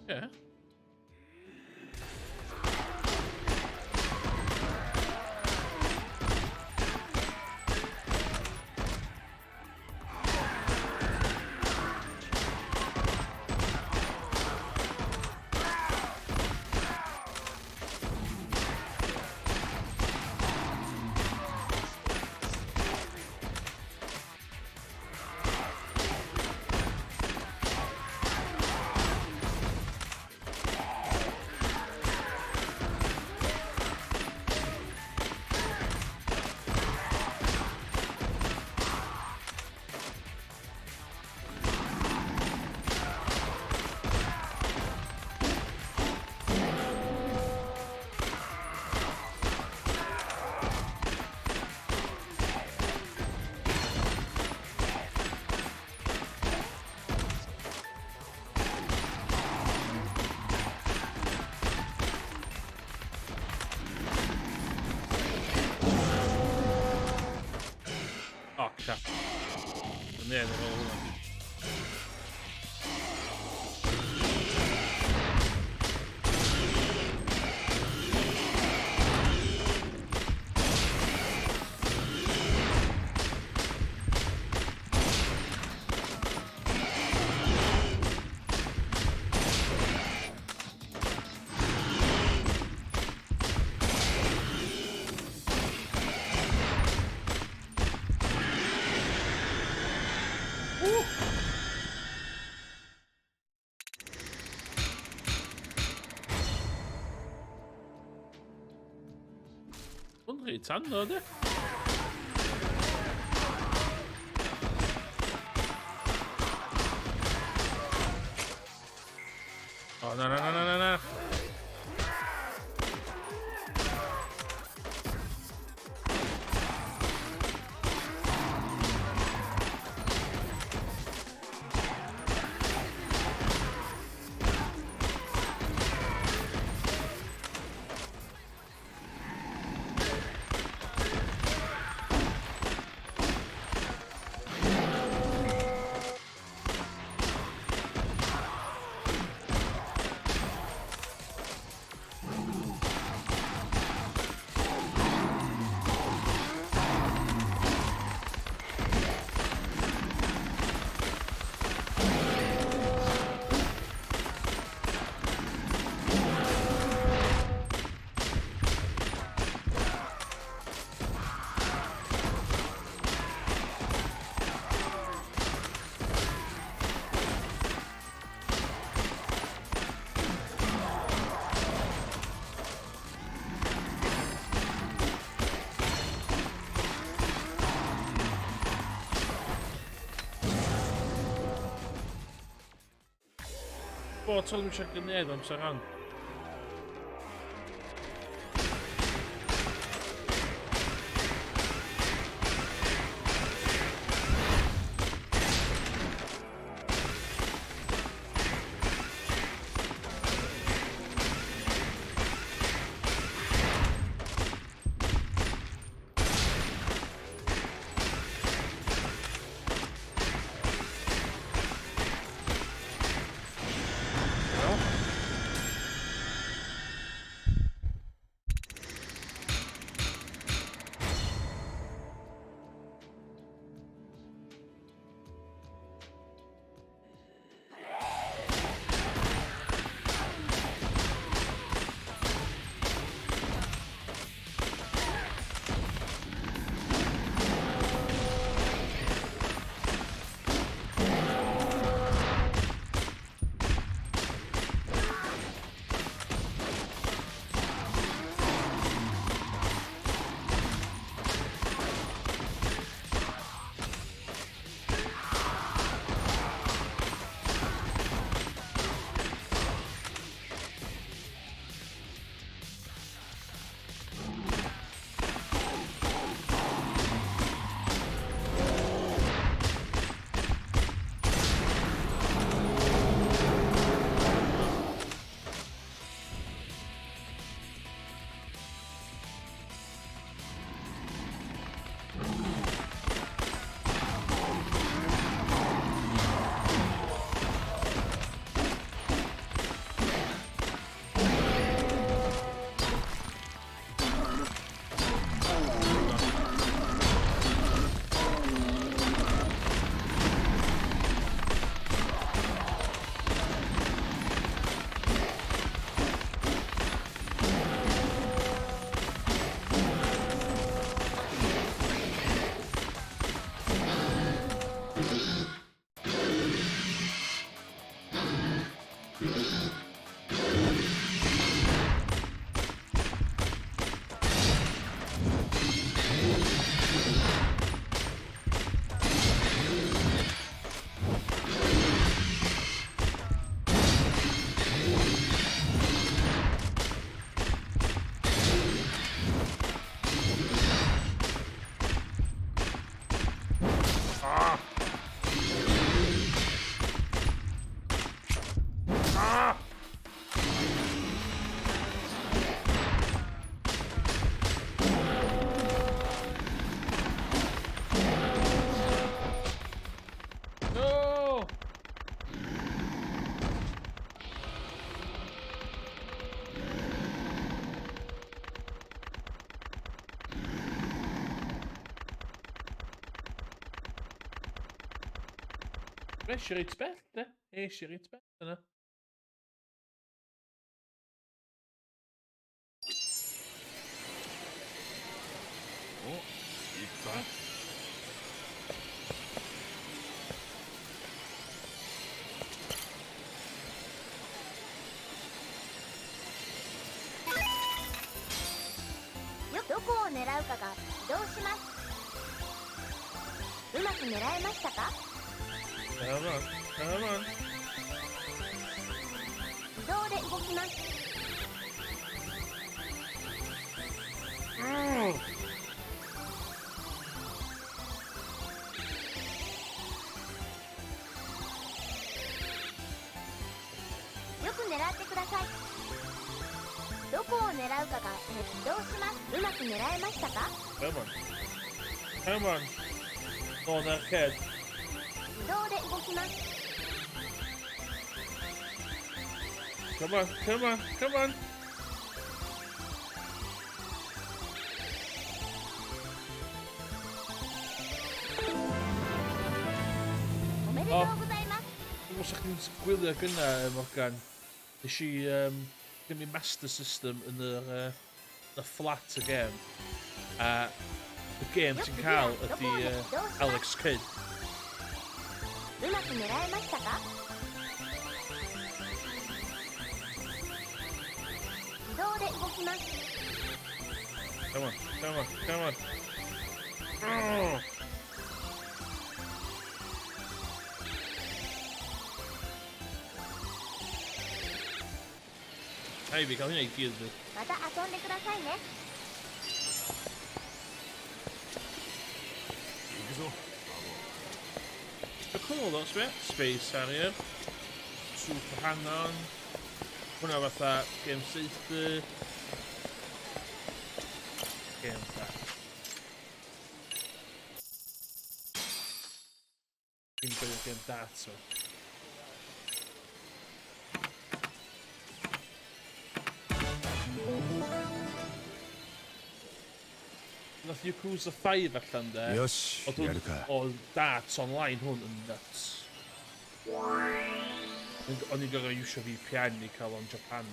Yeah. Kap. Nie, no. Iets aan nodig. Oh, no. Po co mi się nie dam saran? Esce rispetta? Esce rispetta, no? Oh,いった。どこを狙うかが移動します。うまく狙えましたか？移動で動きます。よく狙ってください。どこを狙うかが移動します。うまく狙えましたか？ Come on. Oh, that kid. 移動で動きます。Come on, come on, come on. おめでとうございます。Was echt een squiller kunnen, Morgan. Is she give me Master System in the flat again? The game to Carl at the Alex Kid. うまく狙えましたか？移動で動きます。 Come on, come on, come on. Oh. Hey, vi kan ju inte göra det. また遊んでくださいね。行くぞ。 Cool, that's it. Space Harrier. Super Hang-On. Hwnna fatha Game Saethu. Game that. Game that, so. Nath Yakuza 5 allan de. Yosh, Yaruka. O darts online hwn yn nuts. O'n i'n gorau iwsio VPN i cael o'n Japan o.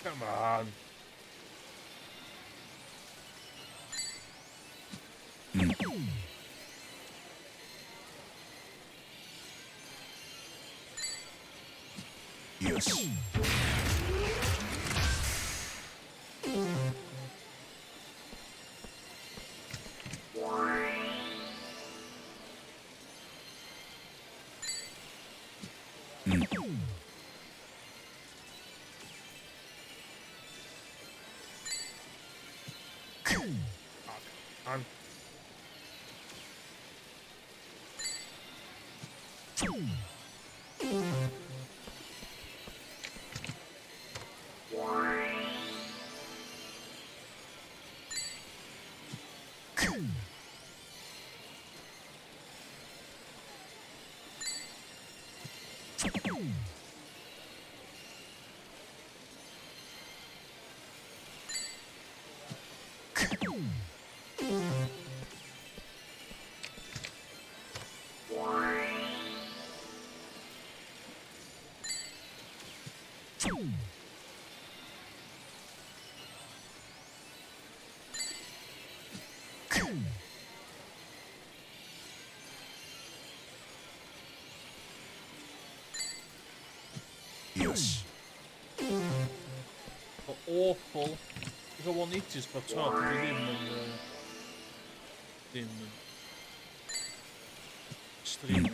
Come on. Yosh. On. Yosh. Awful. Tylko one idziesz po co? Din stream.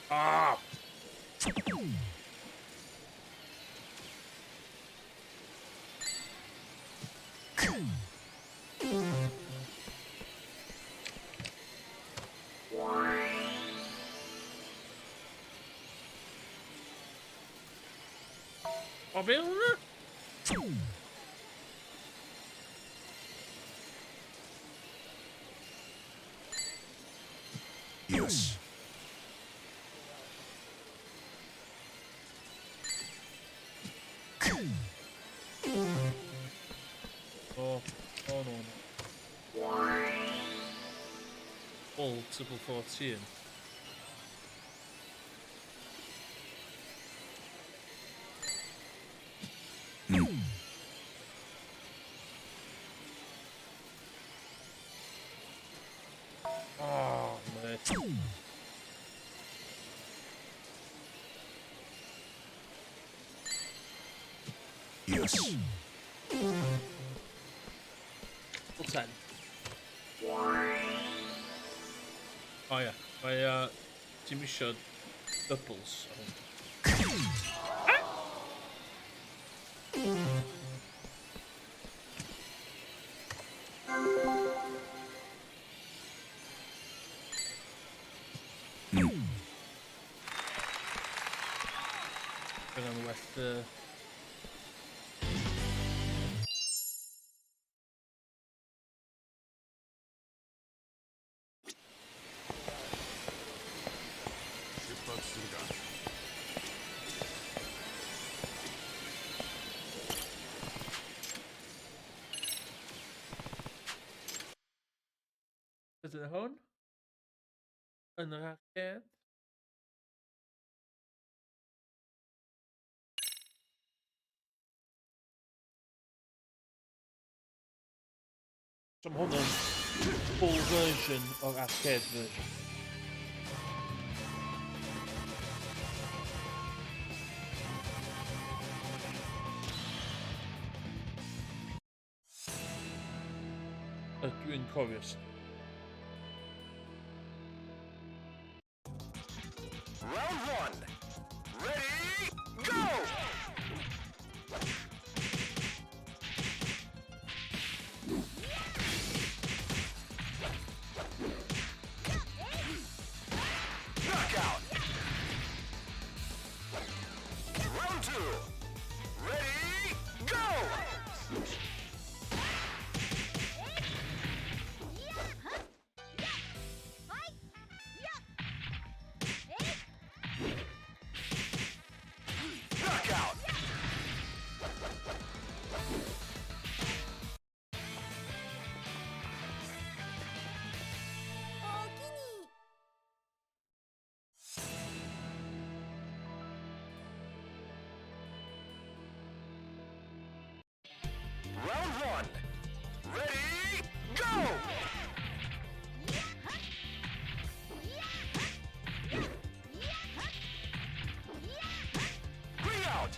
Ah! Abi onu. Yes. Oh, oh no. Multiple 14. Oh, mate. Yes. Full 10. Oh yeah, my Jimmy showed doubles. Going on the west. Is it a hon? Een raket? Some Holland full version or arcade version. Doing chorus. Round one. Ready, go! Knockout. Round two. Ready, go! Knockout. Round one. Ready, go! Bring out.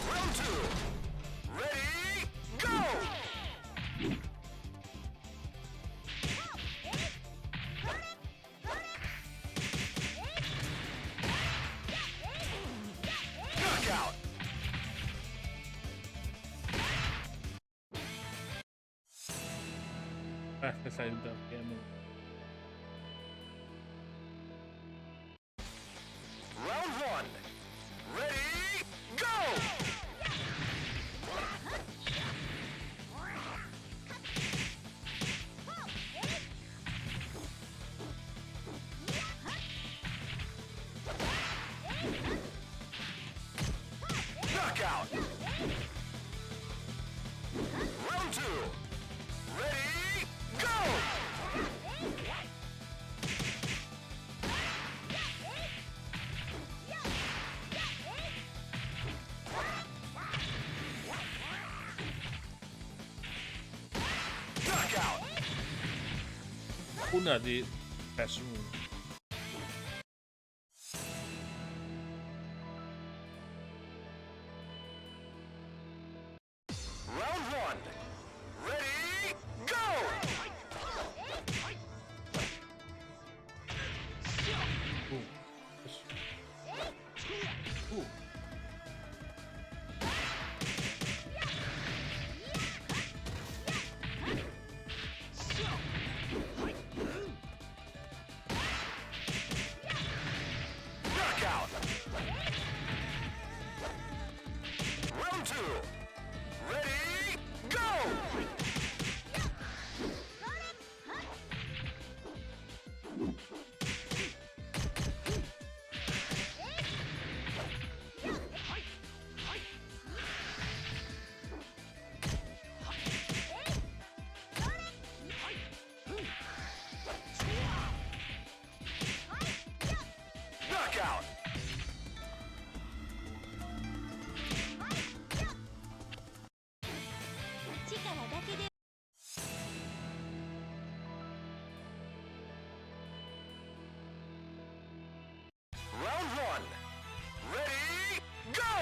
Round two. Ready, go! Knockout. Bästa säilytään. Round one. Ready, go! Knockout. Round two. Ready, go! Knockout. Una di nessuno. Round one. Ready, go! Round two. Ready, go! Knockout! Round one. Ready, go!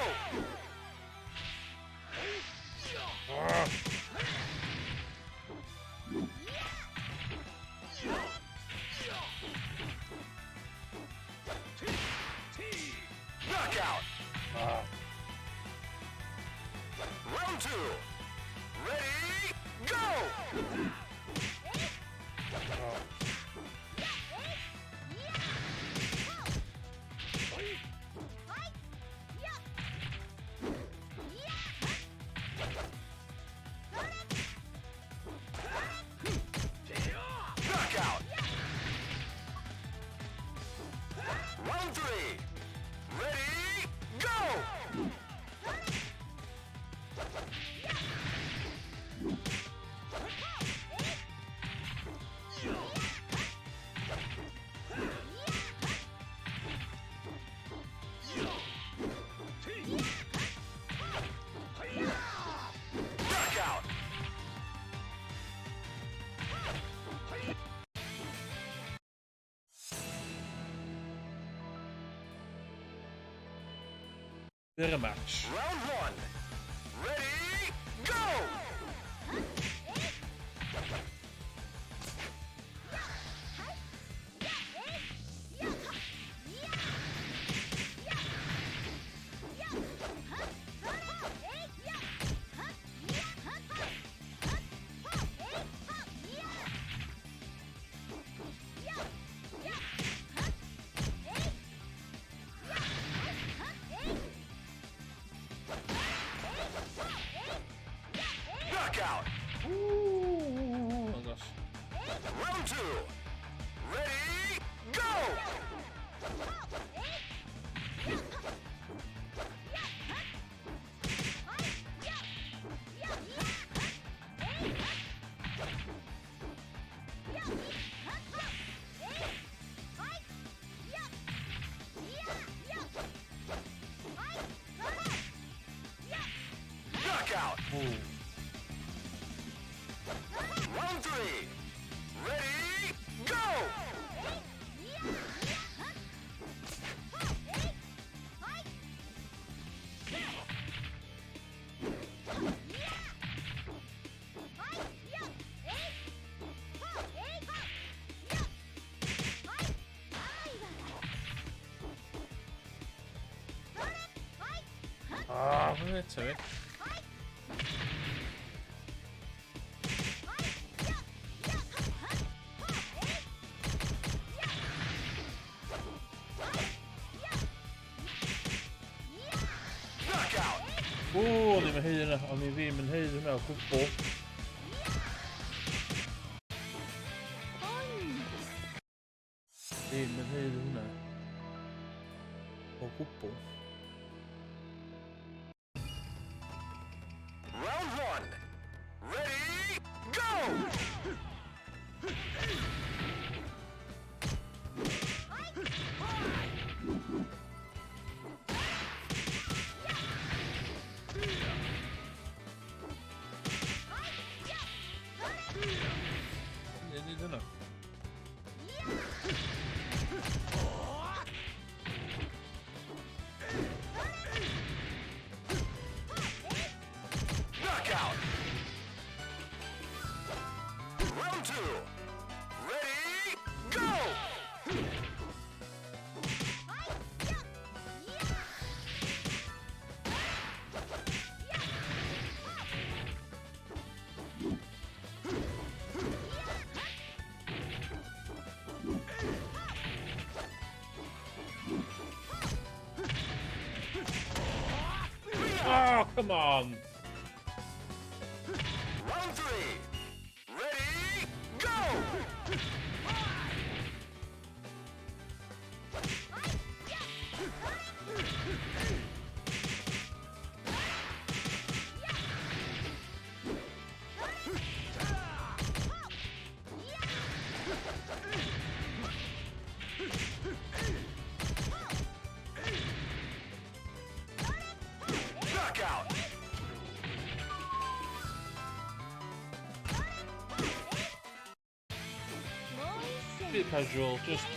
Knockout! Round two. Ready, go! Knockout! Round three. Ready, go! Knockout! Weer een match. Round one. Ready, go! Knockout! Oh my gosh. Round two. Ready, go! Knockout! Round three. Ready, go! Ah, vad är det? Sorry. Knockout! Åh, det med höjderna. Om ni vill, men höjden med att gå på. Det är med höjderna. Och gå på. Round one. Ready, go! Det är lite nu. Come on. Round 3. Ready, go! Knockout! Bit casual, just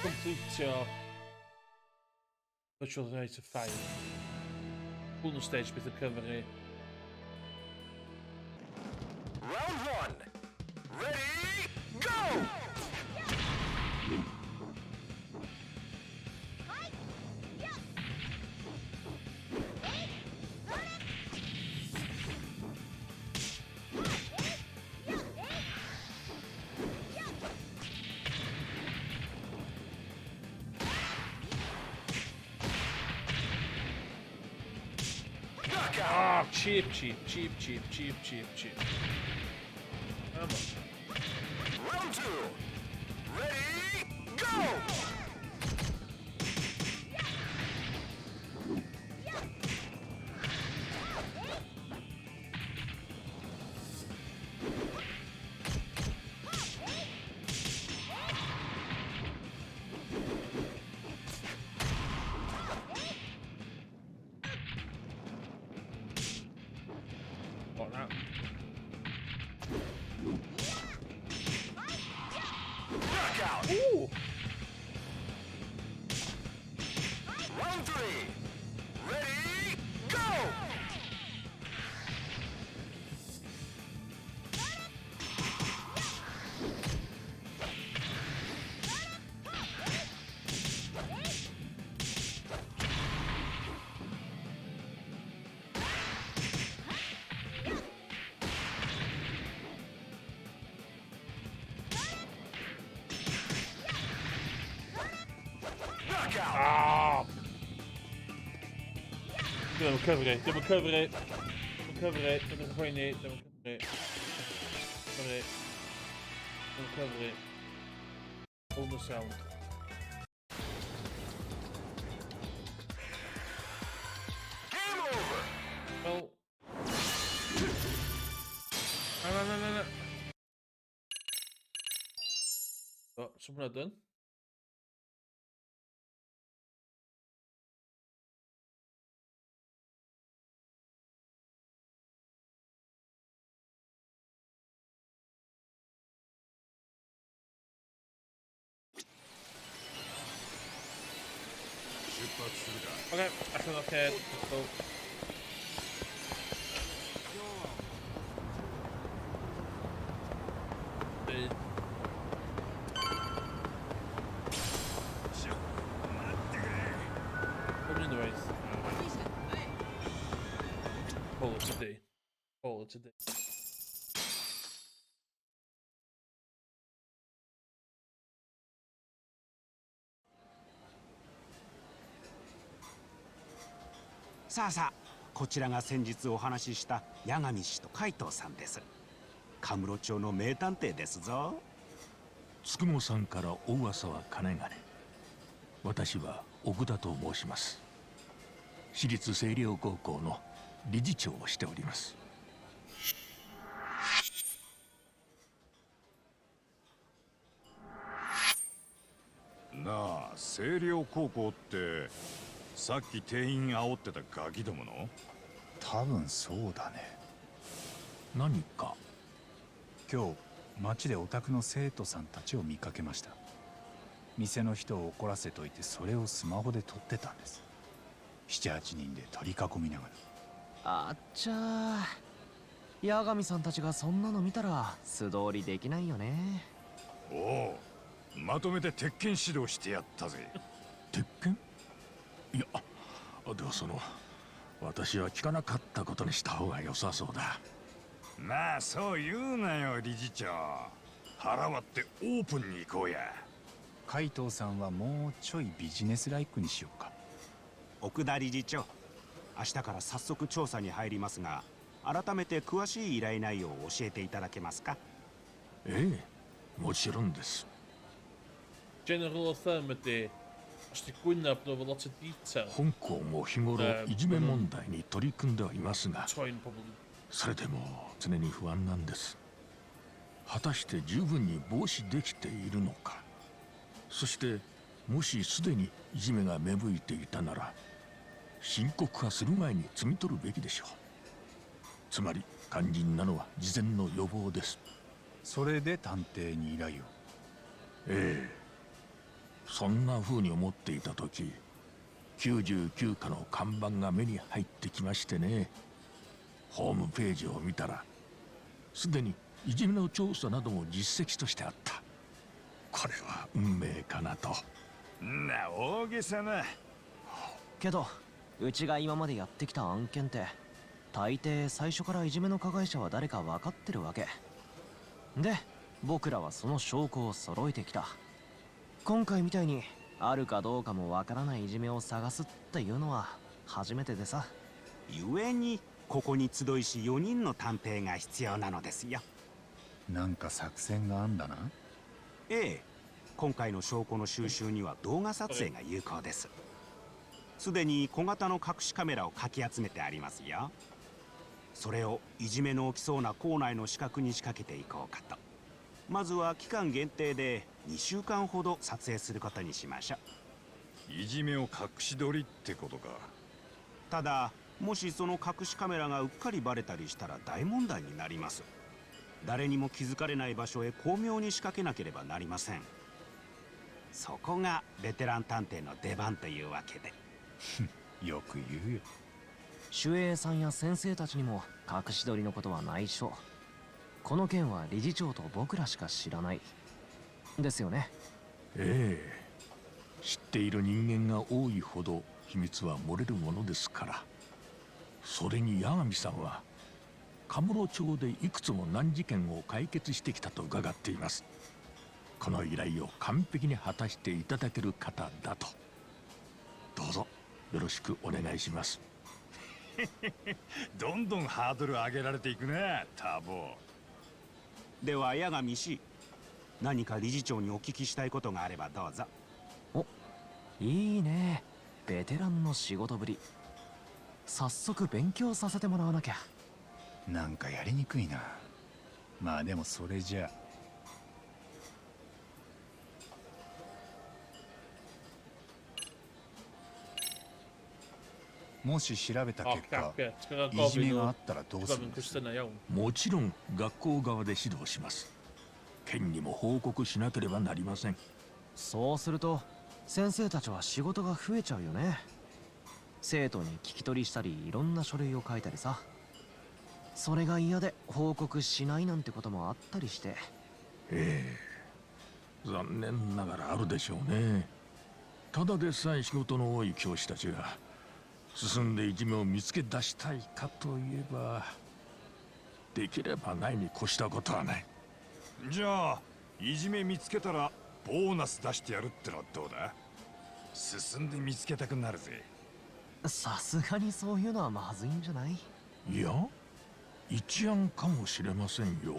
complete your virtual reality 5. Volgende stage met de cyfri. Round 1. Ready, go! Ah, cheap. Come on. Round 2. Ready, go! Like that. Knockout! Ooh. Round 3. Ready, go! Knockout! Ah. Double cover it. Double cover it. All the sound. Game over! Well. No. Oh, something I've done. Okay, I think okay. Cool. Put in the race. Call it today. Call it today.さあさあ、こちらが先日お話しした八神氏と海藤さんです。カムロ町の名探偵ですぞ。つくもさんからお噂はかねがね。私は奥田と申します。私立星稜高校の理事長をしております。なあ、星稜高校ってさっき店員煽ってたガキどもの？多分そうだね。何か？今日街でお宅の生徒さんたちを見かけました。店の人を怒らせといてそれをスマホで撮ってたんです。7、8人で取り囲みながら。あっちゃー、八神さんたちがそんなの見たら素通りできないよね。おお、まとめて鉄拳指導してやったぜ。鉄拳？いや、では私は聞かなかったことにした方が良さそうだ。まあそう言うなよ理事長。腹割ってオープンに行こうや。海藤さんはもうちょいビジネスライクにしようか。奥田理事長、明日から早速調査に入りますが、改めて詳しい依頼内容を教えていただけますか？ええ、もちろんです。 General Authority os ti'n gwyneb nhw efo lot o detail. 香港も日頃いじめ問題に取り組んではいますが、 Toi'n pobl それでも常に不安なんです。果たして十分に防止できているのか。そしてもしすでにいじめが芽吹いていたなら、深刻化する前に摘み取るべきでしょう。つまり肝心なのは事前の予防です。それで探偵に依頼を。ええ、そんな風に思っていた時、99課の看板が目に入ってきましてね。ホームページを見たら、すでにいじめの調査なども実績としてあった。これは運命かなと。な、大げさな。けどうちが今までやってきた案件って大抵最初からいじめの加害者は誰か分かってるわけで、僕らはその証拠を揃えてきた。今回みたいにあるかどうかもわからないいじめを探すっていうのは初めてでさ。故にここに集いし4人の探偵が必要なのですよ。なんか作戦があんだな。ええ、今回の証拠の収集には動画撮影が有効です。すでに小型の隠しカメラをかき集めてありますよ。それをいじめの起きそうな校内の死角に仕掛けていこうかと。まずは期間限定で2週間ほど撮影することにしましょう。いじめを隠し撮りってことか。ただもしその隠しカメラがうっかりバレたりしたら大問題になります。誰にも気づかれない場所へ巧妙に仕掛けなければなりません。そこがベテラン探偵の出番というわけで。よく言うよ。守衛さんや先生たちにも隠し撮りのことは内緒。この件は理事長と僕らしか知らないですよね。ええ、知っている人間が多いほど秘密は漏れるものですから。それに八神さんはカムロ町でいくつも難事件を解決してきたと伺っています。この依頼を完璧に果たしていただける方だと。どうぞよろしくお願いします。どんどんハードル上げられていくね、タボ。では八神氏、何か理事長にお聞きしたいことがあればどうぞ。お、いいね、ベテランの仕事ぶり。早速勉強させてもらわなきゃ。なんかやりにくいな。まあでもそれじゃあ。もし調べた結果、いじめがあったらどうするんですか？もちろん学校側で指導します。県にも報告しなければなりません。そうすると先生たちは仕事が増えちゃうよね。生徒に聞き取りしたりいろんな書類を書いたりさ。それが嫌で報告しないなんてこともあったりして。ええ、残念ながらあるでしょうね。ただでさえ仕事の多い教師たちが進んでいじめを見つけ出したいかといえば、できればないに越したことはない。じゃあいじめ見つけたらボーナス出してやるってのはどうだ？進んで見つけたくなるぜ。さすがにそういうのはまずいんじゃない？いや、一案かもしれませんよ。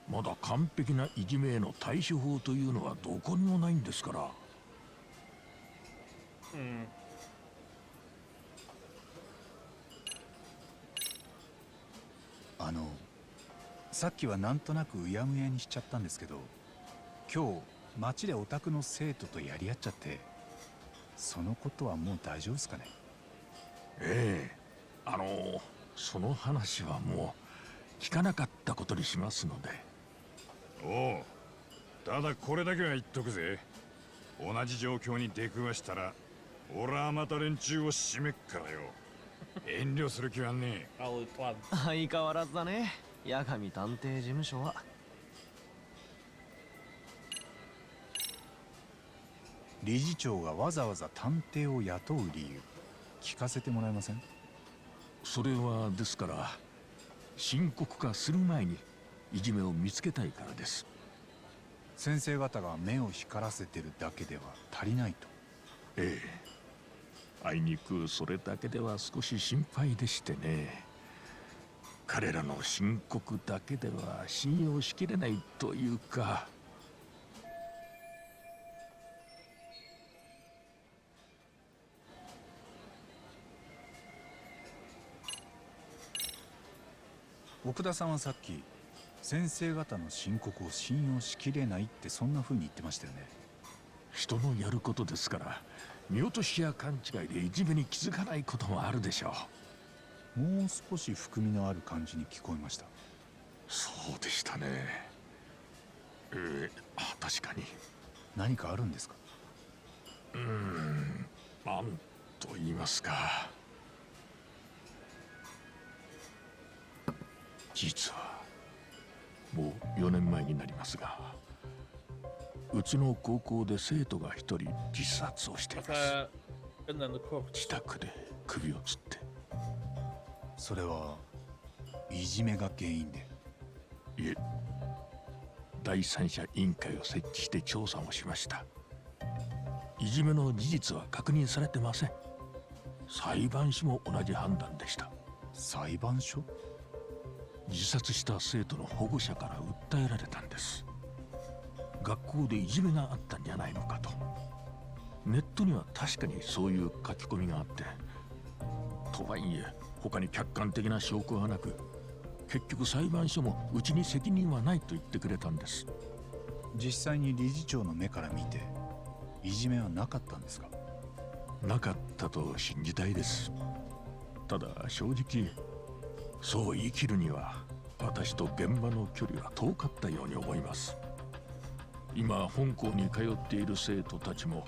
まだ完璧ないじめへの対処法というのはどこにもないんですから。さっきはなんとなくうやむやにしちゃったんですけど、今日街でオタクの生徒とやり合っちゃって、そのことはもう大丈夫ですかね？ええ、その話はもう聞かなかったことにしますので。おう、ただこれだけは言っとくぜ。同じ状況に出くわしたら俺はまた連中を締めっからよ。遠慮する気はねえ。相変わらずだね、八神探偵事務所は。理事長がわざわざ探偵を雇う理由、聞かせてもらえません？それはですから、深刻化する前にいじめを見つけたいからです。先生方が目を光らせてるだけでは足りないと。ええ、あいにくそれだけでは少し心配でしてね。彼らの申告だけでは信用しきれないというか。奥田さんはさっき先生方の申告を信用しきれないってそんな風に言ってましたよね。人のやることですから、見落としや勘違いでいじめに気づかないこともあるでしょう。もう少し含みのある感じに聞こえました。そうでしたね。確かに。何かあるんですか？なんと言いますか。実はもう4年前になりますが、うちの高校で生徒が一人自殺をしています。自宅で首を吊って。それはいじめが原因で？いえ、第三者委員会を設置して調査をしました。いじめの事実は確認されてません。裁判所も同じ判断でした。裁判所？自殺した生徒の保護者から訴えられたんです。学校でいじめがあったんじゃないのかと。ネットには確かにそういう書き込みがあって、とはいえ他に客観的な証拠がなく、結局裁判所もうちに責任はないと言ってくれたんです。実際に理事長の目から見ていじめはなかったんですか？なかったと信じたいです。ただ正直、そう言い切るには私と現場の距離は遠かったように思います。今本校に通っている生徒たちも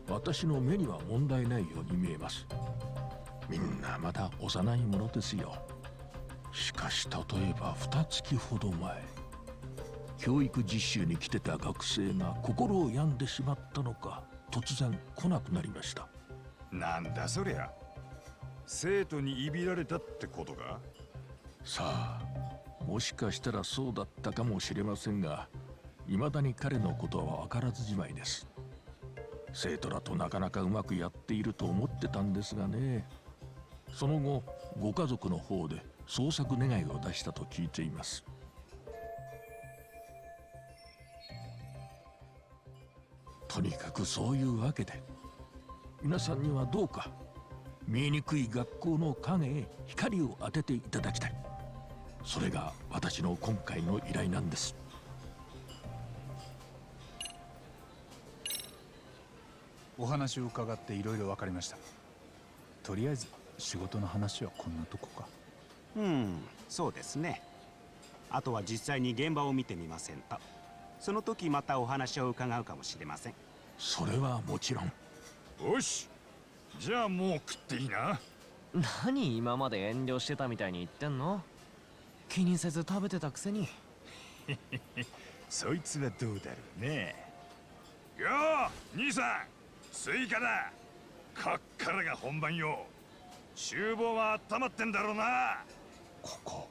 私の目には問題ないように見えます。みんなまだ幼いものですよ。しかし例えば2月ほど前、教育実習に来てた学生が心を病んでしまったのか、突然来なくなりました。なんだそりゃ。生徒にいびられたってことか？さあ、もしかしたらそうだったかもしれませんが、未だに彼のことは分からずじまいです。生徒らとなかなかうまくやっていると思ってたんですがね。その後、ご家族の方で捜索願いを出したと聞いています。とにかくそういうわけで、皆さんにはどうか見えにくい学校の影へ光を当てていただきたい。それが私の今回の依頼なんです。お話を伺っていろいろ分かりました。とりあえず仕事の話はこんなとこか。そうですね。あとは実際に現場を見てみませんと。その時またお話を伺うかもしれません。それはもちろん。よし、じゃあもう食っていいな。何今まで遠慮してたみたいに言ってんの？気にせず食べてたくせに。そいつはどうだろうね。よー兄さん、スイカだ。こっからが本番よ。厨房は温まってんだろうな。ここ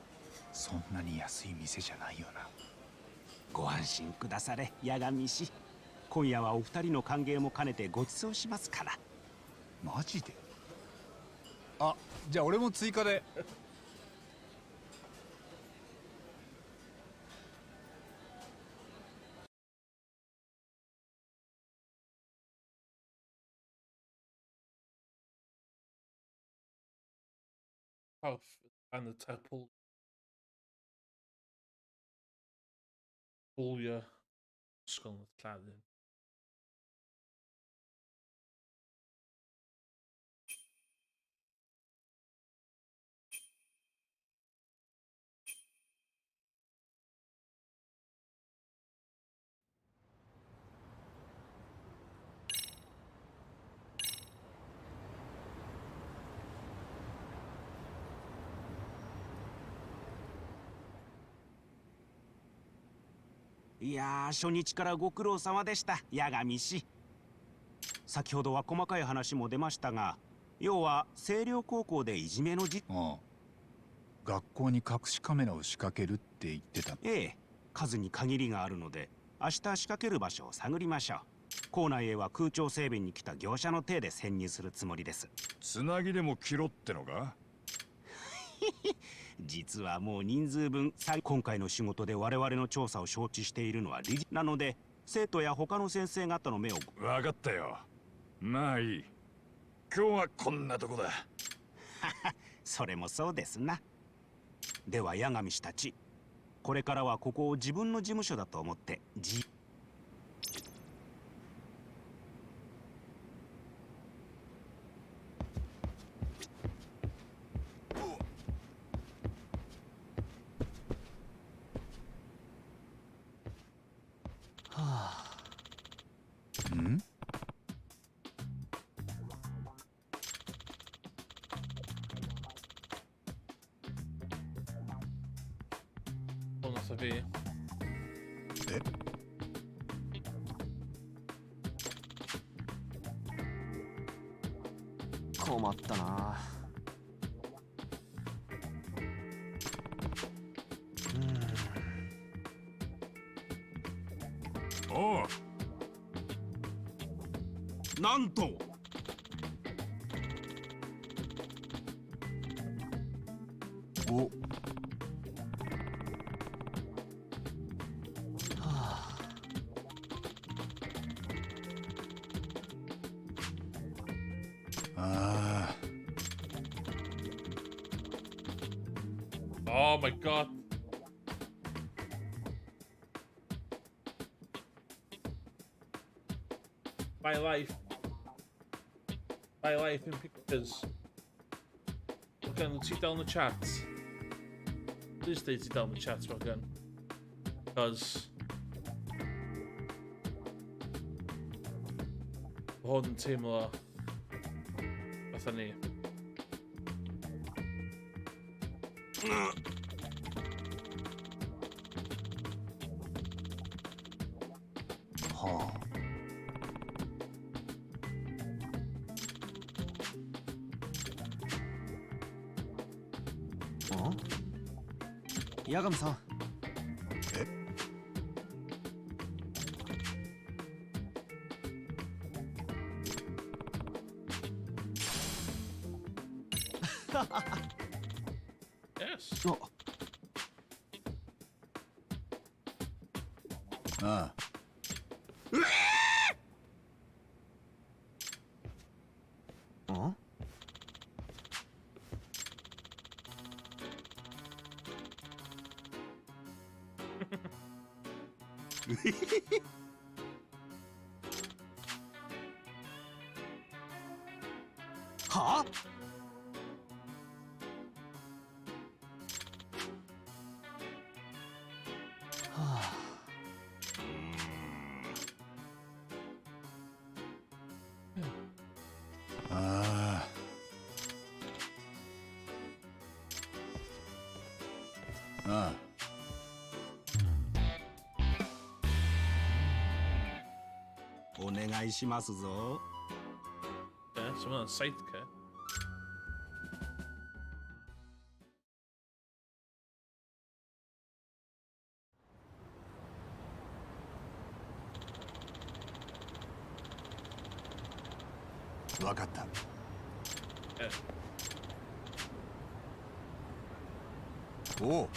そんなに安い店じゃないよな。ご安心くだされ、八神氏。今夜はお二人の歓迎も兼ねてご馳走しますから。マジで？あ、じゃあ俺も追加で。And the tadpole. Pull your skull with cloud in.いやー、初日からご苦労様でした、八神氏。先ほどは細かい話も出ましたが、要は星稜高校でいじめの学校に隠しカメラを仕掛けるって言ってた。数に限りがあるので、明日仕掛ける場所を探りましょう。校内へは空調整備に来た業者の手で潜入するつもりです。つなぎでも切ろってのか？実はもう人数分、今回の仕事で我々の調査を承知しているのは理事なので、生徒や他の先生方の目を。分かったよ。まあいい。今日はこんなとこだ。それもそうですな。では八神氏たち、これからはここを自分の事務所だと思ってん？Non sapevi?困ったな。おう。なんとお。Oh my god. My life. My life in pictures. Again, see down the chat. Please stay down the chat again. Because hwn yn teimlo fatha ni. Ha. 어? 야감사. Yes. 어. 아. 어? 하? 아. 아. 오네가이시마스죠. Yeah, someone on sidecar. 와갔다. Yeah. 오.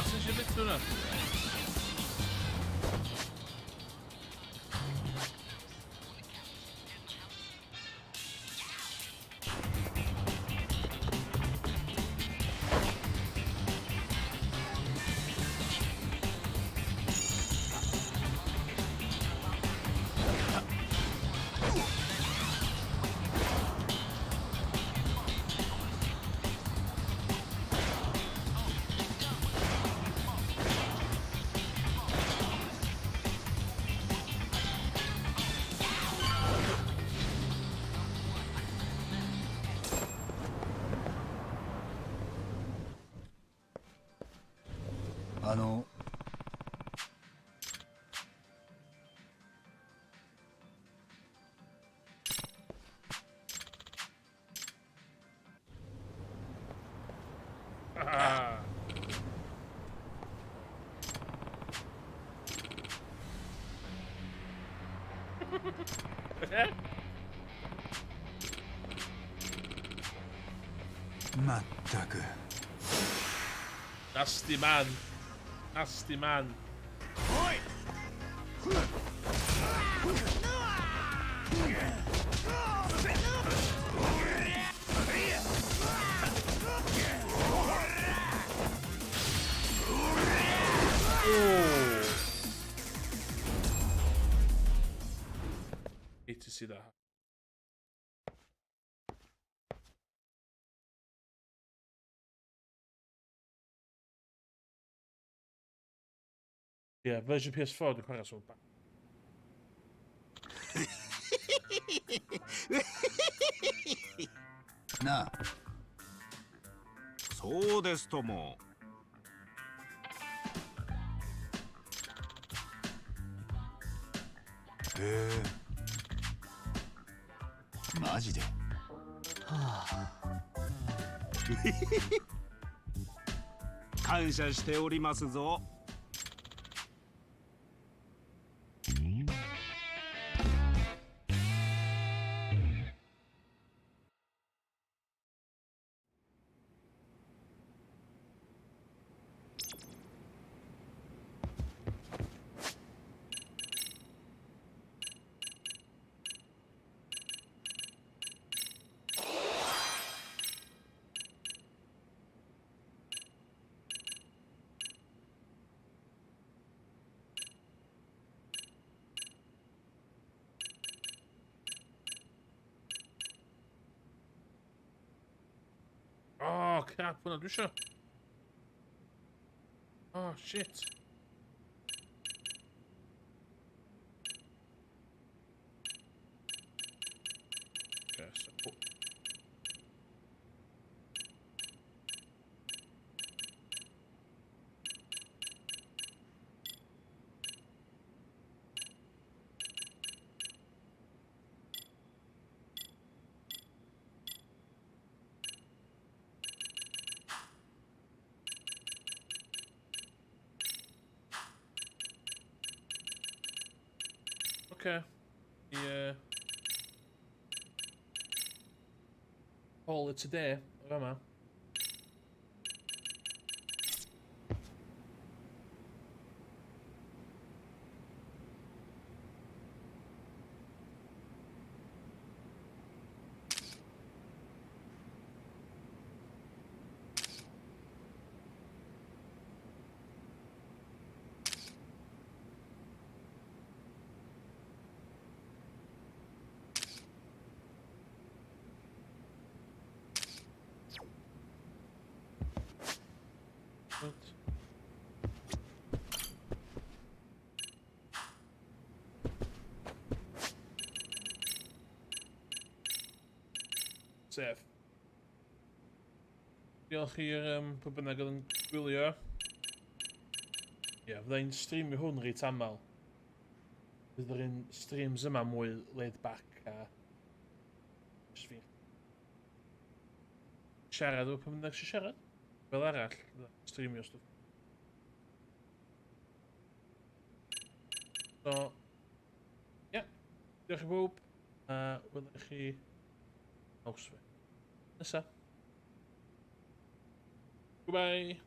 sy'n eisiau beth hwnna?まったく Nasty man. Nasty man. Oh. Hate to see that. Yeah, version PS4 du chwarae sword. なあ。そうですとも。へえ。マジで。はあ。感謝しておりますぞ。Oh, crap, hwnna dwi isio. Oh, shit. Okay, so... Okay. Yeah. Call it today. Fama. Sef. Diolch i'r pwy bynnag oedd yn gwylio. Ie, fyddai'n streamio hwn reit aml. Fydd yr un streams yma mwy laid back a... Just fi. Siarad o pwy bynnag sy'n siarad. Fel arall, streamio stwff. So, ie. Diolch i bob. A welwch chi... Auswe. Nesa. Goodbye.